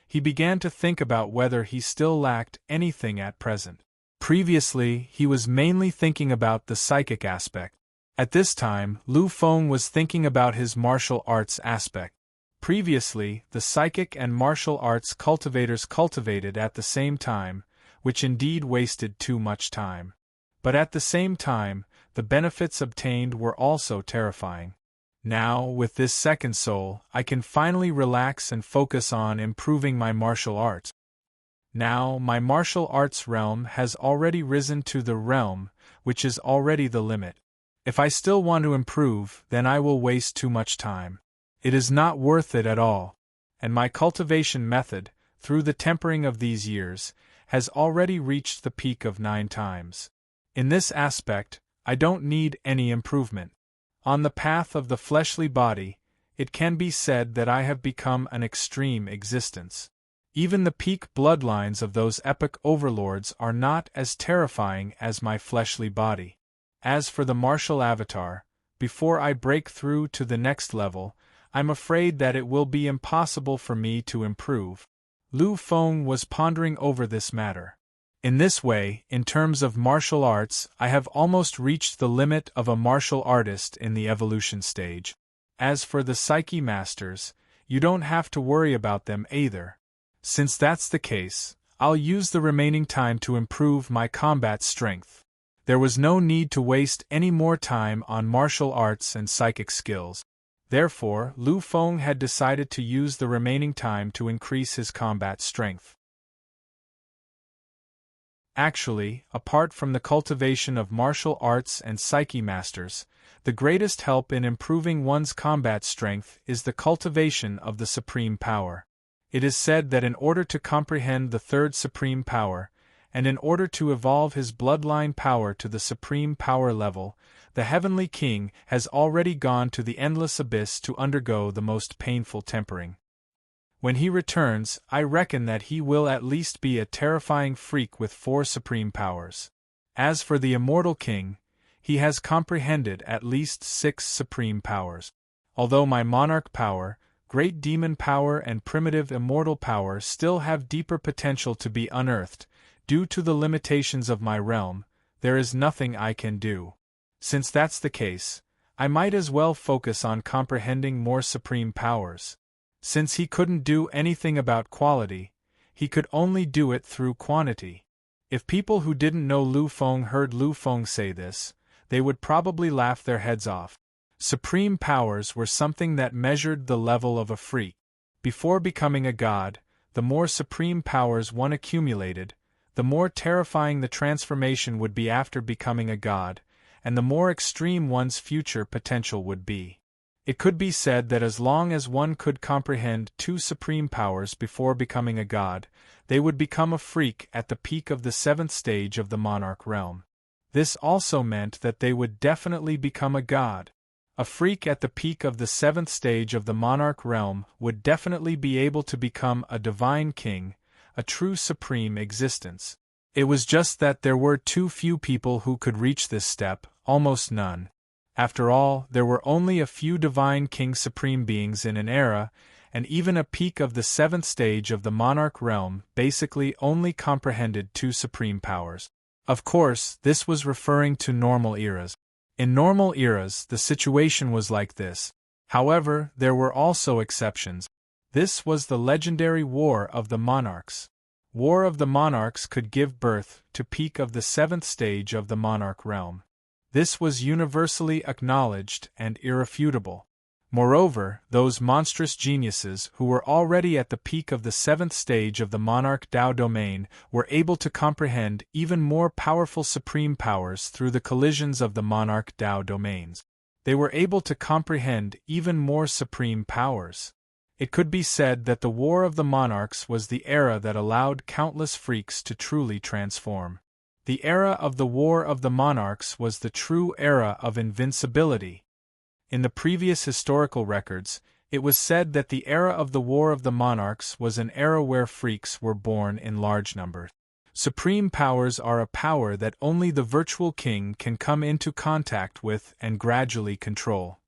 He began to think about whether he still lacked anything at present. Previously, he was mainly thinking about the psychic aspect. At this time, Lu Feng was thinking about his martial arts aspect. Previously, the psychic and martial arts cultivators cultivated at the same time, which indeed wasted too much time. But at the same time, the benefits obtained were also terrifying. Now, with this second soul, I can finally relax and focus on improving my martial arts. Now, my martial arts realm has already risen to the realm, which is already the limit. If I still want to improve, then I will waste too much time. It is not worth it at all. And my cultivation method, through the tempering of these years, has already reached the peak of 9 times. In this aspect, I don't need any improvement. On the path of the fleshly body, it can be said that I have become an extreme existence. Even the peak bloodlines of those epic overlords are not as terrifying as my fleshly body. As for the martial avatar, before I break through to the next level, I'm afraid that it will be impossible for me to improve. Lu Feng was pondering over this matter. In this way, in terms of martial arts, I have almost reached the limit of a martial artist in the evolution stage. As for the Psyche Masters, you don't have to worry about them either. Since that's the case, I'll use the remaining time to improve my combat strength. There was no need to waste any more time on martial arts and psychic skills. Therefore, Lu Feng had decided to use the remaining time to increase his combat strength. Actually, apart from the cultivation of martial arts and psyche masters, the greatest help in improving one's combat strength is the cultivation of the supreme power. It is said that in order to comprehend the third supreme power, and in order to evolve his bloodline power to the supreme power level, the Heavenly King has already gone to the endless abyss to undergo the most painful tempering. When he returns, I reckon that he will at least be a terrifying freak with 4 supreme powers. As for the Immortal King, he has comprehended at least 6 supreme powers. Although my monarch power, great demon power and primitive immortal power still have deeper potential to be unearthed, due to the limitations of my realm, there is nothing I can do. Since that's the case, I might as well focus on comprehending more supreme powers. Since he couldn't do anything about quality, he could only do it through quantity. If people who didn't know Lu Feng heard Lu Feng say this, they would probably laugh their heads off. Supreme powers were something that measured the level of a freak. Before becoming a god, the more supreme powers one accumulated, the more terrifying the transformation would be after becoming a god, and the more extreme one's future potential would be. It could be said that as long as one could comprehend 2 supreme powers before becoming a god, they would become a freak at the peak of the 7th stage of the monarch realm. This also meant that they would definitely become a god. A freak at the peak of the 7th stage of the monarch realm would definitely be able to become a divine king, a true supreme existence. It was just that there were too few people who could reach this step, almost none. After all, there were only a few divine king supreme beings in an era, and even a peak of the 7th stage of the monarch realm basically only comprehended 2 supreme powers. Of course, this was referring to normal eras. In normal eras, the situation was like this. However, there were also exceptions. This was the legendary War of the Monarchs. War of the Monarchs could give birth to peak of the 7th stage of the monarch realm. This was universally acknowledged and irrefutable. Moreover, those monstrous geniuses who were already at the peak of the 7th stage of the monarch Dao domain were able to comprehend even more powerful supreme powers through the collisions of the monarch Dao domains. They were able to comprehend even more supreme powers. It could be said that the War of the Monarchs was the era that allowed countless freaks to truly transform. The era of the War of the Monarchs was the true era of invincibility. In the previous historical records, it was said that the era of the War of the Monarchs was an era where freaks were born in large numbers. Supreme powers are a power that only the virtual king can come into contact with and gradually control.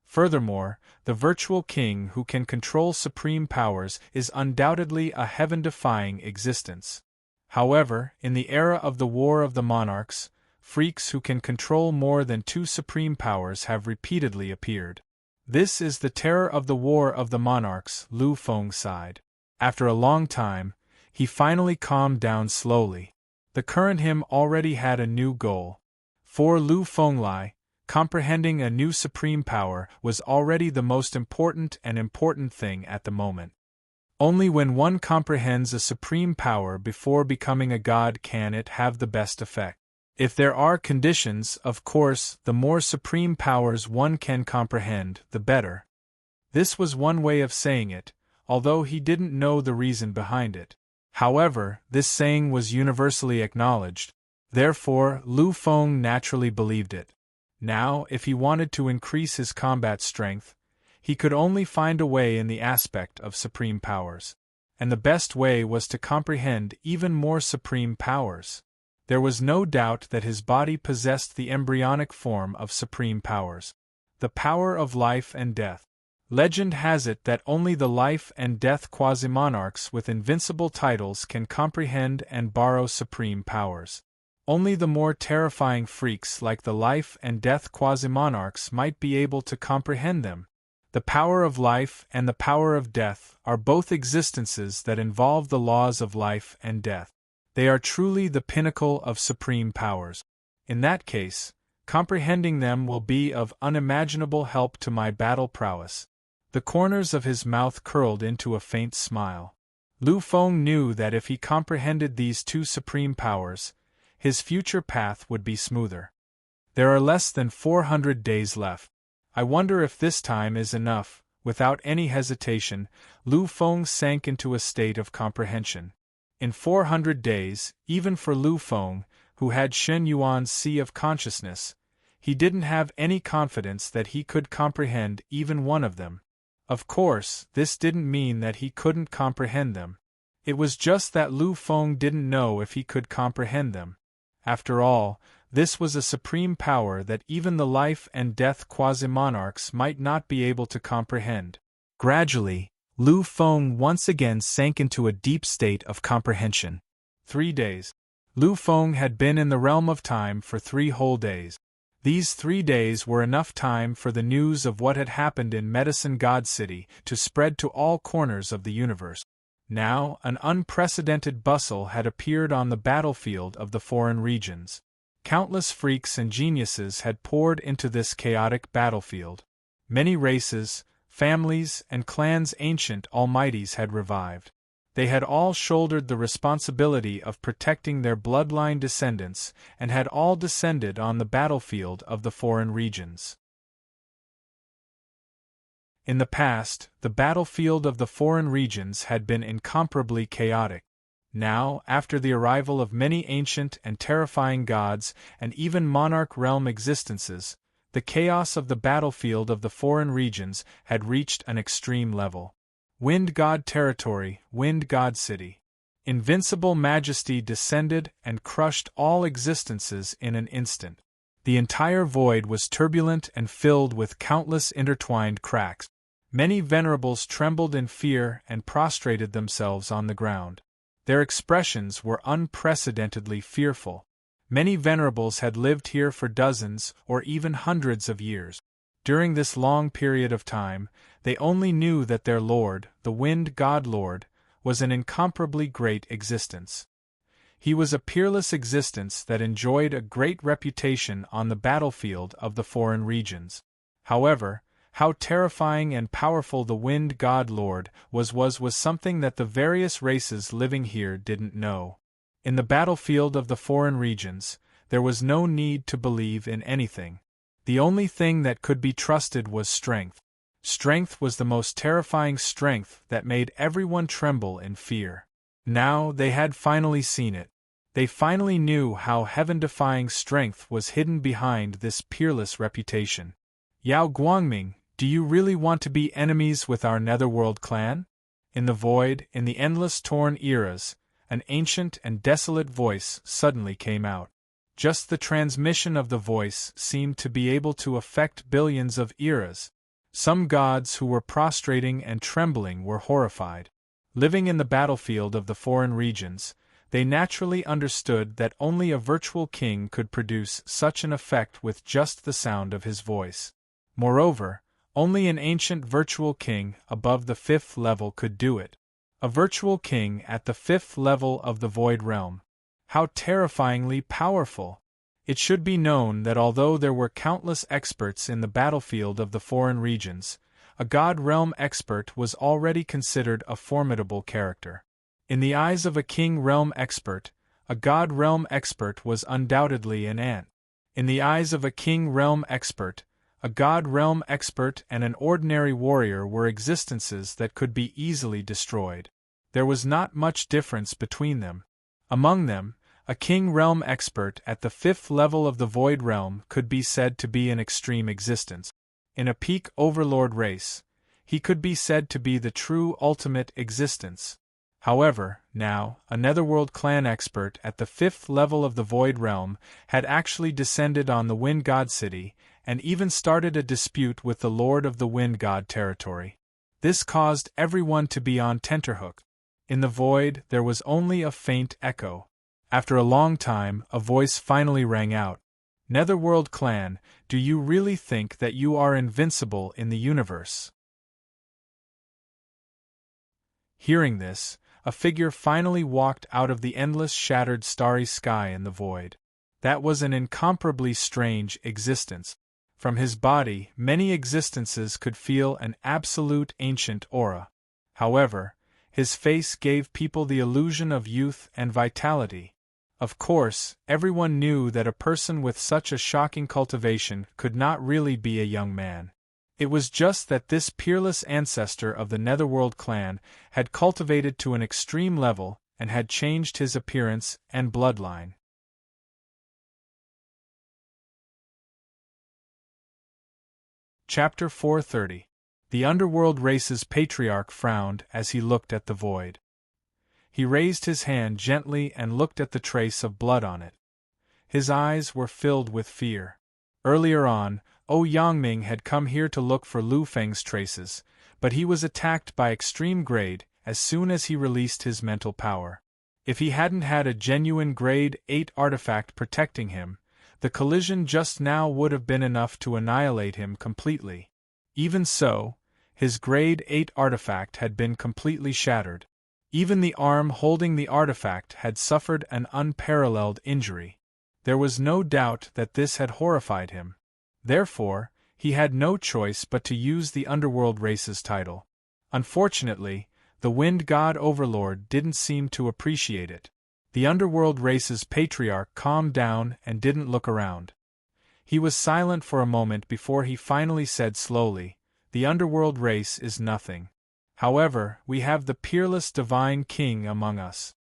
Furthermore, the virtual king who can control supreme powers is undoubtedly a heaven-defying existence. However, in the era of the War of the Monarchs, freaks who can control more than 2 supreme powers have repeatedly appeared. This is the terror of the War of the Monarchs, Lu Feng sighed. After a long time, he finally calmed down slowly. The current him already had a new goal. For Lu Feng, comprehending a new supreme power was already the most important thing at the moment. Only when one comprehends a supreme power before becoming a god can it have the best effect. If there are conditions, of course, the more supreme powers one can comprehend, the better. This was one way of saying it, although he didn't know the reason behind it. However, this saying was universally acknowledged, therefore Lu Feng naturally believed it. Now, if he wanted to increase his combat strength, he could only find a way in the aspect of supreme powers. And the best way was to comprehend even more supreme powers. There was no doubt that his body possessed the embryonic form of supreme powers. The power of life and death. Legend has it that only the life and death quasi-monarchs with invincible titles can comprehend and borrow supreme powers. Only the more terrifying freaks like the life and death quasi-monarchs might be able to comprehend them. The power of life and the power of death are both existences that involve the laws of life and death. They are truly the pinnacle of supreme powers. In that case, Comprehending them will be of unimaginable help to my battle prowess. The corners of his mouth curled into a faint smile. Lu Feng knew that if he comprehended these two supreme powers, his future path would be smoother. There are less than 400 days left. I wonder if this time is enough. Without any hesitation, Lu Feng sank into a state of comprehension. In 400 days, even for Lu Feng, who had Shen Yuan's Sea of Consciousness, he didn't have any confidence that he could comprehend even one of them. Of course, this didn't mean that he couldn't comprehend them. It was just that Lu Feng didn't know if he could comprehend them. After all, this was a supreme power that even the life and death quasi-monarchs might not be able to comprehend. Gradually, Lu Feng once again sank into a deep state of comprehension. 3 days. Lu Feng had been in the realm of time for 3 whole days. These 3 days were enough time for the news of what had happened in Medicine God City to spread to all corners of the universe. Now, an unprecedented bustle had appeared on the battlefield of the foreign regions. Countless freaks and geniuses had poured into this chaotic battlefield. Many races, families, and clans' ancient almighties had revived. They had all shouldered the responsibility of protecting their bloodline descendants and had all descended on the battlefield of the foreign regions. In the past, the battlefield of the foreign regions had been incomparably chaotic. Now, after the arrival of many ancient and terrifying gods and even monarch realm existences, the chaos of the battlefield of the foreign regions had reached an extreme level. Wind God territory, Wind God city. Invincible majesty descended and crushed all existences in an instant. The entire void was turbulent and filled with countless intertwined cracks. Many venerables trembled in fear and prostrated themselves on the ground. Their expressions were unprecedentedly fearful. Many venerables had lived here for dozens or even hundreds of years. During this long period of time, they only knew that their Lord, the Wind God Lord, was an incomparably great existence. He was a peerless existence that enjoyed a great reputation on the battlefield of the foreign regions. However, how terrifying and powerful the Wind God Lord was something that the various races living here didn't know. In the battlefield of the foreign regions, there was no need to believe in anything. The only thing that could be trusted was strength. Strength was the most terrifying strength that made everyone tremble in fear. Now they had finally seen it. They finally knew how heaven-defying strength was hidden behind this peerless reputation. Yao Guangming, do you really want to be enemies with our Netherworld clan? In the void, in the endless torn eras, an ancient and desolate voice suddenly came out. Just the transmission of the voice seemed to be able to affect billions of eras. Some gods who were prostrating and trembling were horrified. Living in the battlefield of the foreign regions, they naturally understood that only a virtual king could produce such an effect with just the sound of his voice. Moreover, only an ancient virtual king above the 5th level could do it. A virtual king at the 5th level of the Void Realm. How terrifyingly powerful! It should be known that although there were countless experts in the battlefield of the foreign regions, a God Realm expert was already considered a formidable character. In the eyes of a King Realm expert, a God Realm expert was undoubtedly an ant. In the eyes of a King Realm expert, a God Realm expert and an ordinary warrior were existences that could be easily destroyed. There was not much difference between them. Among them, a King Realm expert at the 5th level of the Void Realm could be said to be an extreme existence. In a peak Overlord race, he could be said to be the true ultimate existence. However, now, a Netherworld clan expert at the 5th level of the Void Realm had actually descended on the Wind God City and even started a dispute with the Lord of the Wind God territory. This caused everyone to be on tenterhooks. In the void, there was only a faint echo. After a long time, a voice finally rang out. Netherworld clan, do you really think that you are invincible in the universe? Hearing this, a figure finally walked out of the endless shattered starry sky in the void. That was an incomparably strange existence. From his body, many existences could feel an absolute ancient aura. However, his face gave people the illusion of youth and vitality. Of course, everyone knew that a person with such a shocking cultivation could not really be a young man. It was just that this peerless ancestor of the Netherworld clan had cultivated to an extreme level and had changed his appearance and bloodline. Chapter 430. The Underworld Race's patriarch frowned as he looked at the void. He raised his hand gently and looked at the trace of blood on it. His eyes were filled with fear. Earlier on, Yangming had come here to look for Lu Feng's traces, but he was attacked by extreme grade as soon as he released his mental power. If he hadn't had a genuine grade 8 artifact protecting him, the collision just now would have been enough to annihilate him completely. Even so, his grade 8 artifact had been completely shattered. Even the arm holding the artifact had suffered an unparalleled injury. There was no doubt that this had horrified him. Therefore, he had no choice but to use the Underworld Race's title. Unfortunately, the Wind God Overlord didn't seem to appreciate it. The Underworld Race's patriarch calmed down and didn't look around. He was silent for a moment before he finally said slowly, "The Underworld Race is nothing. However, we have the peerless Divine King among us.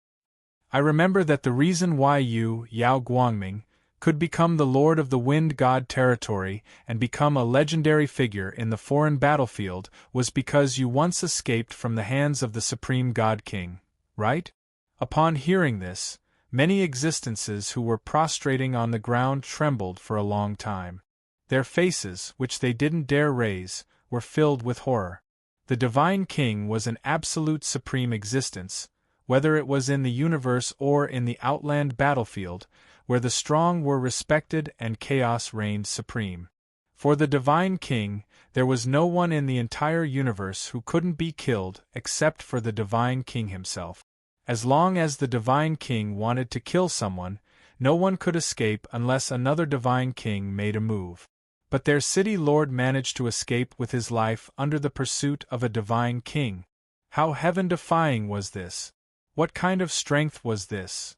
I remember that the reason why you, Yao Guangming, could become the Lord of the Wind God territory and become a legendary figure in the foreign battlefield was because you once escaped from the hands of the Supreme God King, right?" Upon hearing this, many existences who were prostrating on the ground trembled for a long time. Their faces, which they didn't dare raise, were filled with horror. The Divine King was an absolute supreme existence, whether it was in the universe or in the outland battlefield, where the strong were respected and chaos reigned supreme. For the Divine King, there was no one in the entire universe who couldn't be killed except for the Divine King himself. As long as the Divine King wanted to kill someone, no one could escape unless another Divine King made a move. But their city lord managed to escape with his life under the pursuit of a Divine King. How heaven-defying was this? What kind of strength was this?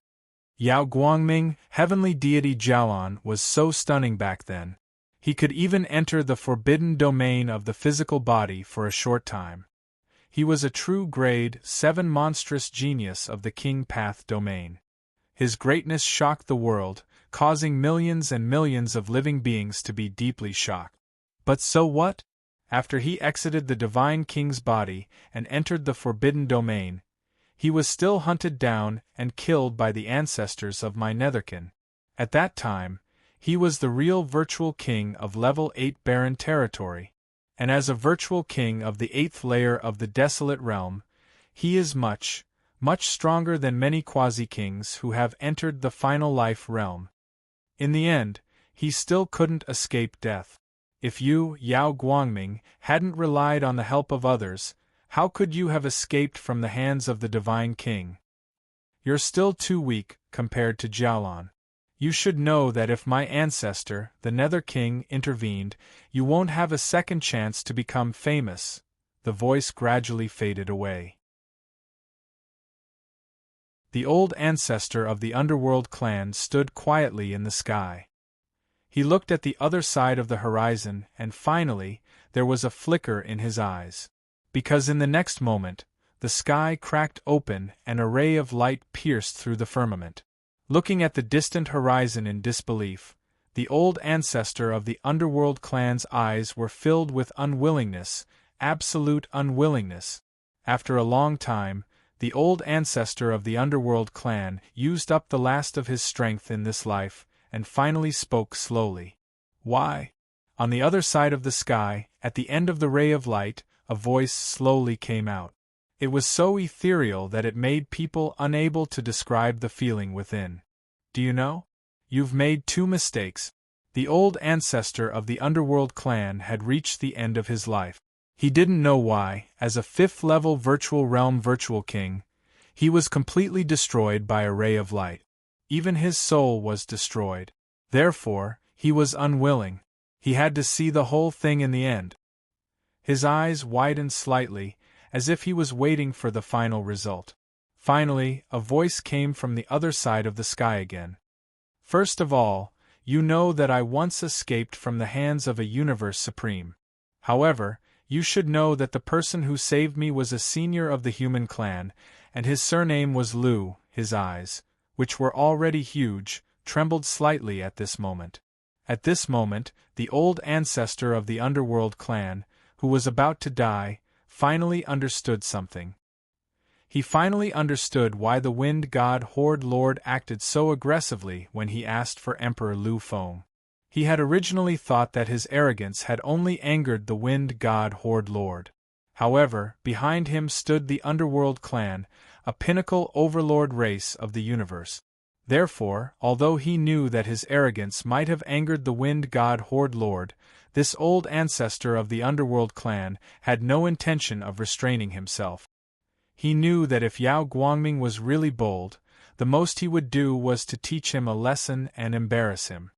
Yao Guangming, heavenly deity Jiaoan, was so stunning back then. He could even enter the forbidden domain of the physical body for a short time. He was a true grade 7 monstrous genius of the King Path domain. His greatness shocked the world, causing millions and millions of living beings to be deeply shocked. But so what? After he exited the Divine King's body and entered the forbidden domain, he was still hunted down and killed by the ancestors of my netherkin. At that time, he was the real virtual king of level 8 barren territory, and as a virtual king of the 8th layer of the desolate realm, he is much stronger than many quasi-kings who have entered the final life realm. In the end, he still couldn't escape death. If you, Yao Guangming, hadn't relied on the help of others, how could you have escaped from the hands of the Divine King? You're still too weak compared to Jiaolan. You should know that if my ancestor, the Nether King, intervened, you won't have a second chance to become famous. The voice gradually faded away. The old ancestor of the Underworld clan stood quietly in the sky. He looked at the other side of the horizon and finally, there was a flicker in his eyes. Because in the next moment, the sky cracked open and a ray of light pierced through the firmament. Looking at the distant horizon in disbelief, the old ancestor of the Underworld clan's eyes were filled with unwillingness, absolute unwillingness. After a long time, the old ancestor of the Underworld clan used up the last of his strength in this life, and finally spoke slowly. "Why?" On the other side of the sky, at the end of the ray of light, a voice slowly came out. It was so ethereal that it made people unable to describe the feeling within. "Do you know? You've made 2 mistakes." The old ancestor of the Underworld clan had reached the end of his life. He didn't know why, as a 5th-level virtual realm virtual king, he was completely destroyed by a ray of light. Even his soul was destroyed. Therefore, he was unwilling. He had to see the whole thing in the end. His eyes widened slightly, as if he was waiting for the final result. Finally, a voice came from the other side of the sky again. First of all, you know that I once escaped from the hands of a universe supreme. However, you should know that the person who saved me was a senior of the human clan, and his surname was Lu. His eyes, which were already huge, trembled slightly at this moment. At this moment, the old ancestor of the underworld clan, who was about to die, finally understood something. He finally understood why the wind god Horde Lord acted so aggressively when he asked for Emperor Lu Feng. He had originally thought that his arrogance had only angered the wind god Horde Lord. However, behind him stood the underworld clan, a pinnacle overlord race of the universe. Therefore, although he knew that his arrogance might have angered the wind god Horde Lord, this old ancestor of the underworld clan had no intention of restraining himself. He knew that if Yao Guangming was really bold, the most he would do was to teach him a lesson and embarrass him.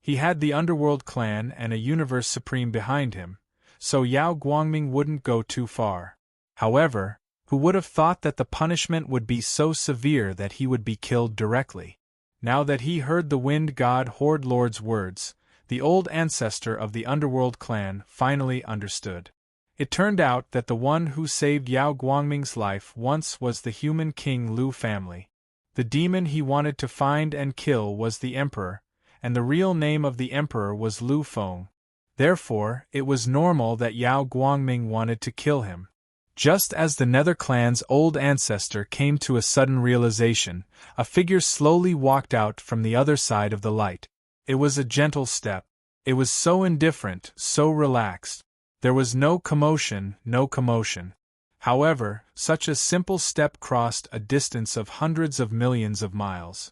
He had the underworld clan and a universe supreme behind him, so Yao Guangming wouldn't go too far. However, who would have thought that the punishment would be so severe that he would be killed directly? Now that he heard the wind god Horde Lord's words, the old ancestor of the underworld clan finally understood. It turned out that the one who saved Yao Guangming's life once was the human king Lu family. The demon he wanted to find and kill was the emperor, and the real name of the emperor was Lu Feng. Therefore, it was normal that Yao Guangming wanted to kill him. Just as the Nether clan's old ancestor came to a sudden realization, a figure slowly walked out from the other side of the light. It was a gentle step. It was so indifferent, so relaxed. There was no commotion, no commotion. However, such a simple step crossed a distance of hundreds of millions of miles.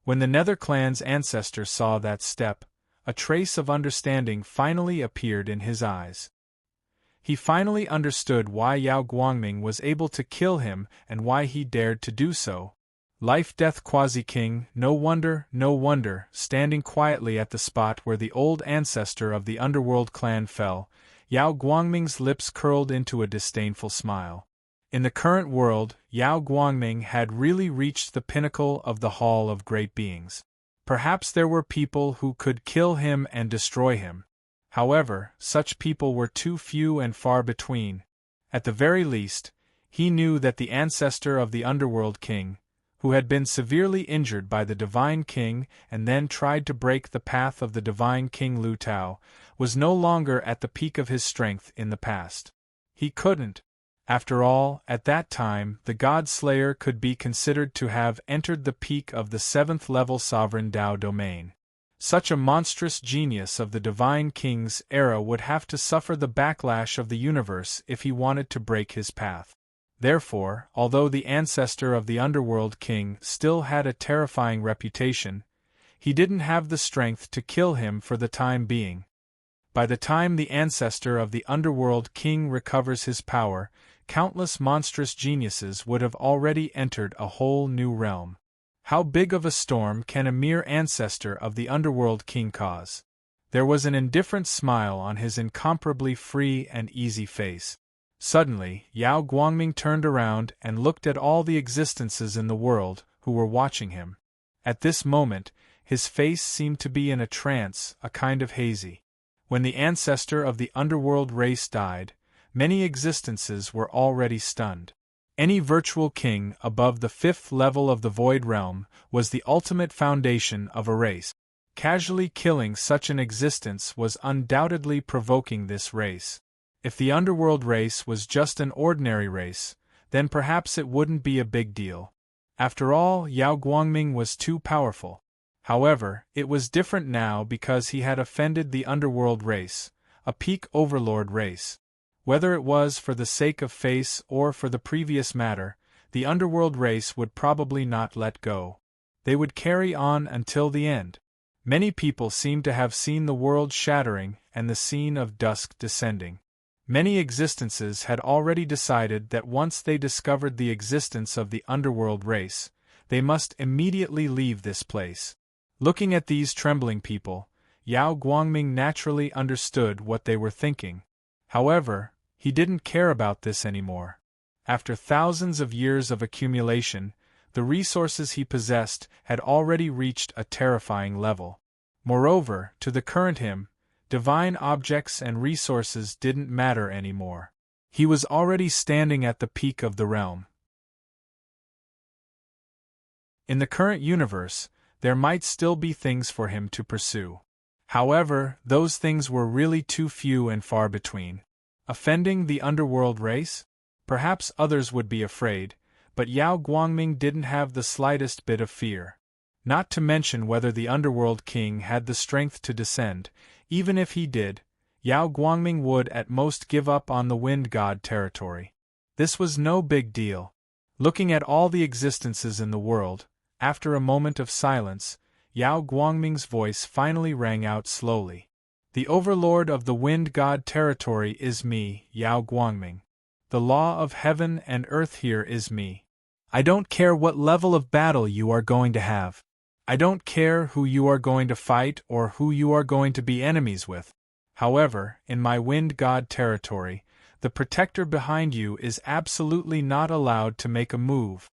When the Nether clan's ancestor saw that step, a trace of understanding finally appeared in his eyes. He finally understood why Yao Guangming was able to kill him and why he dared to do so. Life-Death Quasi-King, no wonder, standing quietly at the spot where the old ancestor of the underworld clan fell, Yao Guangming's lips curled into a disdainful smile. In the current world, Yao Guangming had really reached the pinnacle of the Hall of Great Beings. Perhaps there were people who could kill him and destroy him. However, such people were too few and far between. At the very least, he knew that the ancestor of the underworld king, who had been severely injured by the Divine King and then tried to break the path of the Divine King Lu Tao, was no longer at the peak of his strength in the past. He couldn't. After all, at that time, the God Slayer could be considered to have entered the peak of the 7th-level Sovereign Dao domain. Such a monstrous genius of the Divine King's era would have to suffer the backlash of the universe if he wanted to break his path. Therefore, although the ancestor of the underworld king still had a terrifying reputation, he didn't have the strength to kill him for the time being. By the time the ancestor of the underworld king recovers his power, countless monstrous geniuses would have already entered a whole new realm. How big of a storm can a mere ancestor of the underworld king cause? There was an indifferent smile on his incomparably free and easy face. Suddenly, Yao Guangming turned around and looked at all the existences in the world who were watching him. At this moment, his face seemed to be in a trance, a kind of hazy. When the ancestor of the underworld race died, many existences were already stunned. Any virtual king above the 5th level of the Void Realm was the ultimate foundation of a race. Casually killing such an existence was undoubtedly provoking this race. If the underworld race was just an ordinary race, then perhaps it wouldn't be a big deal. After all, Yao Guangming was too powerful. However, it was different now because he had offended the underworld race, a peak overlord race. Whether it was for the sake of face or for the previous matter, the underworld race would probably not let go. They would carry on until the end. Many people seemed to have seen the world shattering and the scene of dusk descending. Many existences had already decided that once they discovered the existence of the underworld race, they must immediately leave this place. Looking at these trembling people, Yao Guangming naturally understood what they were thinking. However, he didn't care about this anymore. After thousands of years of accumulation, the resources he possessed had already reached a terrifying level. Moreover, to the current him, divine objects and resources didn't matter anymore. He was already standing at the peak of the realm. In the current universe, there might still be things for him to pursue. However, those things were really too few and far between. Offending the underworld race? Perhaps others would be afraid, but Yao Guangming didn't have the slightest bit of fear. Not to mention whether the underworld king had the strength to descend. Even if he did, Yao Guangming would at most give up on the wind god territory. This was no big deal. Looking at all the existences in the world, after a moment of silence, Yao Guangming's voice finally rang out slowly. The overlord of the wind god territory is me, Yao Guangming. The law of heaven and earth here is me. I don't care what level of battle you are going to have. I don't care who you are going to fight or who you are going to be enemies with. However, in my wind god territory, the protector behind you is absolutely not allowed to make a move.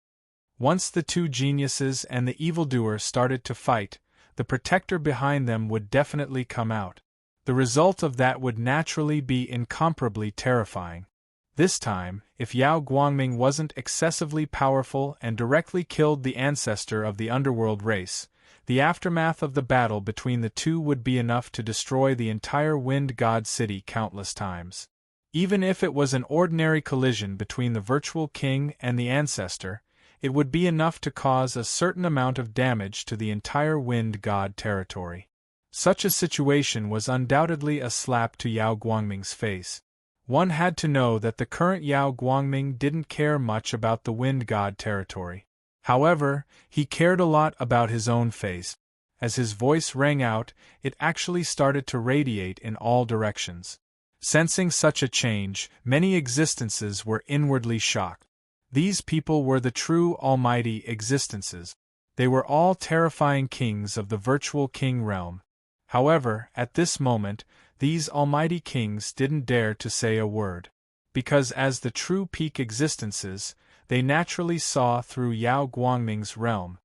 Once the two geniuses and the evildoer started to fight, the protector behind them would definitely come out. The result of that would naturally be incomparably terrifying. This time, if Yao Guangming wasn't excessively powerful and directly killed the ancestor of the underworld race, the aftermath of the battle between the two would be enough to destroy the entire wind god city countless times. Even if it was an ordinary collision between the virtual king and the ancestor, it would be enough to cause a certain amount of damage to the entire wind god territory. Such a situation was undoubtedly a slap to Yao Guangming's face. One had to know that the current Yao Guangming didn't care much about the wind god territory. However, he cared a lot about his own face. As his voice rang out, it actually started to radiate in all directions. Sensing such a change, many existences were inwardly shocked. These people were the true almighty existences. They were all terrifying kings of the virtual king realm. However, at this moment, these almighty kings didn't dare to say a word. Because as the true peak existences, they naturally saw through Yao Guangming's realm.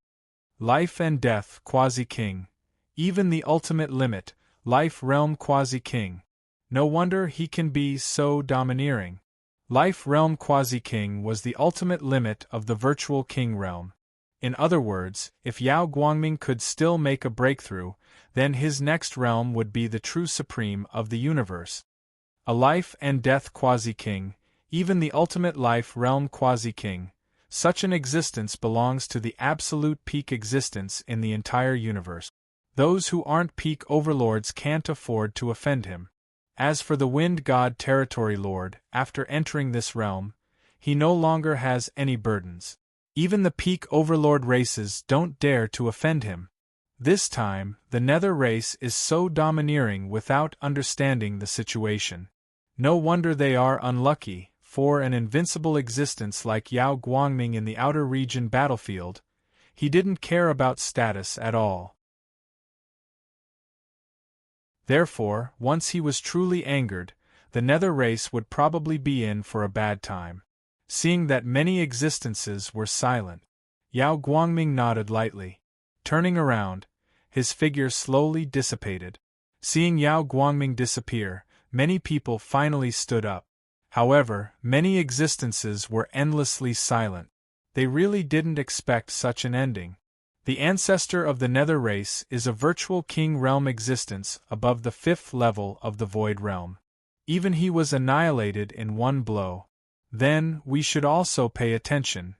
Life and death quasi-king. Even the ultimate limit, life realm quasi-king. No wonder he can be so domineering. Life realm quasi-king was the ultimate limit of the virtual king realm. In other words, if Yao Guangming could still make a breakthrough, then his next realm would be the true supreme of the universe. A life and death quasi-king, even the ultimate life realm quasi-king, such an existence belongs to the absolute peak existence in the entire universe. Those who aren't peak overlords can't afford to offend him. As for the wind god territory lord, after entering this realm, he no longer has any burdens. Even the peak overlord races don't dare to offend him. This time, the nether race is so domineering without understanding the situation. No wonder they are unlucky. For an invincible existence like Yao Guangming in the outer region battlefield, he didn't care about status at all. Therefore, once he was truly angered, the nether race would probably be in for a bad time. Seeing that many existences were silent, Yao Guangming nodded lightly. Turning around, his figure slowly dissipated. Seeing Yao Guangming disappear, many people finally stood up. However, many existences were endlessly silent. They really didn't expect such an ending. The ancestor of the nether race is a virtual king realm existence above the 5th level of the void realm. Even he was annihilated in one blow. Then, we should also pay attention.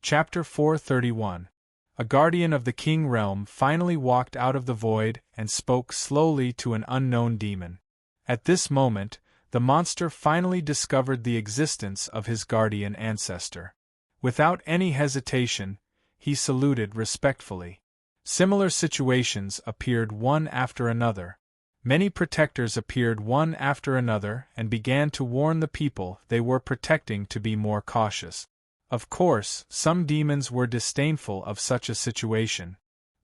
Chapter 431. A guardian of the king realm finally walked out of the void and spoke slowly to an unknown demon. At this moment, the monster finally discovered the existence of his guardian ancestor. Without any hesitation, he saluted respectfully. Similar situations appeared one after another. Many protectors appeared one after another and began to warn the people they were protecting to be more cautious. Of course, some demons were disdainful of such a situation.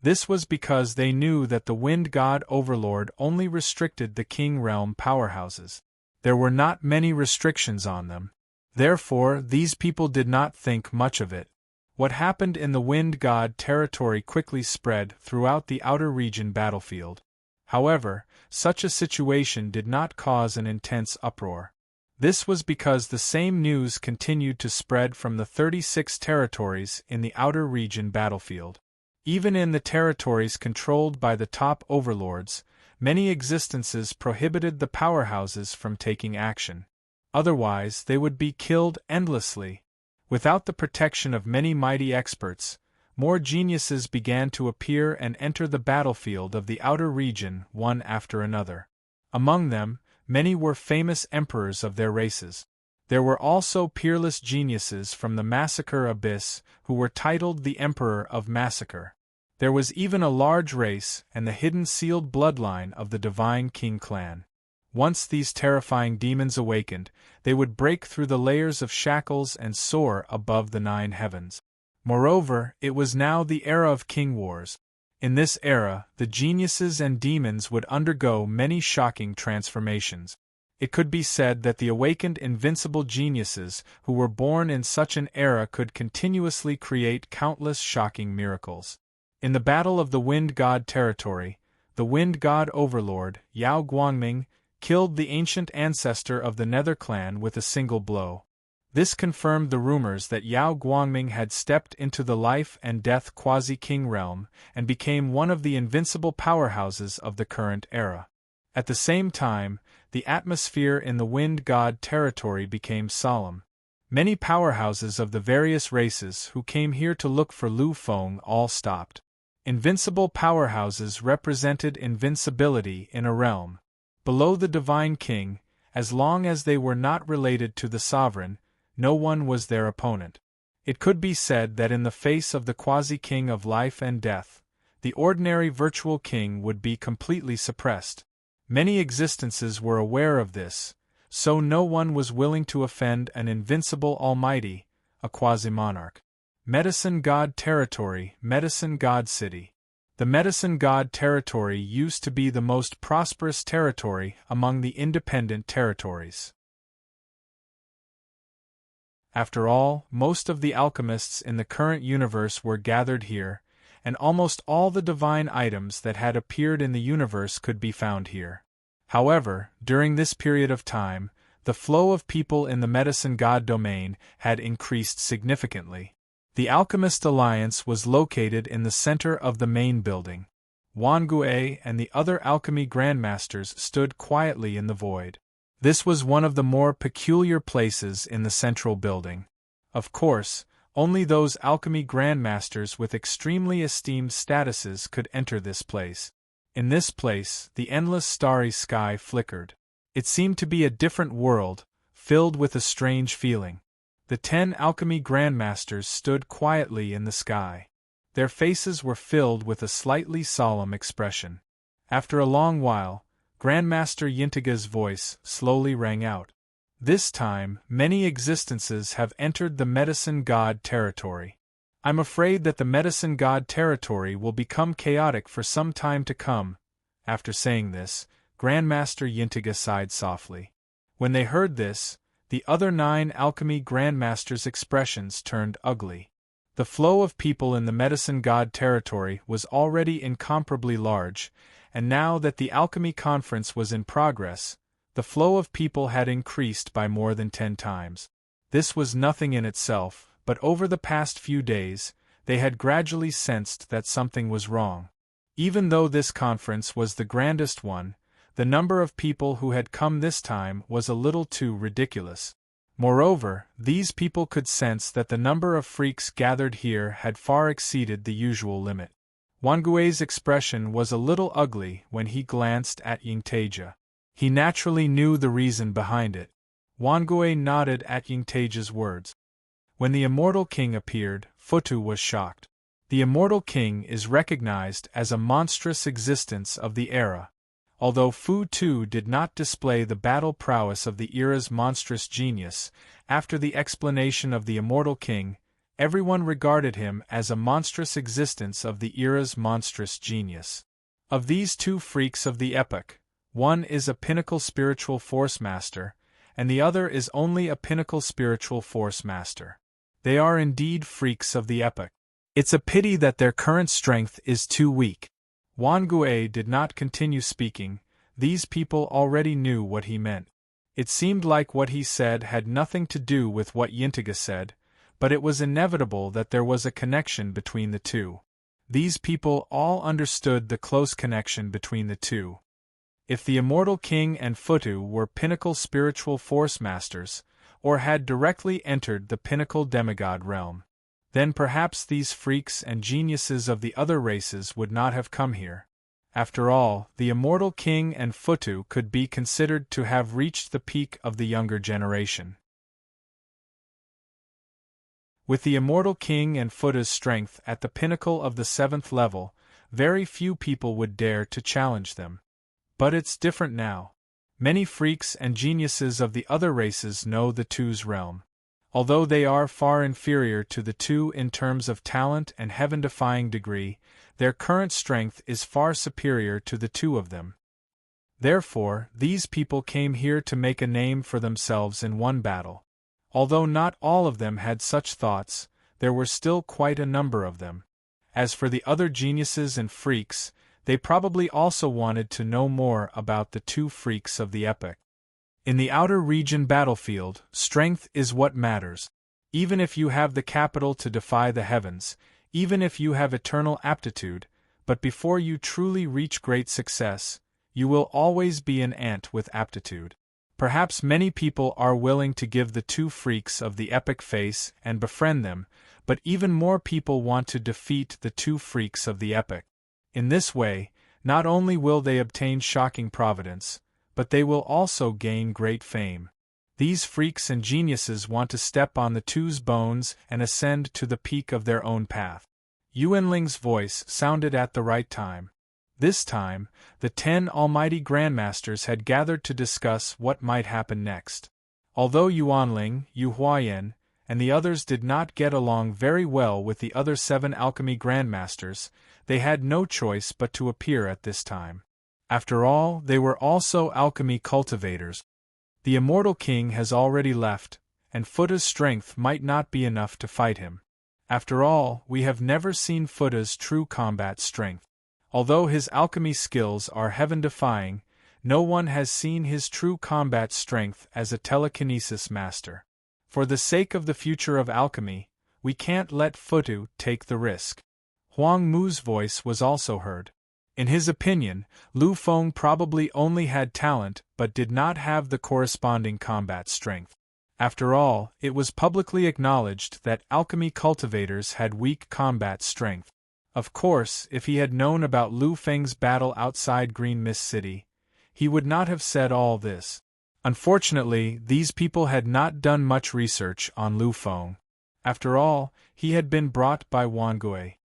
This was because they knew that the wind god Overlord only restricted the king realm powerhouses. There were not many restrictions on them. Therefore, these people did not think much of it. What happened in the wind god territory quickly spread throughout the outer region battlefield. However, such a situation did not cause an intense uproar. This was because the same news continued to spread from the 36 territories in the outer region battlefield. Even in the territories controlled by the top overlords, many existences prohibited the powerhouses from taking action. Otherwise, they would be killed endlessly. Without the protection of many mighty experts, more geniuses began to appear and enter the battlefield of the outer region one after another. Among them, many were famous emperors of their races. There were also peerless geniuses from the Massacre Abyss who were titled the Emperor of Massacre. There was even a large race and the hidden sealed bloodline of the Divine King clan. Once these terrifying demons awakened, they would break through the layers of shackles and soar above the 9 heavens. Moreover, it was now the era of king wars. In this era, the geniuses and demons would undergo many shocking transformations. It could be said that the awakened invincible geniuses who were born in such an era could continuously create countless shocking miracles. In the Battle of the Wind God territory, the Wind God Overlord, Yao Guangming, killed the ancient ancestor of the Nether clan with a single blow. This confirmed the rumors that Yao Guangming had stepped into the life and death quasi-king realm and became one of the invincible powerhouses of the current era. At the same time, the atmosphere in the Wind God territory became solemn. Many powerhouses of the various races who came here to look for Lu Feng all stopped. Invincible powerhouses represented invincibility in a realm. Below the Divine King, as long as they were not related to the sovereign, no one was their opponent. It could be said that in the face of the quasi-king of life and death, the ordinary virtual king would be completely suppressed. Many existences were aware of this, so no one was willing to offend an invincible almighty, a quasi-monarch. Medicine God Territory, Medicine God City. The Medicine God territory used to be the most prosperous territory among the independent territories. After all, most of the alchemists in the current universe were gathered here, and almost all the divine items that had appeared in the universe could be found here. However, during this period of time, the flow of people in the Medicine God domain had increased significantly. The Alchemist Alliance was located in the center of the main building. Wangue and the other alchemy grandmasters stood quietly in the void. This was one of the more peculiar places in the central building. Of course, only those alchemy grandmasters with extremely esteemed statuses could enter this place. In this place, the endless starry sky flickered. It seemed to be a different world, filled with a strange feeling. The 10 alchemy grandmasters stood quietly in the sky. Their faces were filled with a slightly solemn expression. After a long while, Grandmaster Yintiga's voice slowly rang out. This time, many existences have entered the Medicine God territory. I'm afraid that the Medicine God territory will become chaotic for some time to come. After saying this, Grandmaster Yintiga sighed softly. When they heard this, the other 9 alchemy grandmasters' expressions turned ugly. The flow of people in the Medicine God territory was already incomparably large, and now that the alchemy conference was in progress, the flow of people had increased by more than 10 times. This was nothing in itself, but over the past few days, they had gradually sensed that something was wrong. Even though this conference was the grandest one, the number of people who had come this time was a little too ridiculous. Moreover, these people could sense that the number of freaks gathered here had far exceeded the usual limit. Wangue's expression was a little ugly when he glanced at Yingteja. He naturally knew the reason behind it. Wangue nodded at Yingteja's words. When the Immortal King appeared, Futu was shocked. The immortal king is recognized as a monstrous existence of the era. Although Fu Tu did not display the battle prowess of the era's monstrous genius, after the explanation of the immortal king, everyone regarded him as a monstrous existence of the era's monstrous genius. Of these two freaks of the epoch, one is a pinnacle spiritual force master, and the other is only a pinnacle spiritual force master. They are indeed freaks of the epoch. It's a pity that their current strength is too weak. Wang Gui did not continue speaking. These people already knew what he meant. It seemed like what he said had nothing to do with what Yintiga said, but it was inevitable that there was a connection between the two. These people all understood the close connection between the two. If the immortal king and Futu were pinnacle spiritual force masters, or had directly entered the pinnacle demigod realm, then perhaps these freaks and geniuses of the other races would not have come here. After all, the immortal king and Futu could be considered to have reached the peak of the younger generation. With the immortal king and Futu's strength at the pinnacle of the 7th level, very few people would dare to challenge them. But it's different now. Many freaks and geniuses of the other races know the two's realm. Although they are far inferior to the two in terms of talent and heaven-defying degree, their current strength is far superior to the two of them. Therefore, these people came here to make a name for themselves in one battle. Although not all of them had such thoughts, there were still quite a number of them. As for the other geniuses and freaks, they probably also wanted to know more about the two freaks of the epoch. In the outer region battlefield, strength is what matters. Even if you have the capital to defy the heavens, even if you have eternal aptitude, but before you truly reach great success, you will always be an ant with aptitude. Perhaps many people are willing to give the two freaks of the epoch face and befriend them, but even more people want to defeat the two freaks of the epoch. In this way, not only will they obtain shocking providence, but they will also gain great fame. These freaks and geniuses want to step on the two's bones and ascend to the peak of their own path. Yuanling's voice sounded at the right time. This time, the 10 almighty grandmasters had gathered to discuss what might happen next. Although Yuanling, Yu Huayan, and the others did not get along very well with the other 7 alchemy grandmasters, they had no choice but to appear at this time. After all, they were also alchemy cultivators. The immortal king has already left, and Futa's strength might not be enough to fight him. After all, we have never seen Futa's true combat strength. Although his alchemy skills are heaven-defying, no one has seen his true combat strength as a telekinesis master. For the sake of the future of alchemy, we can't let Futu take the risk. Huang Mu's voice was also heard. In his opinion, Lu Feng probably only had talent but did not have the corresponding combat strength. After all, it was publicly acknowledged that alchemy cultivators had weak combat strength. Of course, if he had known about Lu Feng's battle outside Green Mist City, he would not have said all this. Unfortunately, these people had not done much research on Lu Feng. After all, he had been brought by Wang Gui.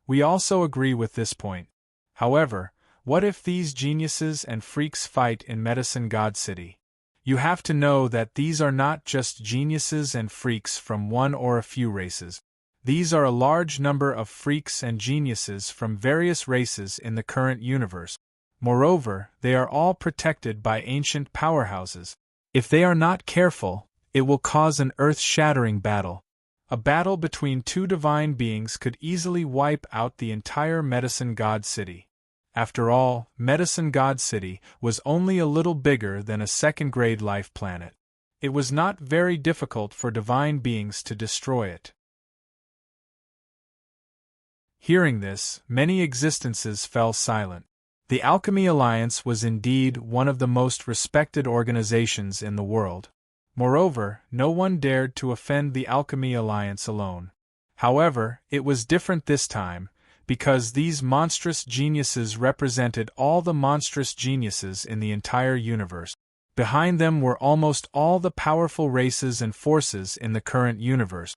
We also agree with this point. However, what if these geniuses and freaks fight in Medicine God City? You have to know that these are not just geniuses and freaks from one or a few races. These are a large number of freaks and geniuses from various races in the current universe. Moreover, they are all protected by ancient powerhouses. If they are not careful, it will cause an earth-shattering battle. A battle between two divine beings could easily wipe out the entire Medicine God City. After all, Medicine God City was only a little bigger than a second-grade life planet. It was not very difficult for divine beings to destroy it. Hearing this, many existences fell silent. The Alchemy Alliance was indeed one of the most respected organizations in the world. Moreover, no one dared to offend the Alchemy Alliance alone. However, it was different this time, because these monstrous geniuses represented all the monstrous geniuses in the entire universe. Behind them were almost all the powerful races and forces in the current universe.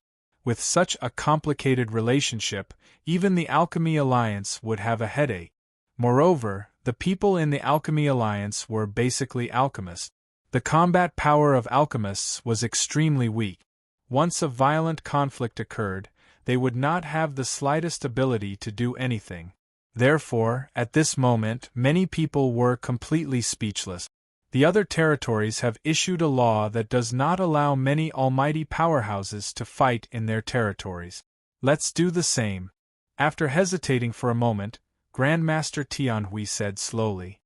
With such a complicated relationship, even the Alchemy Alliance would have a headache. Moreover, the people in the Alchemy Alliance were basically alchemists. The combat power of alchemists was extremely weak. Once a violent conflict occurred, they would not have the slightest ability to do anything. Therefore, at this moment, many people were completely speechless. The other territories have issued a law that does not allow many almighty powerhouses to fight in their territories. Let's do the same. After hesitating for a moment, Grandmaster Tianhui said slowly.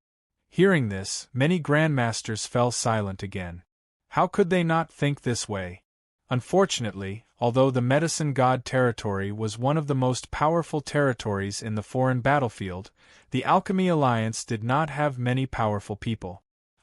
Hearing this, many grandmasters fell silent again. How could they not think this way? Unfortunately, although the Medicine God territory was one of the most powerful territories in the foreign battlefield, the Alchemy Alliance did not have many powerful people.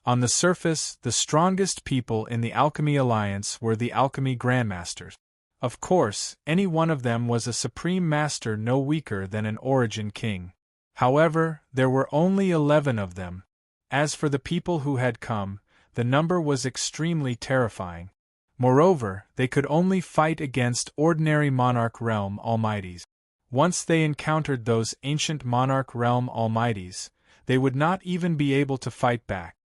On the surface, the strongest people in the Alchemy Alliance were the Alchemy Grandmasters. Of course, any one of them was a Supreme Master no weaker than an Origin King. However, there were only 11 of them. As for the people who had come, the number was extremely terrifying. Moreover, they could only fight against ordinary Monarch Realm Almighties. Once they encountered those ancient Monarch Realm Almighties, they would not even be able to fight back.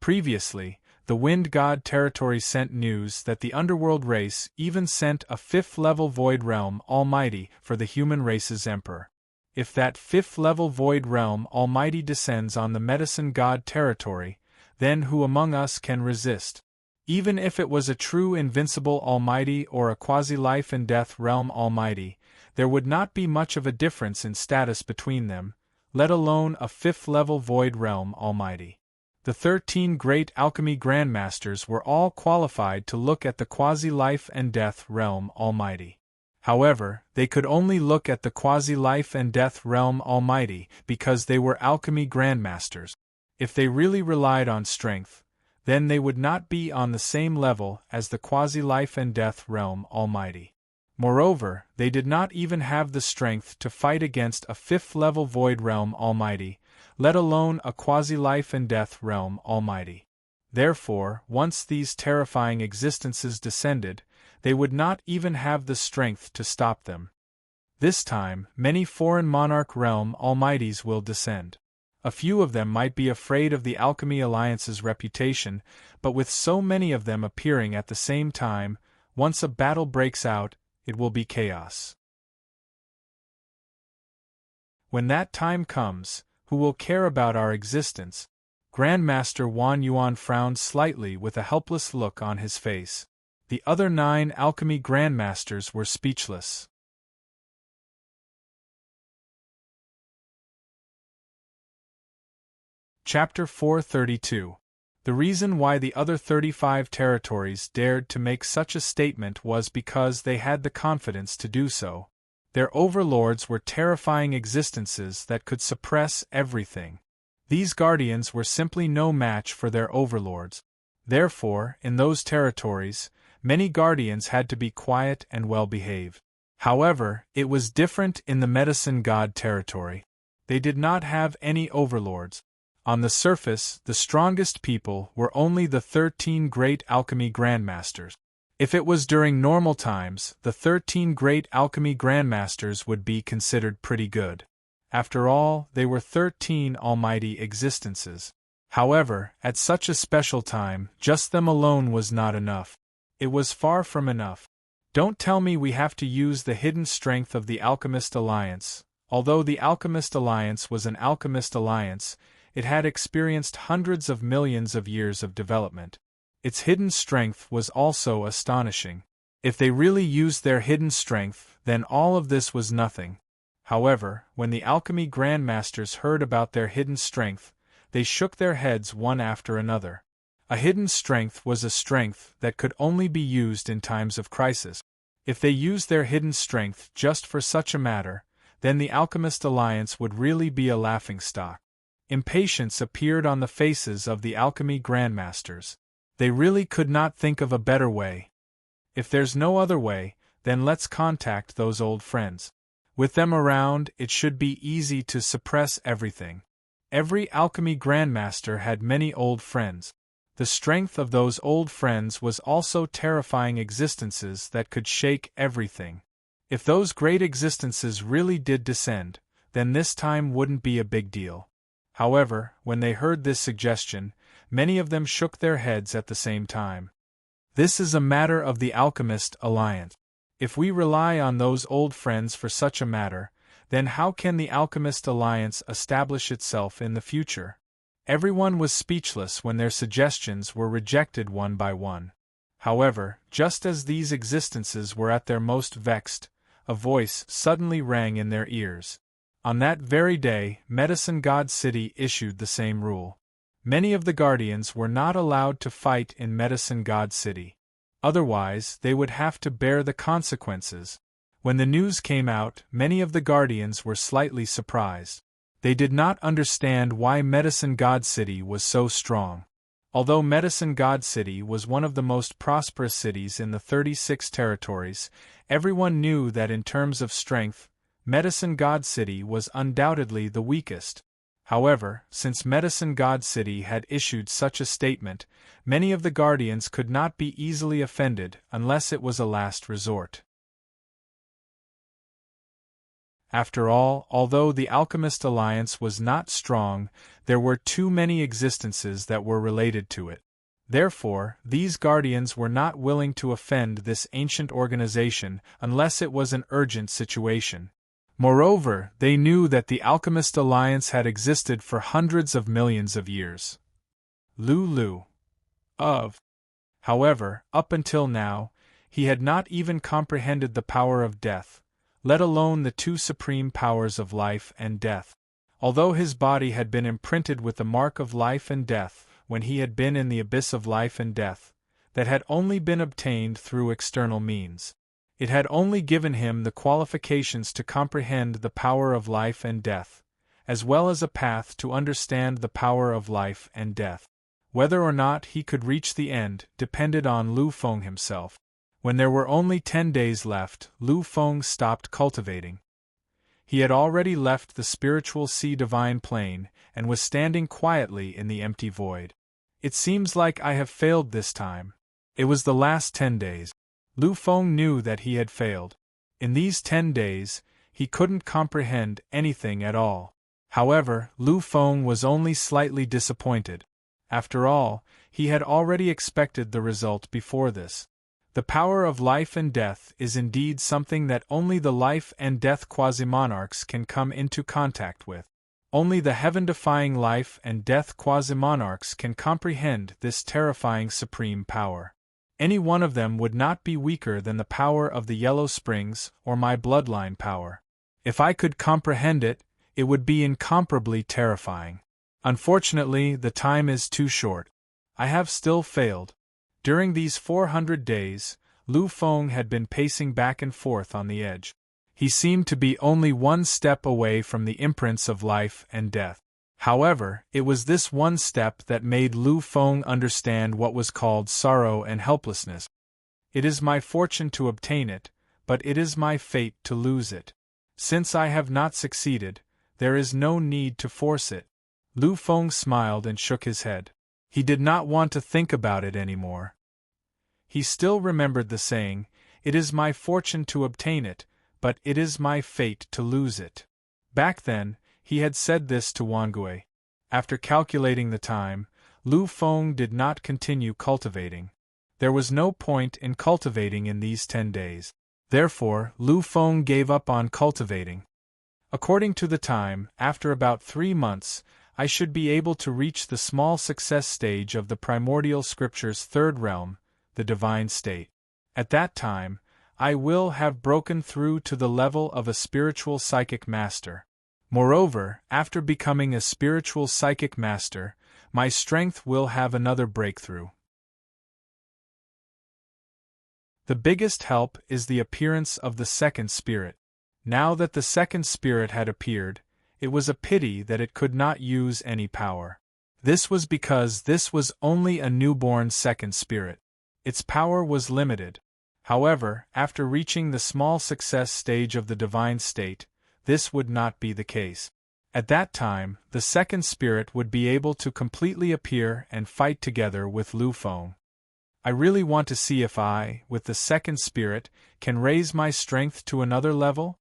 Previously, the Wind God territory sent news that the Underworld race even sent a 5th-level Void Realm Almighty for the human race's Emperor. If that 5th-level Void Realm Almighty descends on the Medicine God territory, then who among us can resist? Even if it was a true Invincible Almighty or a quasi-life and death Realm Almighty, there would not be much of a difference in status between them, let alone a 5th-level Void Realm Almighty. The 13 great Alchemy Grandmasters were all qualified to look at the quasi-life and death Realm Almighty. However, they could only look at the quasi-life and death Realm Almighty because they were Alchemy Grandmasters. If they really relied on strength, then they would not be on the same level as the quasi-life and death Realm Almighty. Moreover, they did not even have the strength to fight against a 5th-level Void Realm Almighty, let alone a quasi-life and death Realm Almighty. Therefore, once these terrifying existences descended, they would not even have the strength to stop them. This time, many foreign Monarch Realm Almighties will descend. A few of them might be afraid of the Alchemy Alliance's reputation, but with so many of them appearing at the same time, once a battle breaks out, it will be chaos. When that time comes, who will care about our existence? Grandmaster Wan Yuan frowned slightly with a helpless look on his face. The other 9 Alchemy Grandmasters were speechless. Chapter 432. The reason why the other 35 territories dared to make such a statement was because they had the confidence to do so. Their overlords were terrifying existences that could suppress everything. These guardians were simply no match for their overlords. Therefore, in those territories, many guardians had to be quiet and well-behaved. However, it was different in the Medicine God territory. They did not have any overlords. On the surface, the strongest people were only the 13 great Alchemy Grandmasters. If it was during normal times, the 13 great Alchemy Grandmasters would be considered pretty good. After all, they were 13 almighty existences. However, at such a special time, just them alone was not enough. It was far from enough. Don't tell me we have to use the hidden strength of the Alchemist Alliance. Although the Alchemist Alliance was an Alchemist Alliance, it had experienced hundreds of millions of years of development. Its hidden strength was also astonishing. If they really used their hidden strength, then all of this was nothing. However, when the Alchemy Grandmasters heard about their hidden strength, they shook their heads one after another. A hidden strength was a strength that could only be used in times of crisis. If they used their hidden strength just for such a matter, then the Alchemist Alliance would really be a laughingstock. Impatience appeared on the faces of the Alchemy Grandmasters. They really could not think of a better way. If there's no other way, then let's contact those old friends. With them around, it should be easy to suppress everything. Every Alchemy Grandmaster had many old friends. The strength of those old friends was also terrifying existences that could shake everything. If those great existences really did descend, then this time wouldn't be a big deal. However, when they heard this suggestion, many of them shook their heads at the same time. This is a matter of the Alchemist Alliance. If we rely on those old friends for such a matter, then how can the Alchemist Alliance establish itself in the future? Everyone was speechless when their suggestions were rejected one by one. However, just as these existences were at their most vexed, a voice suddenly rang in their ears. On that very day, Medicine God City issued the same rule. Many of the Guardians were not allowed to fight in Medicine God City. Otherwise, they would have to bear the consequences. When the news came out, many of the Guardians were slightly surprised. They did not understand why Medicine God City was so strong. Although Medicine God City was one of the most prosperous cities in the 36 territories, everyone knew that in terms of strength, Medicine God City was undoubtedly the weakest. However, since Medicine God City had issued such a statement, many of the Guardians could not be easily offended unless it was a last resort. After all, although the Alchemist Alliance was not strong, there were too many existences that were related to it. Therefore, these Guardians were not willing to offend this ancient organization unless it was an urgent situation. Moreover, they knew that the Alchemist Alliance had existed for hundreds of millions of years. However, up until now, he had not even comprehended the power of death, let alone the two supreme powers of life and death. Although his body had been imprinted with the mark of life and death when he had been in the abyss of life and death, that had only been obtained through external means. It had only given him the qualifications to comprehend the power of life and death, as well as a path to understand the power of life and death. Whether or not he could reach the end depended on Lu Feng himself. When there were only 10 days left, Lu Feng stopped cultivating. He had already left the spiritual sea divine plane and was standing quietly in the empty void. It seems like I have failed this time. It was the last 10 days. Lu Feng knew that he had failed. In these 10 days, he couldn't comprehend anything at all. However, Lu Feng was only slightly disappointed. After all, he had already expected the result before this. The power of life and death is indeed something that only the life and death quasi-monarchs can come into contact with. Only the heaven-defying life and death quasi-monarchs can comprehend this terrifying supreme power. Any one of them would not be weaker than the power of the Yellow Springs or my bloodline power. If I could comprehend it, it would be incomparably terrifying. Unfortunately, the time is too short. I have still failed. During these 400 days, Lu Feng had been pacing back and forth on the edge. He seemed to be only one step away from the imprints of life and death. However, it was this one step that made Lu Feng understand what was called sorrow and helplessness. It is my fortune to obtain it, but it is my fate to lose it. Since I have not succeeded, there is no need to force it. Lu Feng smiled and shook his head. He did not want to think about it anymore. He still remembered the saying, "It is my fortune to obtain it, but it is my fate to lose it." Back then, he had said this to Wangui. After calculating the time, Lu Feng did not continue cultivating. There was no point in cultivating in these 10 days. Therefore, Lu Feng gave up on cultivating. According to the time, after about 3 months, I should be able to reach the small success stage of the primordial scripture's third realm, the divine state. At that time, I will have broken through to the level of a spiritual psychic master. Moreover, after becoming a spiritual psychic master, my strength will have another breakthrough. The biggest help is the appearance of the second spirit. Now that the second spirit had appeared, it was a pity that it could not use any power. This was because this was only a newborn second spirit. Its power was limited. However, after reaching the small success stage of the divine state, this would not be the case. At that time, the second spirit would be able to completely appear and fight together with Lu Feng. I really want to see if I, with the second spirit, can raise my strength to another level?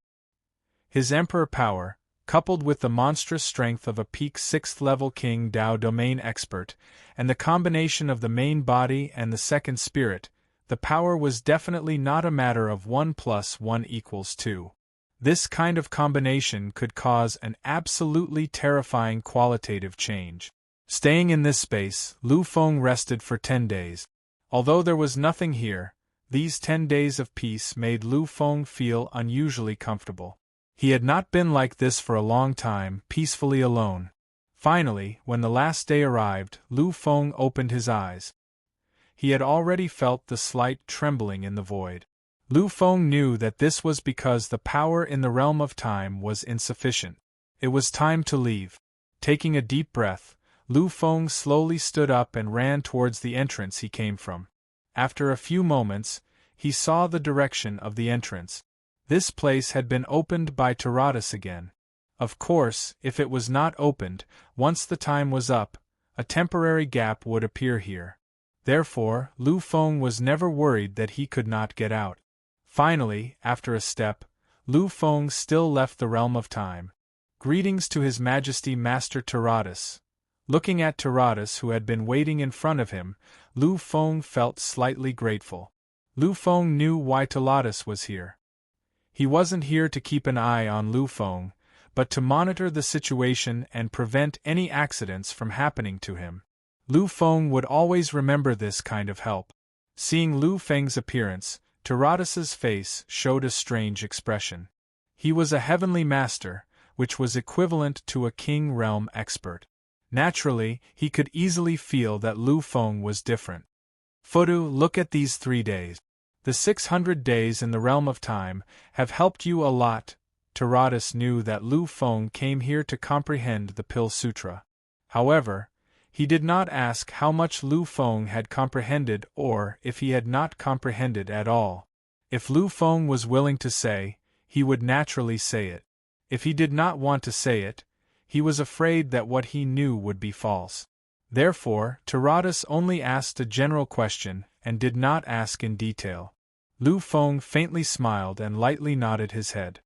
His emperor power, coupled with the monstrous strength of a peak 6th level King Dao domain expert, and the combination of the main body and the second spirit, the power was definitely not a matter of 1 + 1 = 2. This kind of combination could cause an absolutely terrifying qualitative change. Staying in this space, Lu Feng rested for 10 days. Although there was nothing here, these 10 days of peace made Lu Feng feel unusually comfortable. He had not been like this for a long time, peacefully alone. Finally, when the last day arrived, Lu Feng opened his eyes. He had already felt the slight trembling in the void. Lu Feng knew that this was because the power in the realm of time was insufficient. It was time to leave. Taking a deep breath, Lu Feng slowly stood up and ran towards the entrance he came from. After a few moments, he saw the direction of the entrance. This place had been opened by Taratus again. Of course, if it was not opened, once the time was up, a temporary gap would appear here. Therefore, Lu Feng was never worried that he could not get out. Finally, after a step, Lu Feng still left the realm of time. Greetings to His Majesty Master Taratus. Looking at Taratus, who had been waiting in front of him, Lu Feng felt slightly grateful. Lu Feng knew why Taratus was here. He wasn't here to keep an eye on Lu Feng, but to monitor the situation and prevent any accidents from happening to him. Lu Feng would always remember this kind of help. Seeing Lu Feng's appearance, Taratus's face showed a strange expression. He was a heavenly master, which was equivalent to a king realm expert. Naturally, he could easily feel that Lu Feng was different. Fudu, look at these 3 days. The 600 days in the realm of time have helped you a lot. Taratus knew that Lu Feng came here to comprehend the Pill Sutra. However, he did not ask how much Lu Feng had comprehended or if he had not comprehended at all. If Lu Feng was willing to say, he would naturally say it. If he did not want to say it, he was afraid that what he knew would be false. Therefore, Taratus only asked a general question and did not ask in detail. Lu Feng faintly smiled and lightly nodded his head.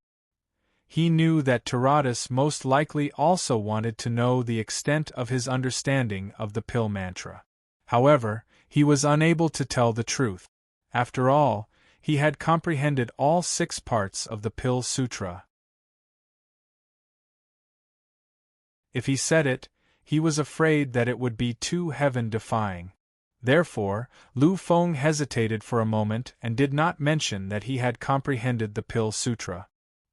He knew that Taratus most likely also wanted to know the extent of his understanding of the pill mantra. However, he was unable to tell the truth. After all, he had comprehended all 6 parts of the Pill Sutra. If he said it, he was afraid that it would be too heaven-defying. Therefore, Lu Feng hesitated for a moment and did not mention that he had comprehended the Pill Sutra.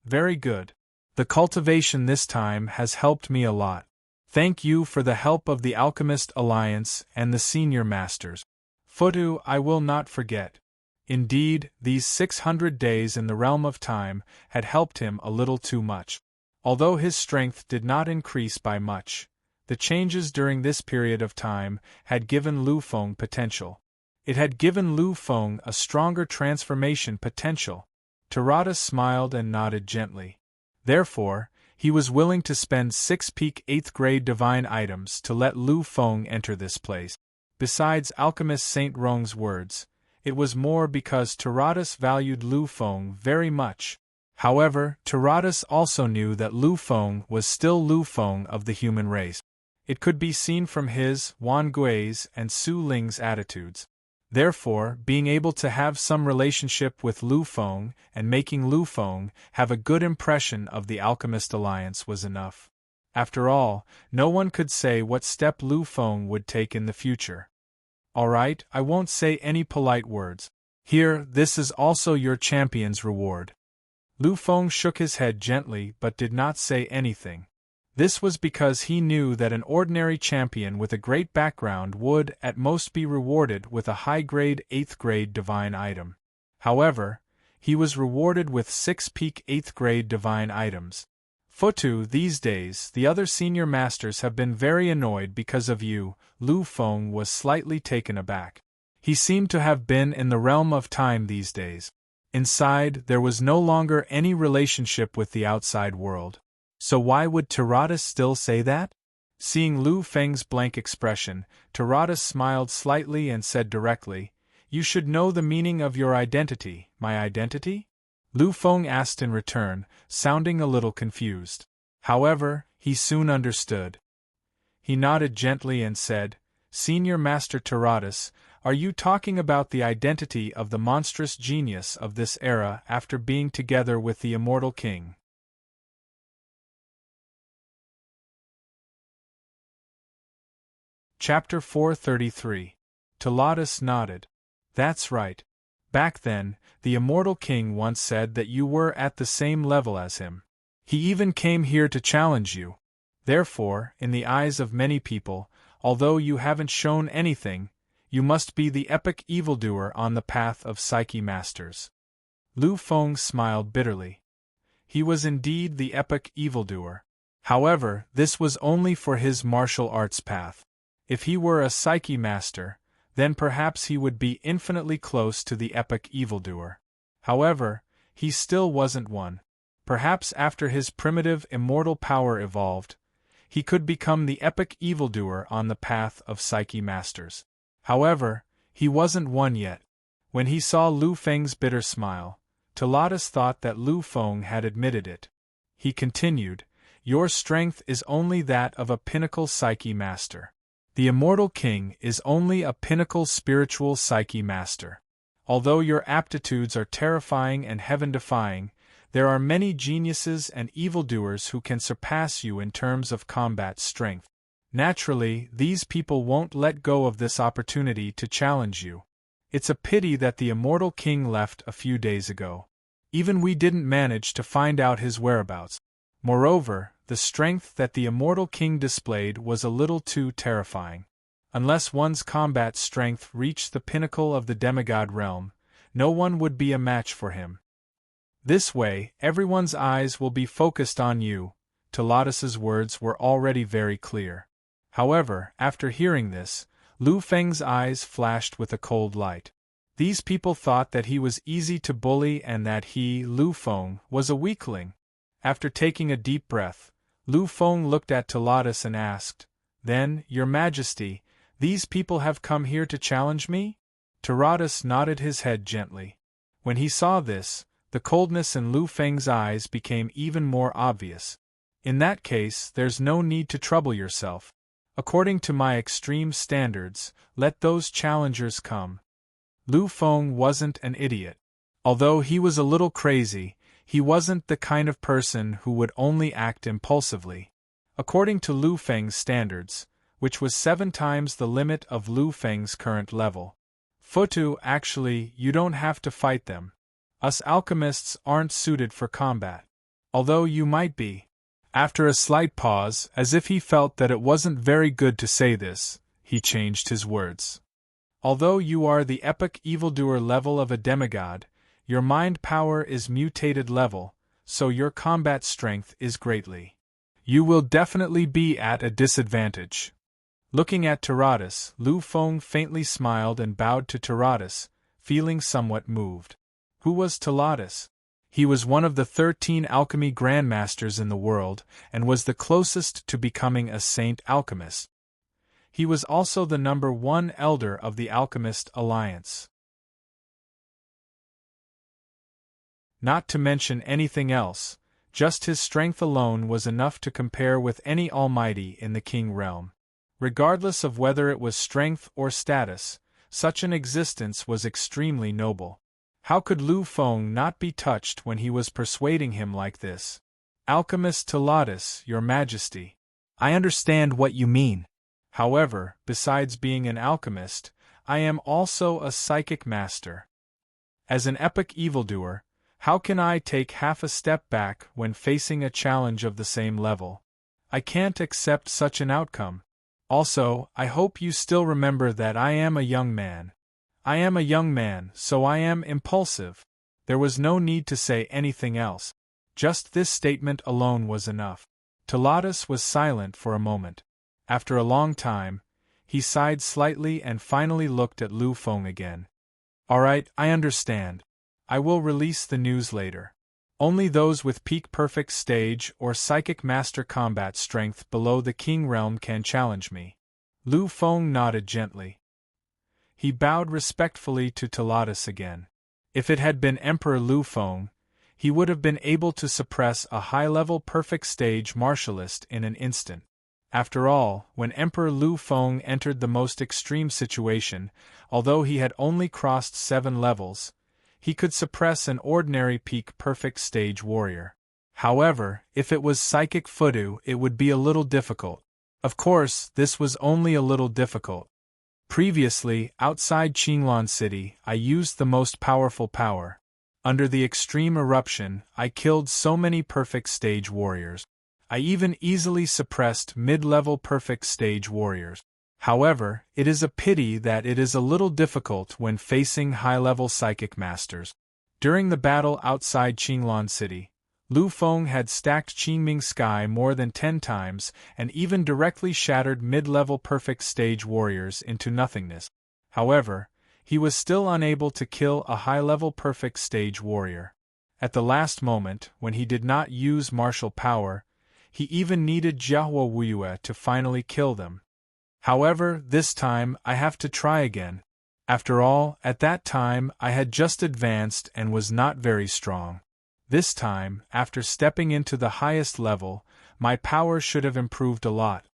Very good. The cultivation this time has helped me a lot. Thank you for the help of the Alchemist Alliance and the Senior Masters. Fudu, I will not forget. Indeed, these 600 days in the realm of time had helped him a little too much. Although his strength did not increase by much, the changes during this period of time had given Lu Feng potential. It had given Lu Feng a stronger transformation potential. Taratus smiled and nodded gently. Therefore, he was willing to spend 6 peak 8th grade divine items to let Lu Feng enter this place. Besides Alchemist Saint Rong's words, it was more because Taratus valued Lu Feng very much. However, Taratus also knew that Lu Feng was still Lu Feng of the human race. It could be seen from his, Wan Gui's, and Su Ling's attitudes. Therefore, being able to have some relationship with Lu Feng and making Lu Feng have a good impression of the Alchemist Alliance was enough. After all, no one could say what step Lu Feng would take in the future. Alright, I won't say any polite words. Here, this is also your champion's reward. Lu Feng shook his head gently but did not say anything. This was because he knew that an ordinary champion with a great background would at most be rewarded with a high-grade 8th grade divine item. However, he was rewarded with 6 peak 8th grade divine items. Futu, these days, the other senior masters have been very annoyed because of you. Lu Feng was slightly taken aback. He seemed to have been in the realm of time these days. Inside, there was no longer any relationship with the outside world. So why would Taradas still say that? Seeing Lu Feng's blank expression, Taradas smiled slightly and said directly, "You should know the meaning of your identity." "My identity?" Lu Feng asked in return, sounding a little confused. However, he soon understood. He nodded gently and said, "Senior Master Taradas, are you talking about the identity of the monstrous genius of this era after being together with the immortal king?" Chapter 433. Taradas nodded. "That's right. Back then, the immortal king once said that you were at the same level as him. He even came here to challenge you. Therefore, in the eyes of many people, although you haven't shown anything, you must be the epic evildoer on the path of Psyche Masters." Lu Feng smiled bitterly. He was indeed the epic evildoer. However, this was only for his martial arts path. If he were a Psyche Master, then perhaps he would be infinitely close to the epic evildoer. However, he still wasn't one. Perhaps after his primitive immortal power evolved, he could become the epic evildoer on the path of Psyche Masters. However, he wasn't one yet. When he saw Lu Feng's bitter smile, Taradas thought that Lu Feng had admitted it. He continued, "Your strength is only that of a pinnacle Psyche Master. The immortal king is only a pinnacle spiritual Psyche Master. Although your aptitudes are terrifying and heaven-defying, there are many geniuses and evildoers who can surpass you in terms of combat strength. Naturally, these people won't let go of this opportunity to challenge you. It's a pity that the immortal king left a few days ago. Even we didn't manage to find out his whereabouts. Moreover, the strength that the immortal king displayed was a little too terrifying. Unless one's combat strength reached the pinnacle of the demigod realm, no one would be a match for him. This way, everyone's eyes will be focused on you." Taladas's words were already very clear. However, after hearing this, Lu Feng's eyes flashed with a cold light. These people thought that he was easy to bully and that he, Lu Feng, was a weakling. After taking a deep breath, Lu Feng looked at Taradas and asked, "Then, Your Majesty, these people have come here to challenge me?" Taradas nodded his head gently. When he saw this, the coldness in Lu Feng's eyes became even more obvious. "In that case, there's no need to trouble yourself. According to my extreme standards, let those challengers come." Lu Feng wasn't an idiot. Although he was a little crazy, he wasn't the kind of person who would only act impulsively. According to Lu Feng's standards, which was 7 times the limit of Lu Feng's current level, actually, you don't have to fight them. Us alchemists aren't suited for combat. Although you might be. After a slight pause, as if he felt that it wasn't very good to say this, he changed his words. "Although you are the epic evildoer level of a demigod, your mind power is mutated level, so your combat strength is greatly. You will definitely be at a disadvantage." Looking at Taradas, Lu Feng faintly smiled and bowed to Taradas, feeling somewhat moved. Who was Taradas? He was one of the 13 alchemy grandmasters in the world, and was the closest to becoming a saint alchemist. He was also the #1 elder of the Alchemist Alliance. Not to mention anything else, just his strength alone was enough to compare with any almighty in the king realm. Regardless of whether it was strength or status, such an existence was extremely noble. How could Lu Feng not be touched when he was persuading him like this? "Alchemist Taradas, Your Majesty. I understand what you mean. However, besides being an alchemist, I am also a psychic master. As an epic evildoer, how can I take half a step back when facing a challenge of the same level? I can't accept such an outcome. Also, I hope you still remember that I am a young man. I am a young man, so I am impulsive." There was no need to say anything else. Just this statement alone was enough. Taradas was silent for a moment. After a long time, he sighed slightly and finally looked at Lu Feng again. "All right, I understand. I will release the news later. Only those with peak perfect stage or psychic master combat strength below the king realm can challenge me. Lu Feng nodded gently. He bowed respectfully to Talatus again. If it had been Emperor Lu Feng, he would have been able to suppress a high-level perfect stage martialist in an instant. After all, when Emperor Lu Feng entered the most extreme situation, although he had only crossed 7 levels, he could suppress an ordinary peak perfect stage warrior. However, if it was psychic Fudu, it would be a little difficult. Of course, this was only a little difficult. Previously, outside Qinglan City, I used the most powerful power. Under the extreme eruption, I killed so many perfect stage warriors. I even easily suppressed mid-level perfect stage warriors. However, it is a pity that it is a little difficult when facing high-level psychic masters. During the battle outside Qinglan City, Lu Feng had stacked Qingming Sky more than 10 times and even directly shattered mid-level perfect stage warriors into nothingness. However, he was still unable to kill a high-level perfect stage warrior. At the last moment, when he did not use martial power, he even needed Jiahua Wuyue to finally kill them. However, this time I have to try again. After all, at that time I had just advanced and was not very strong. This time, after stepping into the highest level, my power should have improved a lot.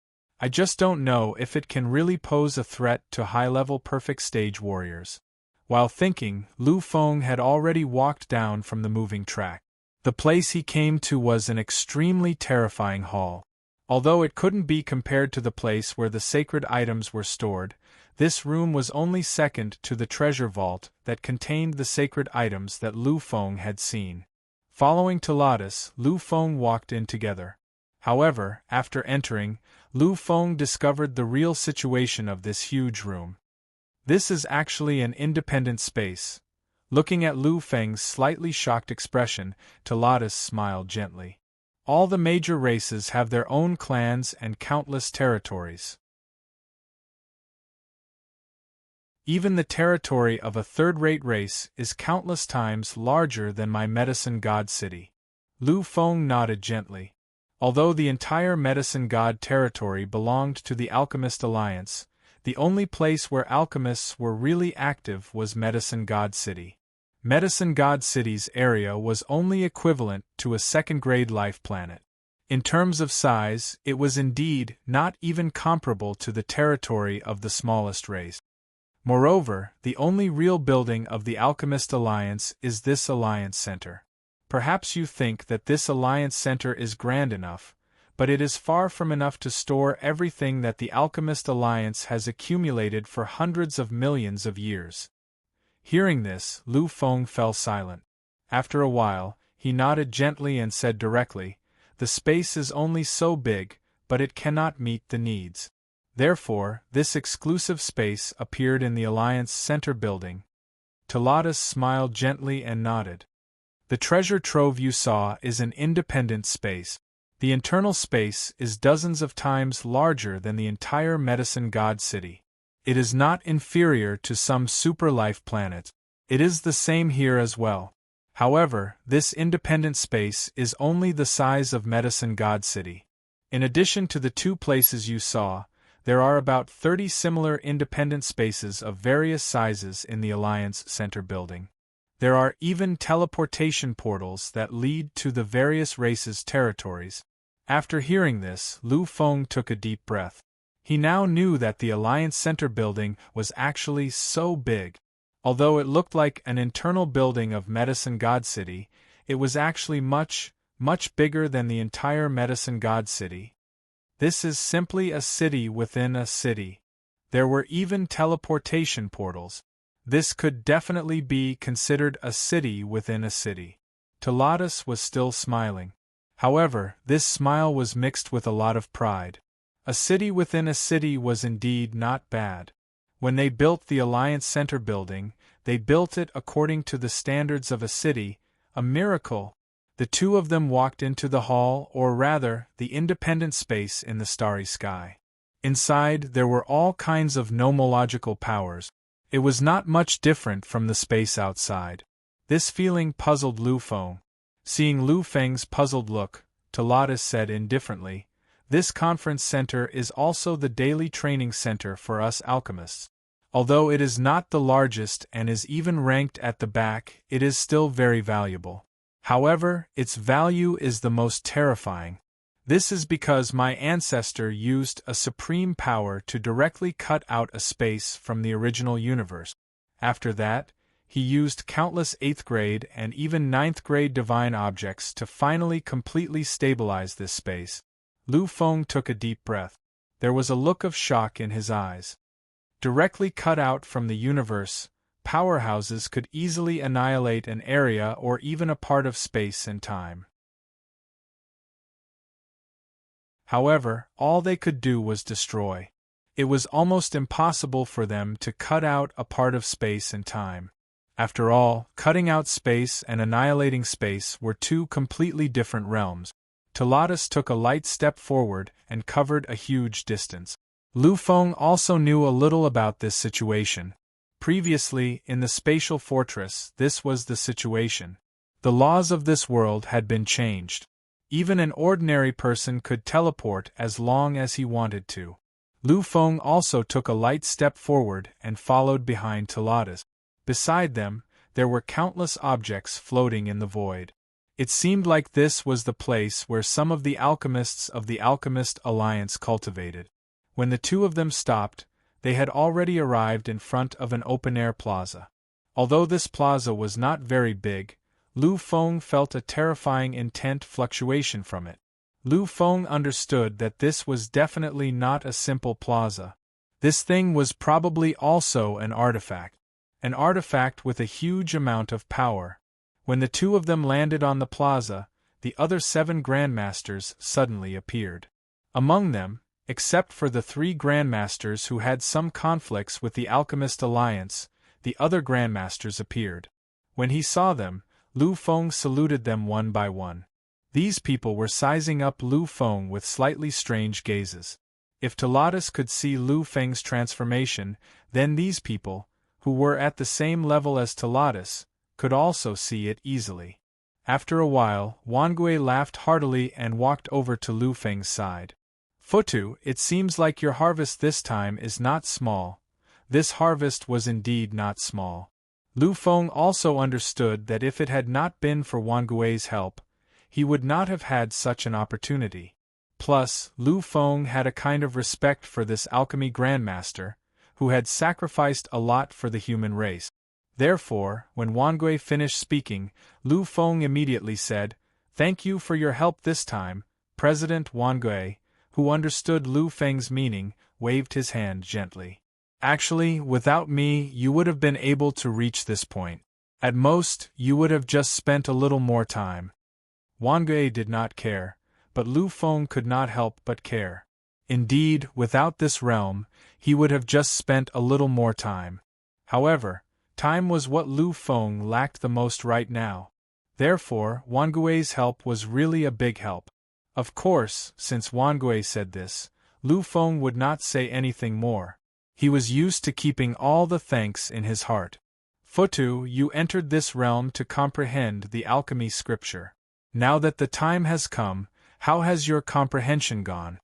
I just don't know if it can really pose a threat to high-level perfect stage warriors. While thinking, Lu Feng had already walked down from the moving track. The place he came to was an extremely terrifying hall. Although it couldn't be compared to the place where the sacred items were stored, this room was only second to the treasure vault that contained the sacred items that Lu Feng had seen. Following Talatus, Lu Feng walked in together. However, after entering, Lu Feng discovered the real situation of this huge room. This is actually an independent space. Looking at Lu Feng's slightly shocked expression, Talatus smiled gently. All the major races have their own clans and countless territories. Even the territory of a third-rate race is countless times larger than my medicine god city. Lu Feng nodded gently. Although the entire medicine god territory belonged to the Alchemist Alliance, the only place where alchemists were really active was Medicine God City. Medicine God City's area was only equivalent to a second-grade life planet. In terms of size, it was indeed not even comparable to the territory of the smallest race. Moreover, the only real building of the Alchemist Alliance is this Alliance Center. Perhaps you think that this Alliance Center is grand enough, but it is far from enough to store everything that the Alchemist Alliance has accumulated for hundreds of millions of years. Hearing this, Lu Feng fell silent. After a while, he nodded gently and said directly, "The space is only so big, but it cannot meet the needs. Therefore, this exclusive space appeared in the Alliance Center building." Talatus smiled gently and nodded. "The treasure trove you saw is an independent space. The internal space is dozens of times larger than the entire Medicine God City. It is not inferior to some super-life planets. It is the same here as well. However, this independent space is only the size of Medicine God City. In addition to the 2 places you saw, there are about 30 similar independent spaces of various sizes in the Alliance Center building. There are even teleportation portals that lead to the various races' territories." After hearing this, Lu Feng took a deep breath. He now knew that the Alliance Center building was actually so big. Although it looked like an internal building of Medicine God City, it was actually much, much bigger than the entire Medicine God City. This is simply a city within a city. There were even teleportation portals. This could definitely be considered a city within a city. Talatus was still smiling. However, this smile was mixed with a lot of pride. A city within a city was indeed not bad. When they built the Alliance Center building, they built it according to the standards of a city, a miracle. The 2 of them walked into the hall, or rather, the independent space in the starry sky. Inside, there were all kinds of nomological powers. It was not much different from the space outside. This feeling puzzled Lu Feng. Seeing Lu Feng's puzzled look, Talatus said indifferently, "This conference center is also the daily training center for us alchemists. Although it is not the largest and is even ranked at the back, it is still very valuable. However, its value is the most terrifying. This is because my ancestor used a supreme power to directly cut out a space from the original universe. After that, he used countless 8th grade and even 9th grade divine objects to finally completely stabilize this space." Lu Feng took a deep breath. There was a look of shock in his eyes. Directly cut out from the universe, powerhouses could easily annihilate an area or even a part of space and time. However, all they could do was destroy. It was almost impossible for them to cut out a part of space and time. After all, cutting out space and annihilating space were two completely different realms. Talatus took a light step forward and covered a huge distance. Lu Feng also knew a little about this situation. Previously, in the spatial fortress, this was the situation. The laws of this world had been changed. Even an ordinary person could teleport as long as he wanted to. Lu Feng also took a light step forward and followed behind Talatus. Beside them, there were countless objects floating in the void. It seemed like this was the place where some of the alchemists of the Alchemist Alliance cultivated. When the two of them stopped, they had already arrived in front of an open-air plaza. Although this plaza was not very big, Lu Feng felt a terrifying intent fluctuation from it. Lu Feng understood that this was definitely not a simple plaza. This thing was probably also an artifact with a huge amount of power. When the two of them landed on the plaza, the other 7 grandmasters suddenly appeared. Among them, except for the 3 grandmasters who had some conflicts with the Alchemist Alliance, the other grandmasters appeared. When he saw them, Lu Feng saluted them one by one. These people were sizing up Lu Feng with slightly strange gazes. If Talatus could see Lu Feng's transformation, then these people, who were at the same level as Talatus, could also see it easily. After a while, Wangui laughed heartily and walked over to Lu Feng's side. "Futu, it seems like your harvest this time is not small." This harvest was indeed not small. Lu Feng also understood that if it had not been for Wangui's help, he would not have had such an opportunity. Plus, Lu Feng had a kind of respect for this alchemy grandmaster, who had sacrificed a lot for the human race. Therefore, when Wangui finished speaking, Lu Feng immediately said, "Thank you for your help this time." President Wangui, who understood Lu Feng's meaning, waved his hand gently. "Actually, without me, you would have been able to reach this point. At most, you would have just spent a little more time." Wangui did not care, but Lu Feng could not help but care. Indeed, without this realm, he would have just spent a little more time. However, time was what Lu Feng lacked the most right now. Therefore, Wangui's help was really a big help. Of course, since Wangui said this, Lu Feng would not say anything more. He was used to keeping all the thanks in his heart. "Futu, you entered this realm to comprehend the alchemy scripture. Now that the time has come, how has your comprehension gone?"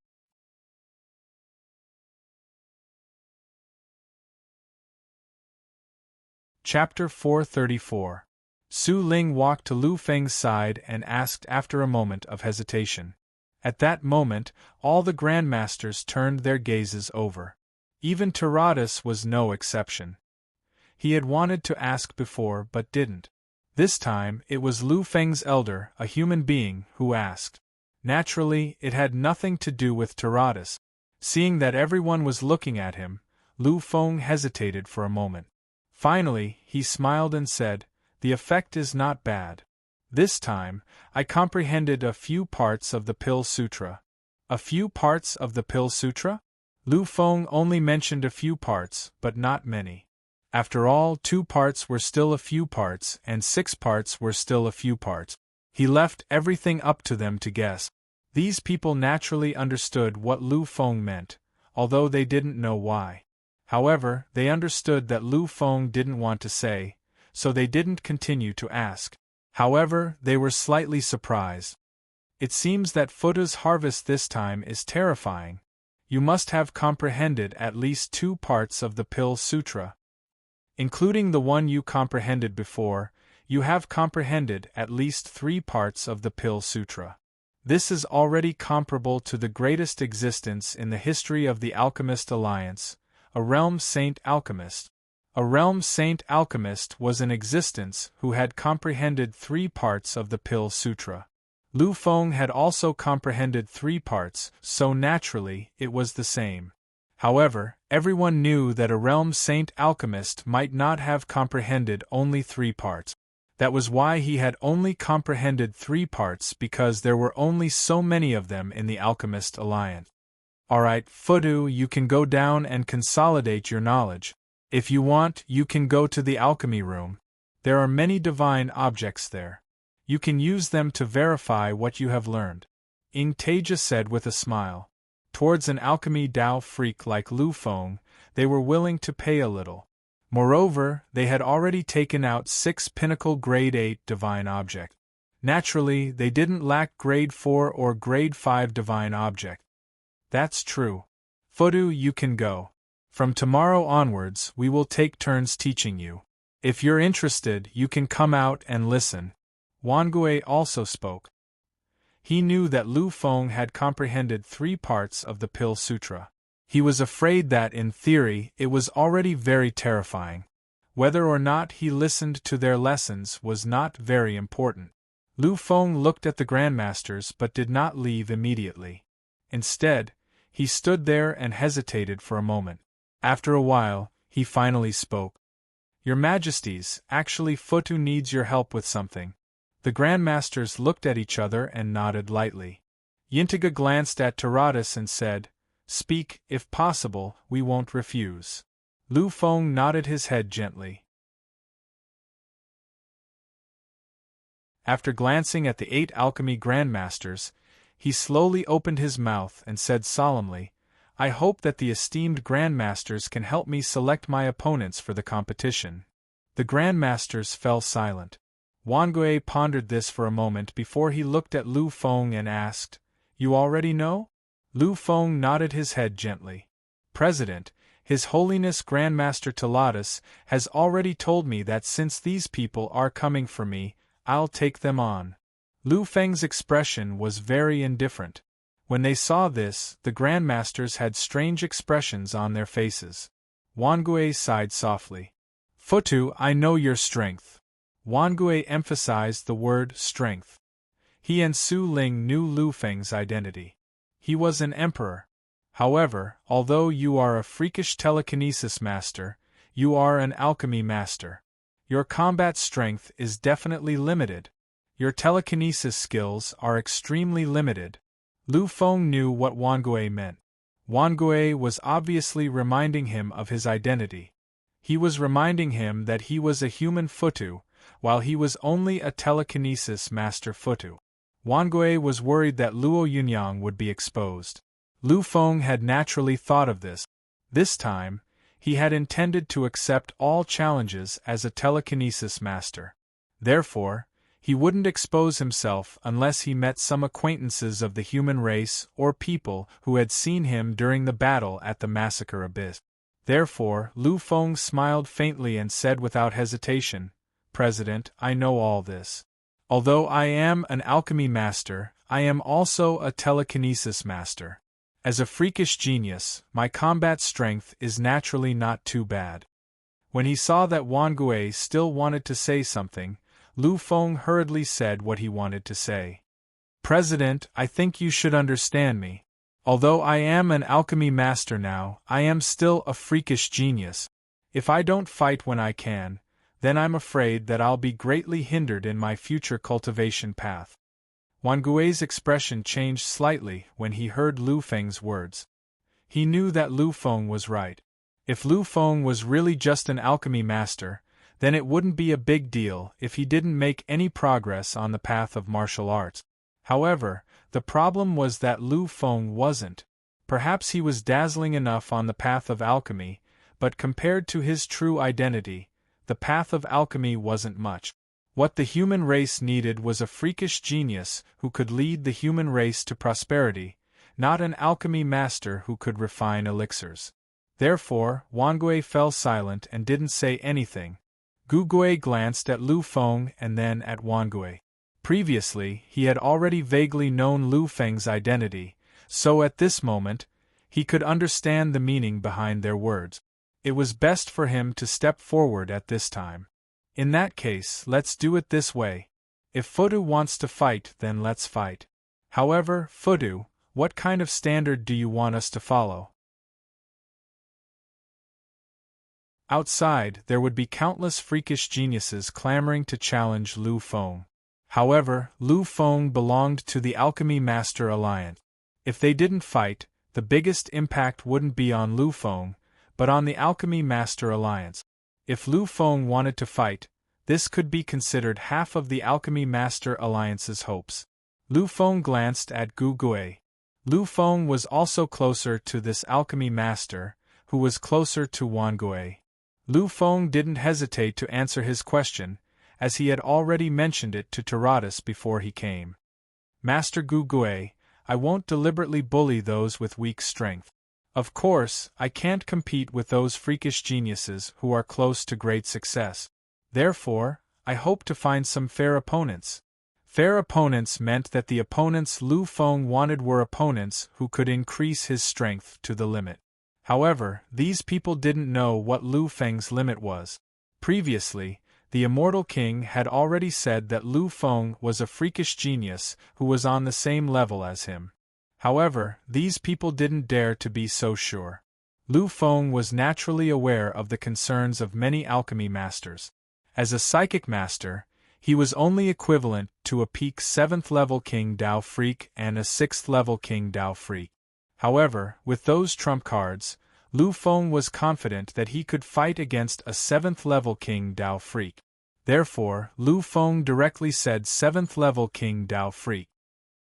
Chapter 434. Su Ling walked to Lu Feng's side and asked after a moment of hesitation. At that moment, all the grandmasters turned their gazes over. Even Taratus was no exception. He had wanted to ask before but didn't. This time, it was Lu Feng's elder, a human being, who asked. Naturally, it had nothing to do with Taratus. Seeing that everyone was looking at him, Lu Feng hesitated for a moment. Finally, he smiled and said, "The effect is not bad. This time, I comprehended a few parts of the Pill Sutra." "A few parts of the Pill Sutra?" Lu Feng only mentioned a few parts, but not many. After all, 2 parts were still a few parts, and 6 parts were still a few parts. He left everything up to them to guess. These people naturally understood what Lu Feng meant, although they didn't know why. However, they understood that Lu Feng didn't want to say, so they didn't continue to ask. However, they were slightly surprised. It seems that Futu's harvest this time is terrifying. You must have comprehended at least 2 parts of the Pill Sutra. Including the one you comprehended before, you have comprehended at least 3 parts of the Pill Sutra. This is already comparable to the greatest existence in the history of the Alchemist Alliance, a realm Saint Alchemist. A realm Saint Alchemist was in existence who had comprehended 3 parts of the Pill Sutra. Lu Feng had also comprehended 3 parts, so naturally, it was the same. However, everyone knew that a realm Saint Alchemist might not have comprehended only 3 parts. That was why he had only comprehended 3 parts, because there were only so many of them in the Alchemist Alliance. Alright, Futu, you can go down and consolidate your knowledge. If you want, you can go to the alchemy room. There are many divine objects there. You can use them to verify what you have learned. Ing Taija said with a smile. Towards an alchemy Dao freak like Lu Feng, they were willing to pay a little. Moreover, they had already taken out 6 pinnacle grade 8 divine objects. Naturally, they didn't lack grade 4 or grade 5 divine objects. That's true. Futu, you can go. From tomorrow onwards, we will take turns teaching you. If you're interested, you can come out and listen. Wangue also spoke. He knew that Lu Feng had comprehended 3 parts of the Pill Sutra. He was afraid that, in theory, it was already very terrifying. Whether or not he listened to their lessons was not very important. Lu Feng looked at the grandmasters but did not leave immediately. Instead, he stood there and hesitated for a moment. After a while, he finally spoke. Your Majesties, actually Futu needs your help with something. The grandmasters looked at each other and nodded lightly. Yintiga glanced at Taradas and said, Speak, if possible, we won't refuse. Lu Feng nodded his head gently. After glancing at the 8 alchemy grandmasters, he slowly opened his mouth and said solemnly, I hope that the esteemed grandmasters can help me select my opponents for the competition. The grandmasters fell silent. Wangue pondered this for a moment before he looked at Lu Feng and asked, You already know? Lu Feng nodded his head gently. President, His Holiness Grandmaster Taladas has already told me that since these people are coming for me, I'll take them on. Lu Feng's expression was very indifferent. When they saw this, the grandmasters had strange expressions on their faces. Wangue sighed softly. Futu, I know your strength. Wangue emphasized the word strength. He and Su Ling knew Lu Feng's identity. He was an emperor. However, although you are a freakish telekinesis master, you are an alchemy master. Your combat strength is definitely limited. Your telekinesis skills are extremely limited. Lu Feng knew what Wangue meant. Wangue was obviously reminding him of his identity. He was reminding him that he was a human Futu, while he was only a telekinesis master Futu. Wangue was worried that Luo Yunyang would be exposed. Lu Feng had naturally thought of this. This time, he had intended to accept all challenges as a telekinesis master. Therefore, he wouldn't expose himself unless he met some acquaintances of the human race or people who had seen him during the battle at the Massacre Abyss. Therefore, Lu Feng smiled faintly and said without hesitation, President, I know all this. Although I am an alchemy master, I am also a telekinesis master. As a freakish genius, my combat strength is naturally not too bad. When he saw that Wangue still wanted to say something, Lu Feng hurriedly said what he wanted to say. President, I think you should understand me. Although I am an alchemy master now, I am still a freakish genius. If I don't fight when I can, then I'm afraid that I'll be greatly hindered in my future cultivation path. Wangue's expression changed slightly when he heard Lu Feng's words. He knew that Lu Feng was right. If Lu Feng was really just an alchemy master, then it wouldn't be a big deal if he didn't make any progress on the path of martial arts. However, the problem was that Lu Feng wasn't. Perhaps he was dazzling enough on the path of alchemy, but compared to his true identity, the path of alchemy wasn't much. What the human race needed was a freakish genius who could lead the human race to prosperity, not an alchemy master who could refine elixirs. Therefore, Wangui fell silent and didn't say anything. Gugui glanced at Lu Feng and then at Wangui. Previously, he had already vaguely known Lu Feng's identity, so at this moment, he could understand the meaning behind their words. It was best for him to step forward at this time. In that case, let's do it this way. If Fudu wants to fight, then let's fight. However, Fudu, what kind of standard do you want us to follow? Outside, there would be countless freakish geniuses clamoring to challenge Lu Feng. However, Lu Feng belonged to the Alchemy Master Alliance. If they didn't fight, the biggest impact wouldn't be on Lu Feng, but on the Alchemy Master Alliance. If Lu Feng wanted to fight, this could be considered half of the Alchemy Master Alliance's hopes. Lu Feng glanced at Gu Gui. Lu Feng was also closer to this Alchemy Master, who was closer to Wangui. Lu Feng didn't hesitate to answer his question, as he had already mentioned it to Taratus before he came. Master Gu Gui, I won't deliberately bully those with weak strength. Of course, I can't compete with those freakish geniuses who are close to great success. Therefore, I hope to find some fair opponents. Fair opponents meant that the opponents Lu Feng wanted were opponents who could increase his strength to the limit. However, these people didn't know what Lu Feng's limit was. Previously, the Immortal King had already said that Lu Feng was a freakish genius who was on the same level as him. However, these people didn't dare to be so sure. Lu Feng was naturally aware of the concerns of many alchemy masters. As a psychic master, he was only equivalent to a peak 7th level King Dao Freak and a 6th level King Dao Freak. However, with those trump cards, Lu Feng was confident that he could fight against a 7th level King Dao Freak. Therefore, Lu Feng directly said 7th level King Dao Freak.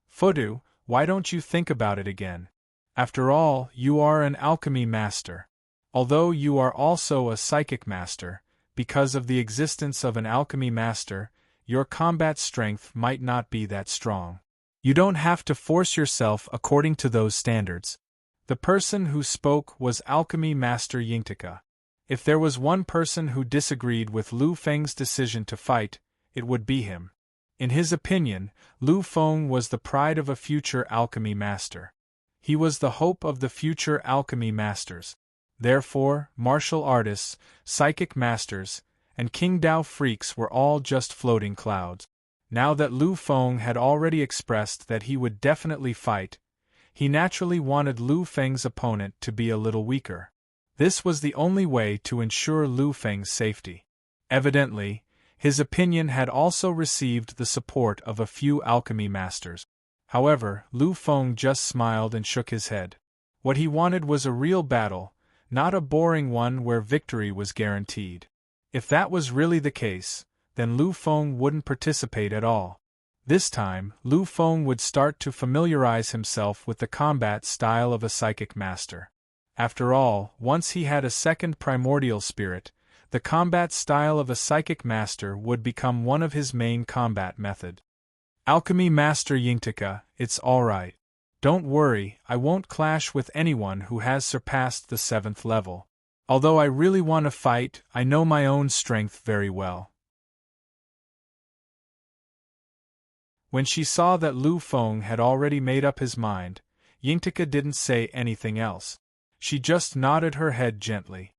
Fudu, why don't you think about it again? After all, you are an alchemy master. Although you are also a psychic master, because of the existence of an alchemy master, your combat strength might not be that strong. You don't have to force yourself according to those standards. The person who spoke was Alchemy Master Yingtika. If there was one person who disagreed with Lu Feng's decision to fight, it would be him. In his opinion, Lu Feng was the pride of a future alchemy master. He was the hope of the future alchemy masters. Therefore, martial artists, psychic masters, and King Dao freaks were all just floating clouds. Now that Lu Feng had already expressed that he would definitely fight, he naturally wanted Lu Feng's opponent to be a little weaker. This was the only way to ensure Lu Feng's safety. Evidently, his opinion had also received the support of a few alchemy masters. However, Lu Feng just smiled and shook his head. What he wanted was a real battle, not a boring one where victory was guaranteed. If that was really the case, then Lu Feng wouldn't participate at all. This time, Lu Feng would start to familiarize himself with the combat style of a psychic master. After all, once he had a second primordial spirit, the combat style of a psychic master would become one of his main combat methods. Alchemy Master Yingtika, it's alright. Don't worry, I won't clash with anyone who has surpassed the 7th level. Although I really want to fight, I know my own strength very well. When she saw that Lu Feng had already made up his mind, Yingtika didn't say anything else. She just nodded her head gently.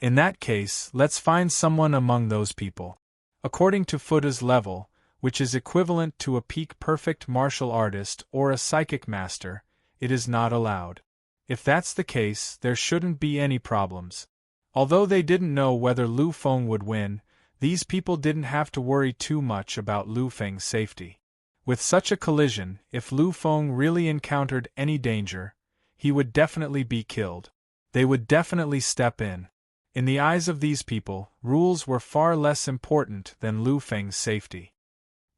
In that case, let's find someone among those people. According to Fuda's level, which is equivalent to a peak perfect martial artist or a psychic master, it is not allowed. If that's the case, there shouldn't be any problems. Although they didn't know whether Lu Feng would win, these people didn't have to worry too much about Lu Feng's safety. With such a collision, if Lu Feng really encountered any danger, he would definitely be killed. They would definitely step in. In the eyes of these people, rules were far less important than Lu Feng's safety.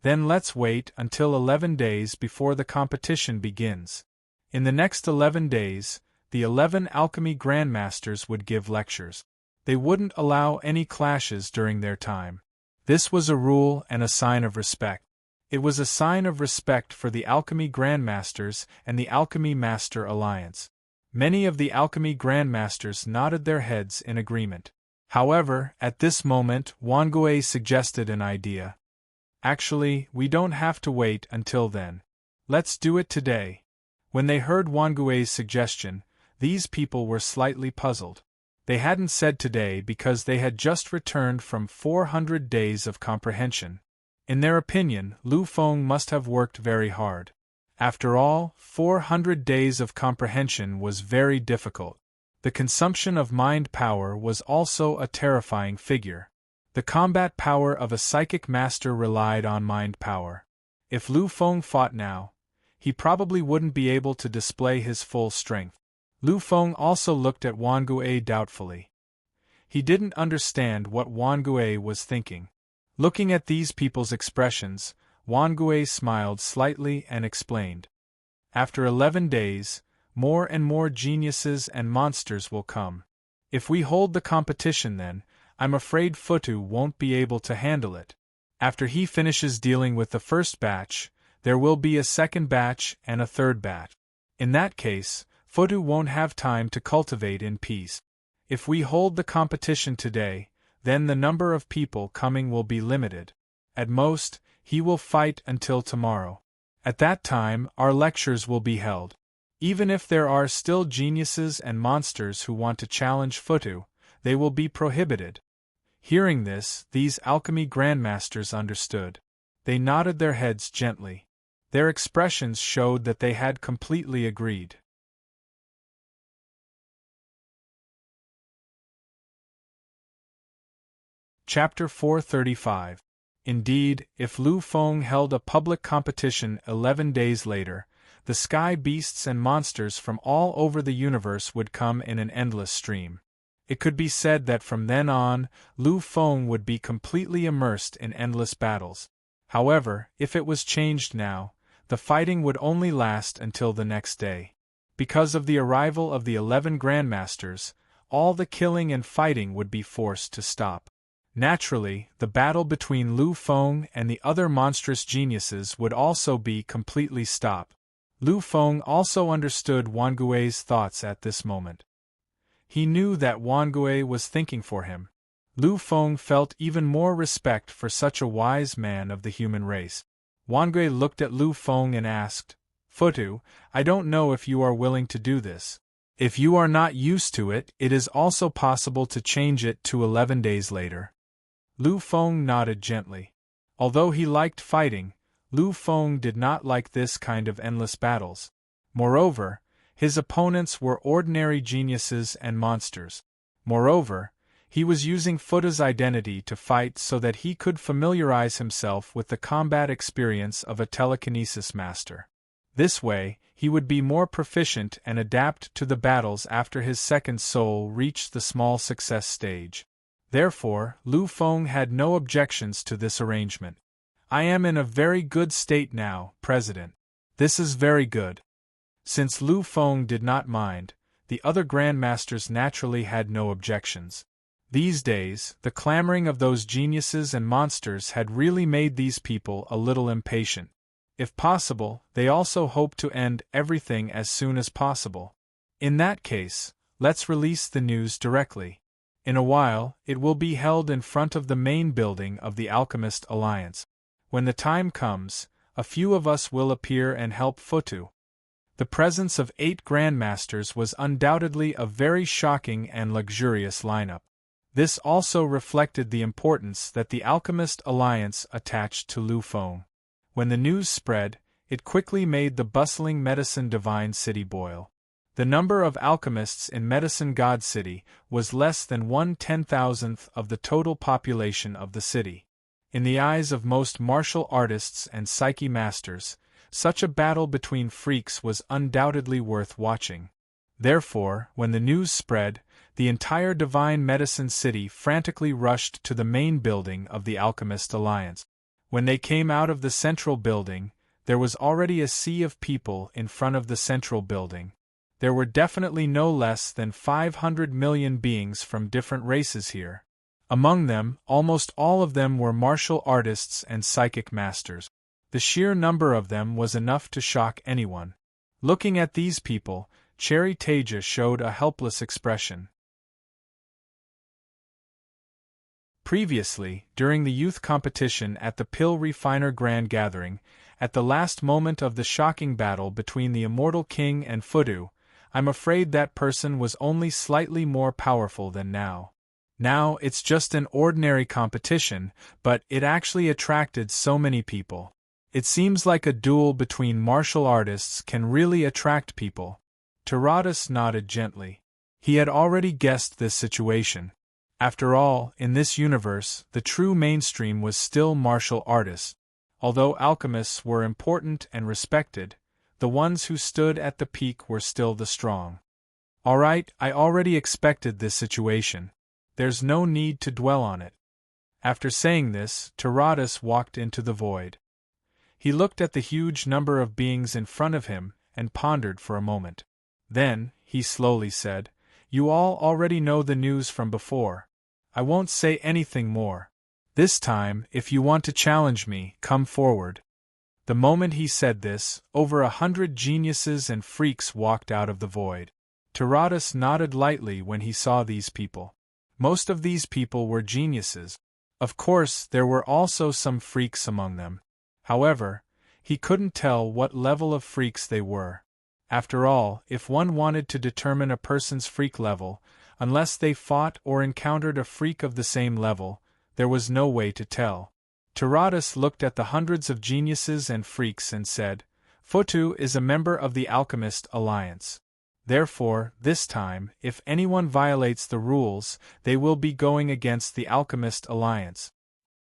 Then let's wait until 11 days before the competition begins. In the next 11 days, the 11 alchemy grandmasters would give lectures. They wouldn't allow any clashes during their time. This was a rule and a sign of respect. It was a sign of respect for the Alchemy Grandmasters and the Alchemy Master Alliance. Many of the Alchemy Grandmasters nodded their heads in agreement. However, at this moment, Wangue suggested an idea. Actually, we don't have to wait until then. Let's do it today. When they heard Wangue's suggestion, these people were slightly puzzled. They hadn't said today because they had just returned from 400 days of comprehension. In their opinion, Lu Feng must have worked very hard. After all, 400 days of comprehension was very difficult. The consumption of mind power was also a terrifying figure. The combat power of a psychic master relied on mind power. If Lu Feng fought now, he probably wouldn't be able to display his full strength. Lu Feng also looked at Wangue doubtfully. He didn't understand what Wangue was thinking. Looking at these people's expressions, Wangue smiled slightly and explained. After 11 days, more and more geniuses and monsters will come. If we hold the competition then, I'm afraid Futu won't be able to handle it. After he finishes dealing with the first batch, there will be a second batch and a third batch. In that case, Futu won't have time to cultivate in peace. If we hold the competition today, then the number of people coming will be limited. At most, he will fight until tomorrow. At that time, our lectures will be held. Even if there are still geniuses and monsters who want to challenge Futu, they will be prohibited. Hearing this, these alchemy grandmasters understood. They nodded their heads gently. Their expressions showed that they had completely agreed. Chapter 435. Indeed, if Lu Feng held a public competition 11 days later, the sky beasts and monsters from all over the universe would come in an endless stream. It could be said that from then on, Lu Feng would be completely immersed in endless battles. However, if it was changed now, the fighting would only last until the next day. Because of the arrival of the 11 Grandmasters, all the killing and fighting would be forced to stop. Naturally, the battle between Lu Feng and the other monstrous geniuses would also be completely stopped. Lu Feng also understood Wangue's thoughts at this moment. He knew that Wangue was thinking for him. Lu Feng felt even more respect for such a wise man of the human race. Wangue looked at Lu Feng and asked, "Futu, I don't know if you are willing to do this. If you are not used to it, it is also possible to change it to 11 days later." Lu Feng nodded gently. Although he liked fighting, Lu Feng did not like this kind of endless battles. Moreover, his opponents were ordinary geniuses and monsters. Moreover, he was using Futu's identity to fight so that he could familiarize himself with the combat experience of a telekinesis master. This way, he would be more proficient and adapt to the battles after his second soul reached the small success stage. Therefore, Lu Feng had no objections to this arrangement. "I am in a very good state now, President. This is very good." Since Lu Feng did not mind, the other grandmasters naturally had no objections. These days, the clamoring of those geniuses and monsters had really made these people a little impatient. If possible, they also hoped to end everything as soon as possible. In that case, let's release the news directly. In a while, it will be held in front of the main building of the Alchemist Alliance. When the time comes, a few of us will appear and help Futu. The presence of 8 Grandmasters was undoubtedly a very shocking and luxurious lineup. This also reflected the importance that the Alchemist Alliance attached to Lu Feng. When the news spread, it quickly made the bustling Medicine Divine City boil. The number of alchemists in Medicine God City was less than 1/10,000th of the total population of the city. In the eyes of most martial artists and psyche masters, such a battle between freaks was undoubtedly worth watching. Therefore, when the news spread, the entire Divine Medicine City frantically rushed to the main building of the Alchemist Alliance. When they came out of the central building, there was already a sea of people in front of the central building. There were definitely no less than 500 million beings from different races here. Among them, almost all of them were martial artists and psychic masters. The sheer number of them was enough to shock anyone. Looking at these people, Cherry Teja showed a helpless expression. Previously, during the youth competition at the Pill Refiner Grand Gathering, at the last moment of the shocking battle between the Immortal King and Fudu, I'm afraid that person was only slightly more powerful than now. Now it's just an ordinary competition, but it actually attracted so many people. It seems like a duel between martial artists can really attract people. Taradas nodded gently. He had already guessed this situation. After all, in this universe, the true mainstream was still martial artists. Although alchemists were important and respected, the ones who stood at the peak were still the strong. Alright, I already expected this situation. There's no need to dwell on it. After saying this, Taradas walked into the void. He looked at the huge number of beings in front of him and pondered for a moment. Then, he slowly said, "You all already know the news from before. I won't say anything more. This time, if you want to challenge me, come forward." The moment he said this, over 100 geniuses and freaks walked out of the void. Taradas nodded lightly when he saw these people. Most of these people were geniuses. Of course, there were also some freaks among them. However, he couldn't tell what level of freaks they were. After all, if one wanted to determine a person's freak level, unless they fought or encountered a freak of the same level, there was no way to tell. Taradas looked at the hundreds of geniuses and freaks and said, "Futu is a member of the Alchemist Alliance. Therefore, this time, if anyone violates the rules, they will be going against the Alchemist Alliance.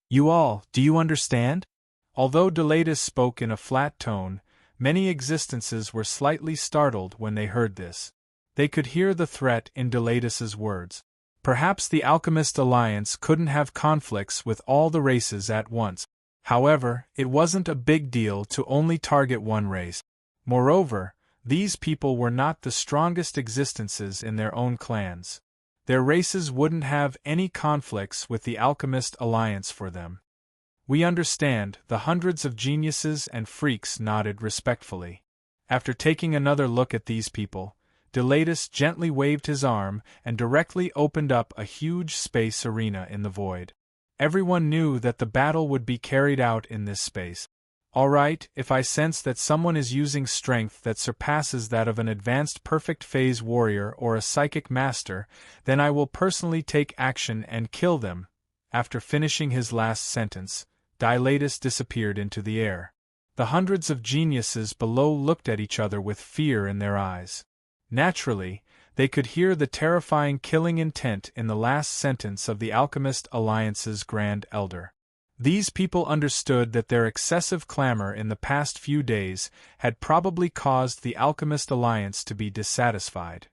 You all, do you understand?" Although Delatus spoke in a flat tone, many existences were slightly startled when they heard this. They could hear the threat in Delatus's words. Perhaps the Alchemist Alliance couldn't have conflicts with all the races at once. However, it wasn't a big deal to only target one race. Moreover, these people were not the strongest existences in their own clans. Their races wouldn't have any conflicts with the Alchemist Alliance for them. "We understand," the hundreds of geniuses and freaks nodded respectfully. After taking another look at these people, Delatus gently waved his arm and directly opened up a huge space arena in the void. Everyone knew that the battle would be carried out in this space. Alright, if I sense that someone is using strength that surpasses that of an advanced perfect phase warrior or a psychic master, then I will personally take action and kill them. After finishing his last sentence, Delatus disappeared into the air. The hundreds of geniuses below looked at each other with fear in their eyes. Naturally, they could hear the terrifying killing intent in the last sentence of the Alchemist Alliance's Grand Elder. These people understood that their excessive clamor in the past few days had probably caused the Alchemist Alliance to be dissatisfied.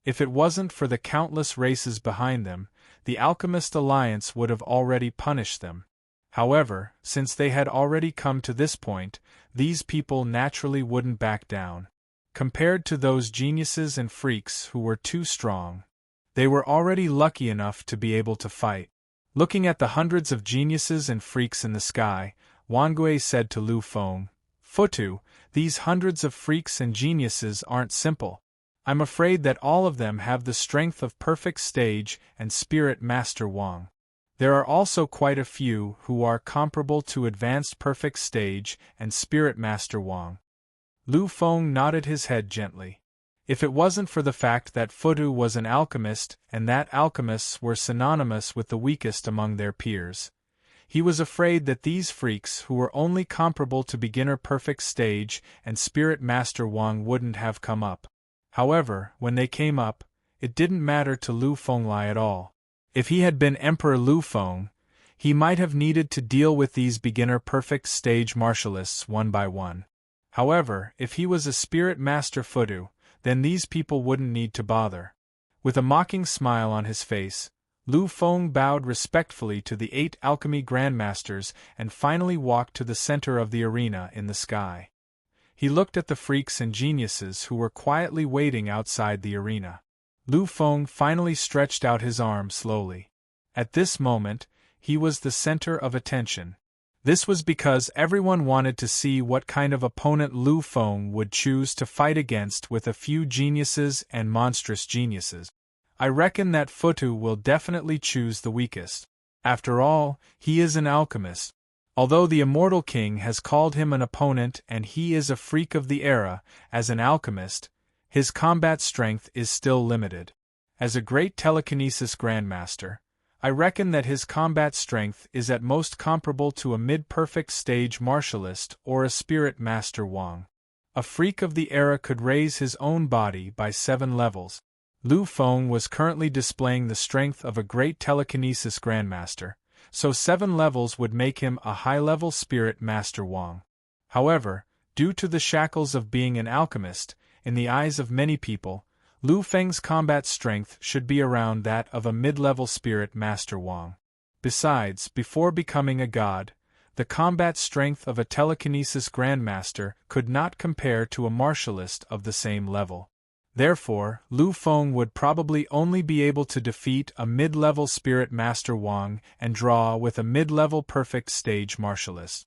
If it wasn't for the countless races behind them, the Alchemist Alliance would have already punished them. However, since they had already come to this point, these people naturally wouldn't back down. Compared to those geniuses and freaks who were too strong, they were already lucky enough to be able to fight. Looking at the hundreds of geniuses and freaks in the sky, Wangui said to Lu Feng, "Futu, these hundreds of freaks and geniuses aren't simple. I'm afraid that all of them have the strength of Perfect Stage and Spirit Master Wang. There are also quite a few who are comparable to Advanced Perfect Stage and Spirit Master Wang." Lu Feng nodded his head gently. If it wasn't for the fact that Futu was an alchemist and that alchemists were synonymous with the weakest among their peers, he was afraid that these freaks who were only comparable to Beginner Perfect Stage and Spirit Master Wang wouldn't have come up. However, when they came up, it didn't matter to Lu Fenglai at all. If he had been Emperor Lu Feng, he might have needed to deal with these Beginner Perfect Stage martialists one by one. However, if he was a Spirit Master Futu, then these people wouldn't need to bother. With a mocking smile on his face, Lu Feng bowed respectfully to the 8 alchemy grandmasters and finally walked to the center of the arena in the sky. He looked at the freaks and geniuses who were quietly waiting outside the arena. Lu Feng finally stretched out his arm slowly. At this moment, he was the center of attention. This was because everyone wanted to see what kind of opponent Lu Feng would choose to fight against with a few geniuses and monstrous geniuses. I reckon that Futu will definitely choose the weakest. After all, he is an alchemist. Although the Immortal King has called him an opponent and he is a freak of the era, as an alchemist, his combat strength is still limited. As a great telekinesis grandmaster, I reckon that his combat strength is at most comparable to a mid-perfect stage martialist or a spirit master Wang. A freak of the era could raise his own body by 7 levels. Lu Feng was currently displaying the strength of a great telekinesis grandmaster, so 7 levels would make him a high-level spirit master Wang. However, due to the shackles of being an alchemist, in the eyes of many people, Lu Feng's combat strength should be around that of a mid-level spirit master Wang. Besides, before becoming a god, the combat strength of a telekinesis grandmaster could not compare to a martialist of the same level. Therefore, Lu Feng would probably only be able to defeat a mid-level spirit master Wang and draw with a mid-level perfect stage martialist.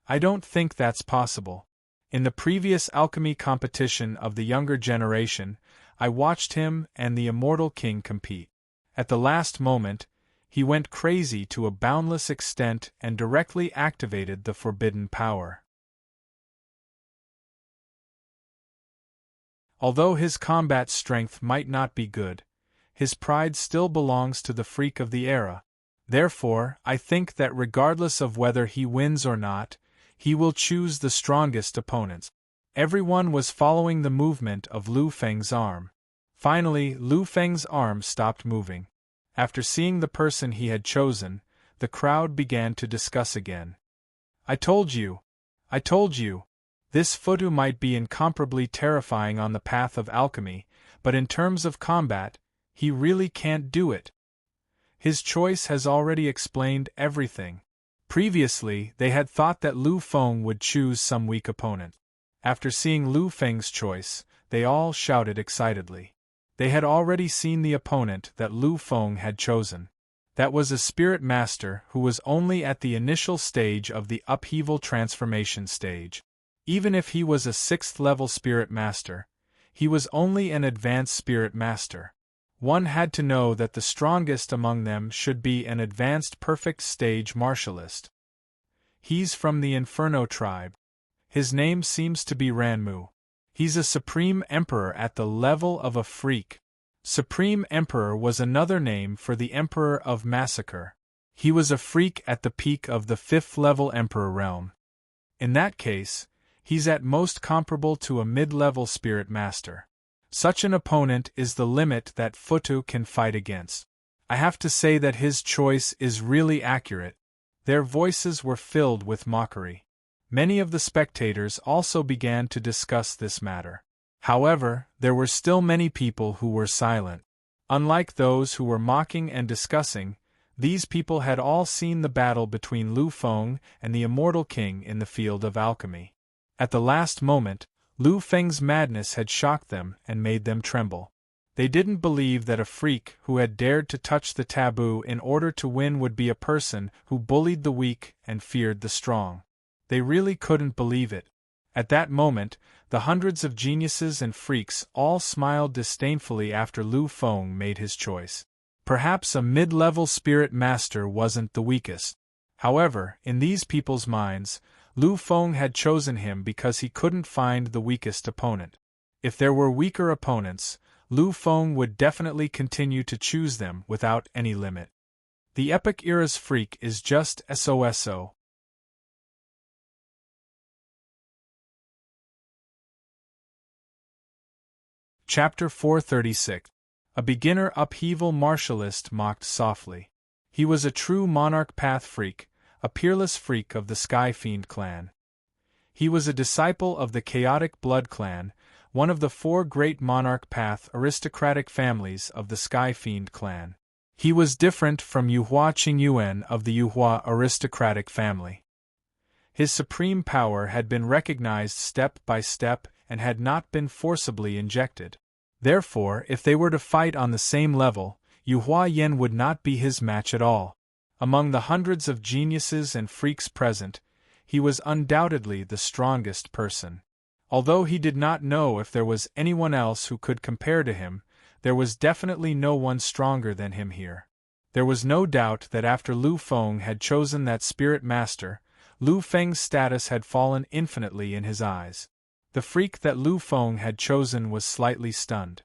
I don't think that's possible. In the previous alchemy competition of the younger generation, I watched him and the Immortal King compete. At the last moment, he went crazy to a boundless extent and directly activated the forbidden power. Although his combat strength might not be good, his pride still belongs to the freak of the era. Therefore, I think that regardless of whether he wins or not, he will choose the strongest opponents. Everyone was following the movement of Lu Feng's arm. Finally, Lu Feng's arm stopped moving. After seeing the person he had chosen, the crowd began to discuss again. I told you! This Futu might be incomparably terrifying on the path of alchemy, but in terms of combat, he really can't do it. His choice has already explained everything. Previously, they had thought that Lu Feng would choose some weak opponent. After seeing Lu Feng's choice, they all shouted excitedly. They had already seen the opponent that Lu Feng had chosen. That was a spirit master who was only at the initial stage of the upheaval transformation stage. Even if he was a 6th-level spirit master, he was only an advanced spirit master. One had to know that the strongest among them should be an advanced perfect stage martialist. He's from the Inferno tribe. His name seems to be Ranmu. He's a Supreme Emperor at the level of a freak. Supreme Emperor was another name for the Emperor of Massacre. He was a freak at the peak of the 5th-level Emperor realm. In that case, he's at most comparable to a mid-level spirit master. Such an opponent is the limit that Futu can fight against. I have to say that his choice is really accurate. Their voices were filled with mockery. Many of the spectators also began to discuss this matter. However, there were still many people who were silent. Unlike those who were mocking and discussing, these people had all seen the battle between Lu Feng and the Immortal King in the field of alchemy. At the last moment, Lu Feng's madness had shocked them and made them tremble. They didn't believe that a freak who had dared to touch the taboo in order to win would be a person who bullied the weak and feared the strong. They really couldn't believe it. At that moment, the hundreds of geniuses and freaks all smiled disdainfully after Lu Feng made his choice. Perhaps a mid-level spirit master wasn't the weakest. However, in these people's minds, Lu Feng had chosen him because he couldn't find the weakest opponent. If there were weaker opponents, Lu Feng would definitely continue to choose them without any limit. The Epic Era's freak is just SOSO. Chapter 436. A beginner upheaval martialist mocked softly. He was a true monarch path freak, a peerless freak of the Sky Fiend clan. He was a disciple of the Chaotic Blood clan, one of the 4 great monarch path aristocratic families of the Sky Fiend clan. He was different from Yuhua Qingyuan of the Yuhua aristocratic family. His supreme power had been recognized step by step and had not been forcibly injected. Therefore, if they were to fight on the same level, Yu Huayan would not be his match at all. Among the hundreds of geniuses and freaks present, he was undoubtedly the strongest person. Although he did not know if there was anyone else who could compare to him, there was definitely no one stronger than him here. There was no doubt that after Lu Feng had chosen that spirit master, Lu Feng's status had fallen infinitely in his eyes. The freak that Lu Feng had chosen was slightly stunned.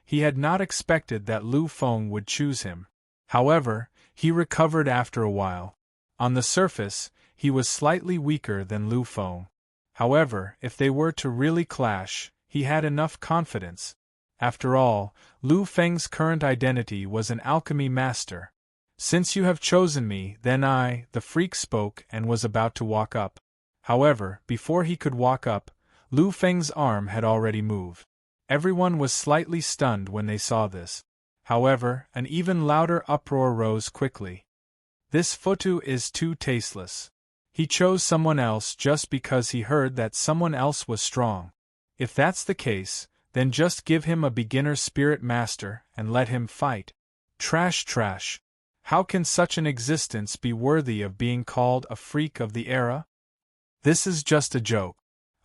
He had not expected that Lu Feng would choose him. However, he recovered after a while. On the surface, he was slightly weaker than Lu Feng. However, if they were to really clash, he had enough confidence. After all, Lu Feng's current identity was an alchemy master. Since you have chosen me, then I, the freak, spoke and was about to walk up. However, before he could walk up, Lu Feng's arm had already moved. Everyone was slightly stunned when they saw this. However, an even louder uproar rose quickly. This Futu is too tasteless. He chose someone else just because he heard that someone else was strong. If that's the case, then just give him a beginner spirit master and let him fight. Trash, trash. How can such an existence be worthy of being called a freak of the era? This is just a joke.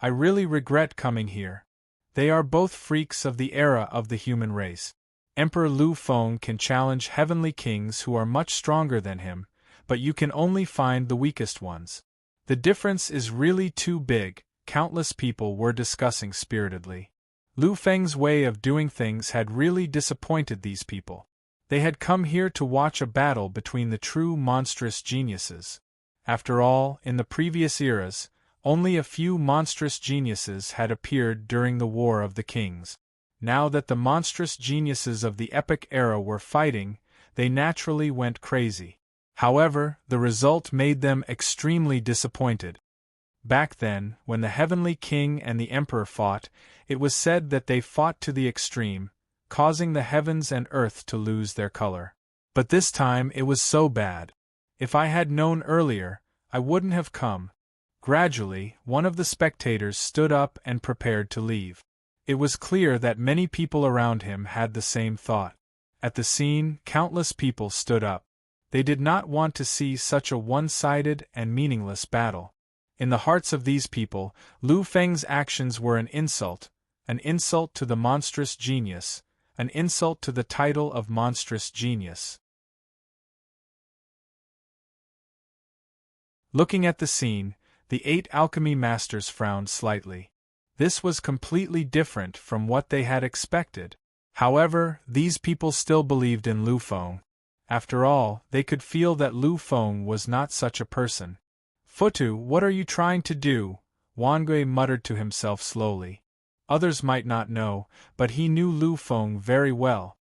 I really regret coming here. They are both freaks of the era of the human race. Emperor Lu Feng can challenge heavenly kings who are much stronger than him, but you can only find the weakest ones. The difference is really too big, countless people were discussing spiritedly. Lu Feng's way of doing things had really disappointed these people. They had come here to watch a battle between the true monstrous geniuses. After all, in the previous eras, only a few monstrous geniuses had appeared during the War of the Kings. Now that the monstrous geniuses of the epic era were fighting, they naturally went crazy. However, the result made them extremely disappointed. Back then, when the Heavenly King and the Emperor fought, it was said that they fought to the extreme, causing the heavens and earth to lose their color. But this time it was so bad. If I had known earlier, I wouldn't have come. Gradually, one of the spectators stood up and prepared to leave. It was clear that many people around him had the same thought. At the scene, countless people stood up. They did not want to see such a one-sided and meaningless battle. In the hearts of these people, Lu Feng's actions were an insult to the monstrous genius, an insult to the title of monstrous genius. Looking at the scene, the 8 alchemy masters frowned slightly. This was completely different from what they had expected. However, these people still believed in Lu Feng. After all, they could feel that Lu Feng was not such a person. Futu, what are you trying to do? Wangui muttered to himself slowly. Others might not know, but he knew Lu Feng very well.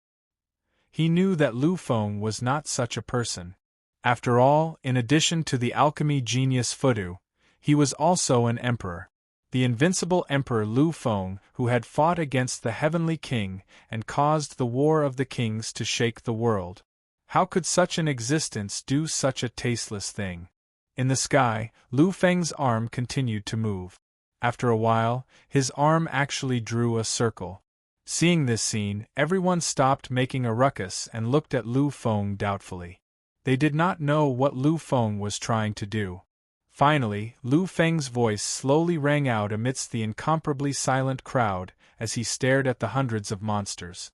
He knew that Lu Feng was not such a person. After all, in addition to the alchemy genius Futu, he was also an emperor. The invincible Emperor Lu Feng, who had fought against the Heavenly King and caused the War of the Kings to shake the world. How could such an existence do such a tasteless thing? In the sky, Lu Feng's arm continued to move. After a while, his arm actually drew a circle. Seeing this scene, everyone stopped making a ruckus and looked at Lu Feng doubtfully. They did not know what Lu Feng was trying to do. Finally, Lu Feng's voice slowly rang out amidst the incomparably silent crowd as he stared at the hundreds of monsters.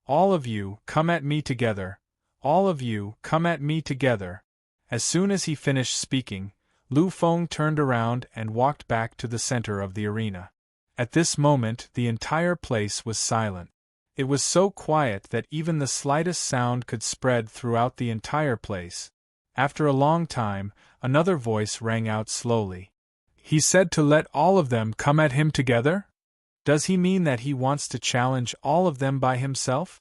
All of you, come at me together. All of you, come at me together. As soon as he finished speaking, Lu Feng turned around and walked back to the center of the arena. At this moment, the entire place was silent. It was so quiet that even the slightest sound could spread throughout the entire place. After a long time, another voice rang out slowly. He said to let all of them come at him together? Does he mean that he wants to challenge all of them by himself?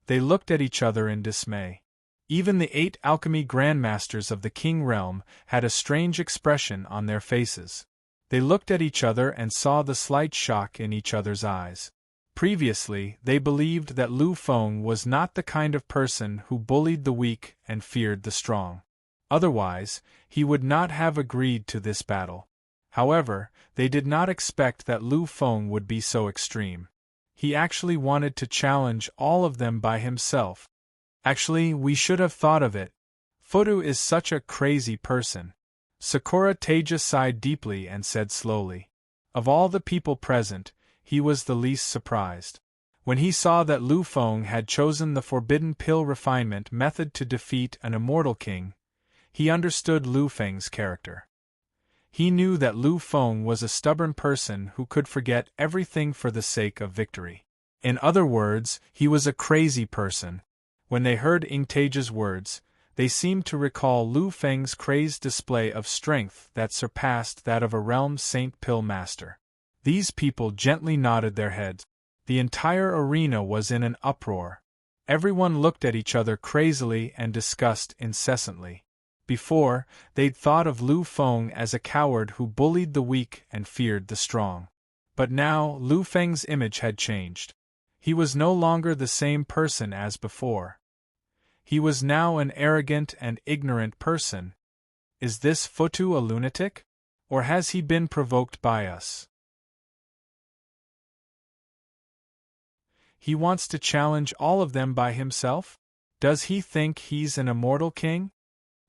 They looked at each other in dismay. Even the 8 alchemy grandmasters of the King realm had a strange expression on their faces. They looked at each other and saw the slight shock in each other's eyes. Previously, they believed that Lu Feng was not the kind of person who bullied the weak and feared the strong. Otherwise, he would not have agreed to this battle. However, they did not expect that Lu Feng would be so extreme. He actually wanted to challenge all of them by himself. Actually, we should have thought of it. Futu is such a crazy person. Sakura Teja sighed deeply and said slowly. Of all the people present, he was the least surprised. When he saw that Lu Feng had chosen the forbidden pill refinement method to defeat an immortal king, he understood Lu Feng's character. He knew that Lu Feng was a stubborn person who could forget everything for the sake of victory. In other words, he was a crazy person. When they heard Ingtage's words, they seemed to recall Lu Feng's crazed display of strength that surpassed that of a realm saint pill master. These people gently nodded their heads. The entire arena was in an uproar. Everyone looked at each other crazily and discussed incessantly. Before, they'd thought of Lu Feng as a coward who bullied the weak and feared the strong. But now, Lu Feng's image had changed. He was no longer the same person as before. He was now an arrogant and ignorant person. Is this Futu a lunatic? Or has he been provoked by us? He wants to challenge all of them by himself? Does he think he's an immortal king?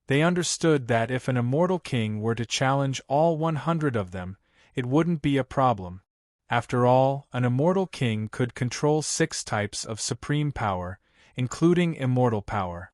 They understood that if an immortal king were to challenge all 100 of them, it wouldn't be a problem. After all, an immortal king could control 6 types of supreme power, including immortal power.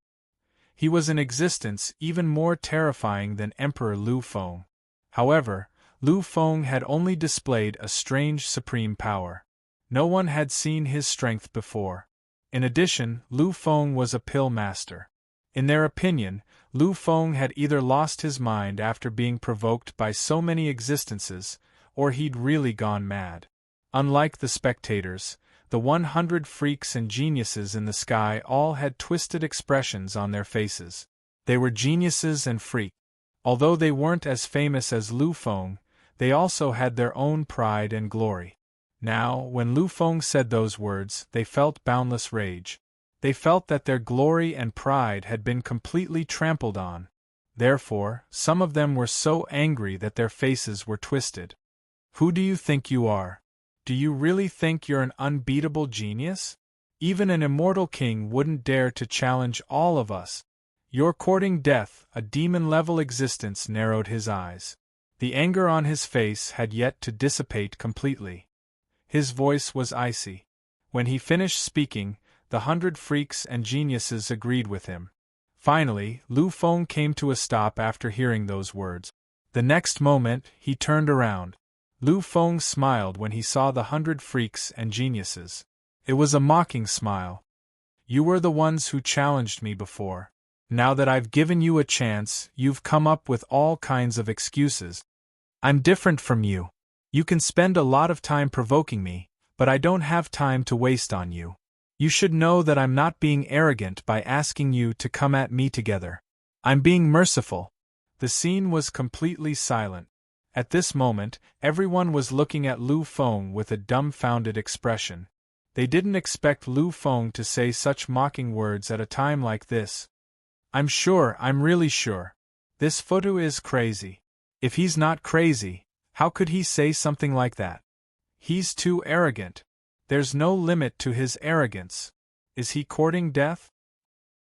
He was in existence even more terrifying than Emperor Lu Feng. However, Lu Feng had only displayed a strange supreme power. No one had seen his strength before. In addition, Lu Feng was a pill master. In their opinion, Lu Feng had either lost his mind after being provoked by so many existences, or he'd really gone mad. Unlike the spectators, the 100 freaks and geniuses in the sky all had twisted expressions on their faces. They were geniuses and freaks. Although they weren't as famous as Lu Feng, they also had their own pride and glory. Now, when Lu Feng said those words, they felt boundless rage. They felt that their glory and pride had been completely trampled on. Therefore, some of them were so angry that their faces were twisted. Who do you think you are? Do you really think you're an unbeatable genius? Even an immortal king wouldn't dare to challenge all of us. You're courting death. A demon-level existence narrowed his eyes. The anger on his face had yet to dissipate completely. His voice was icy. When he finished speaking, the 100 freaks and geniuses agreed with him. Finally, Lu Feng came to a stop after hearing those words. The next moment, he turned around. Lu Feng smiled when he saw the 100 freaks and geniuses. It was a mocking smile. You were the ones who challenged me before. Now that I've given you a chance, you've come up with all kinds of excuses. I'm different from you. You can spend a lot of time provoking me, but I don't have time to waste on you. You should know that I'm not being arrogant by asking you to come at me together. I'm being merciful. The scene was completely silent. At this moment, everyone was looking at Lu Feng with a dumbfounded expression. They didn't expect Lu Feng to say such mocking words at a time like this. I'm really sure. This Futu is crazy. If he's not crazy, how could he say something like that? He's too arrogant. There's no limit to his arrogance. Is he courting death?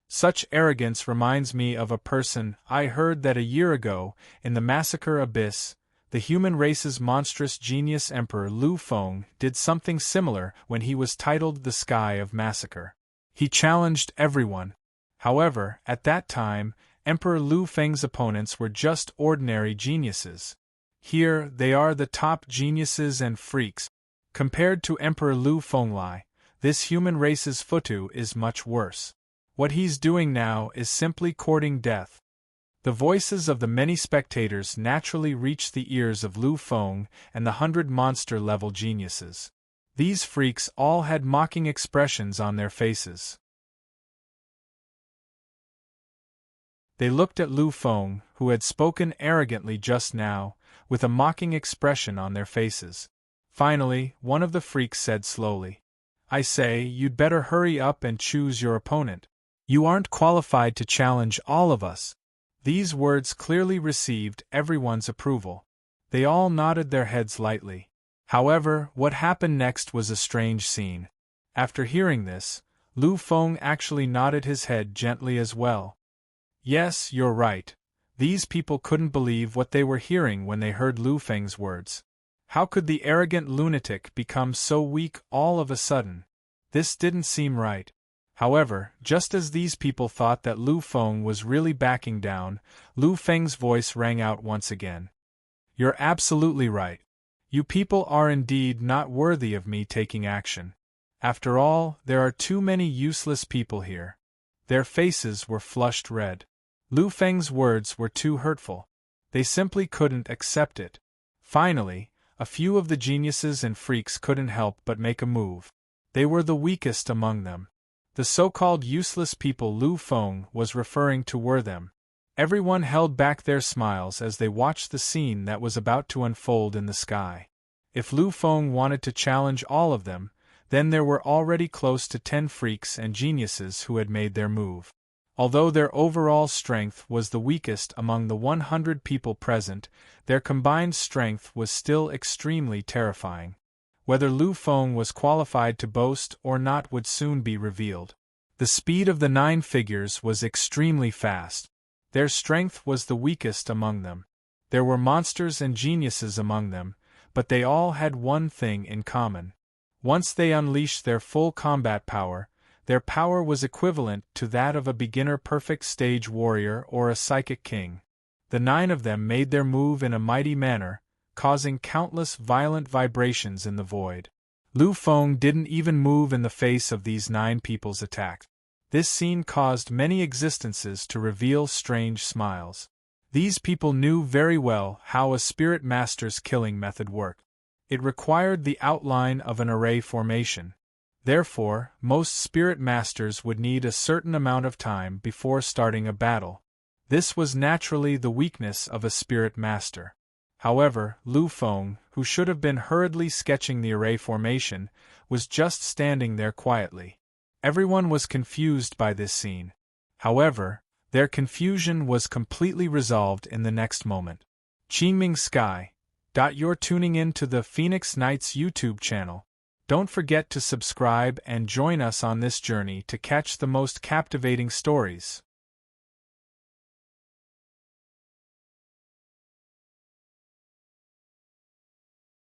Such arrogance reminds me of a person I heard that a year ago, in the massacre abyss, the human race's monstrous genius Emperor Lu Feng did something similar when he was titled the Sky of Massacre. He challenged everyone. However, at that time, Emperor Lu Feng's opponents were just ordinary geniuses. Here, they are the top geniuses and freaks. Compared to Emperor Lu Fenglai, this human race's Futu is much worse. What he's doing now is simply courting death. The voices of the many spectators naturally reached the ears of Lu Feng and the 100 monster-level geniuses. These freaks all had mocking expressions on their faces. They looked at Lu Feng, who had spoken arrogantly just now, with a mocking expression on their faces. Finally, one of the freaks said slowly, I say, you'd better hurry up and choose your opponent. You aren't qualified to challenge all of us. These words clearly received everyone's approval. They all nodded their heads lightly. However, what happened next was a strange scene. After hearing this, Lu Feng actually nodded his head gently as well. Yes, you're right. These people couldn't believe what they were hearing when they heard Lu Feng's words. How could the arrogant lunatic become so weak all of a sudden? This didn't seem right. However, just as these people thought that Lu Feng was really backing down, Lu Feng's voice rang out once again. You're absolutely right. You people are indeed not worthy of me taking action. After all, there are too many useless people here. Their faces were flushed red. Lu Feng's words were too hurtful. They simply couldn't accept it. Finally, a few of the geniuses and freaks couldn't help but make a move. They were the weakest among them. The so-called useless people Lu Feng was referring to were them. Everyone held back their smiles as they watched the scene that was about to unfold in the sky. If Lu Feng wanted to challenge all of them, then there were already close to 10 freaks and geniuses who had made their move. Although their overall strength was the weakest among the 100 people present, their combined strength was still extremely terrifying. Whether Lu Feng was qualified to boast or not would soon be revealed. The speed of the 9 figures was extremely fast. Their strength was the weakest among them. There were monsters and geniuses among them, but they all had one thing in common. Once they unleashed their full combat power, their power was equivalent to that of a beginner perfect stage warrior or a psychic king. The 9 of them made their move in a mighty manner, causing countless violent vibrations in the void. Lu Feng didn't even move in the face of these 9 people's attack. This scene caused many existences to reveal strange smiles. These people knew very well how a spirit master's killing method worked. It required the outline of an array formation. Therefore, most spirit masters would need a certain amount of time before starting a battle. This was naturally the weakness of a spirit master. However, Lu Feng, who should have been hurriedly sketching the array formation, was just standing there quietly. Everyone was confused by this scene. However, their confusion was completely resolved in the next moment. Qingming Sky. You're tuning in to the Phoenix Knights YouTube channel. Don't forget to subscribe and join us on this journey to catch the most captivating stories.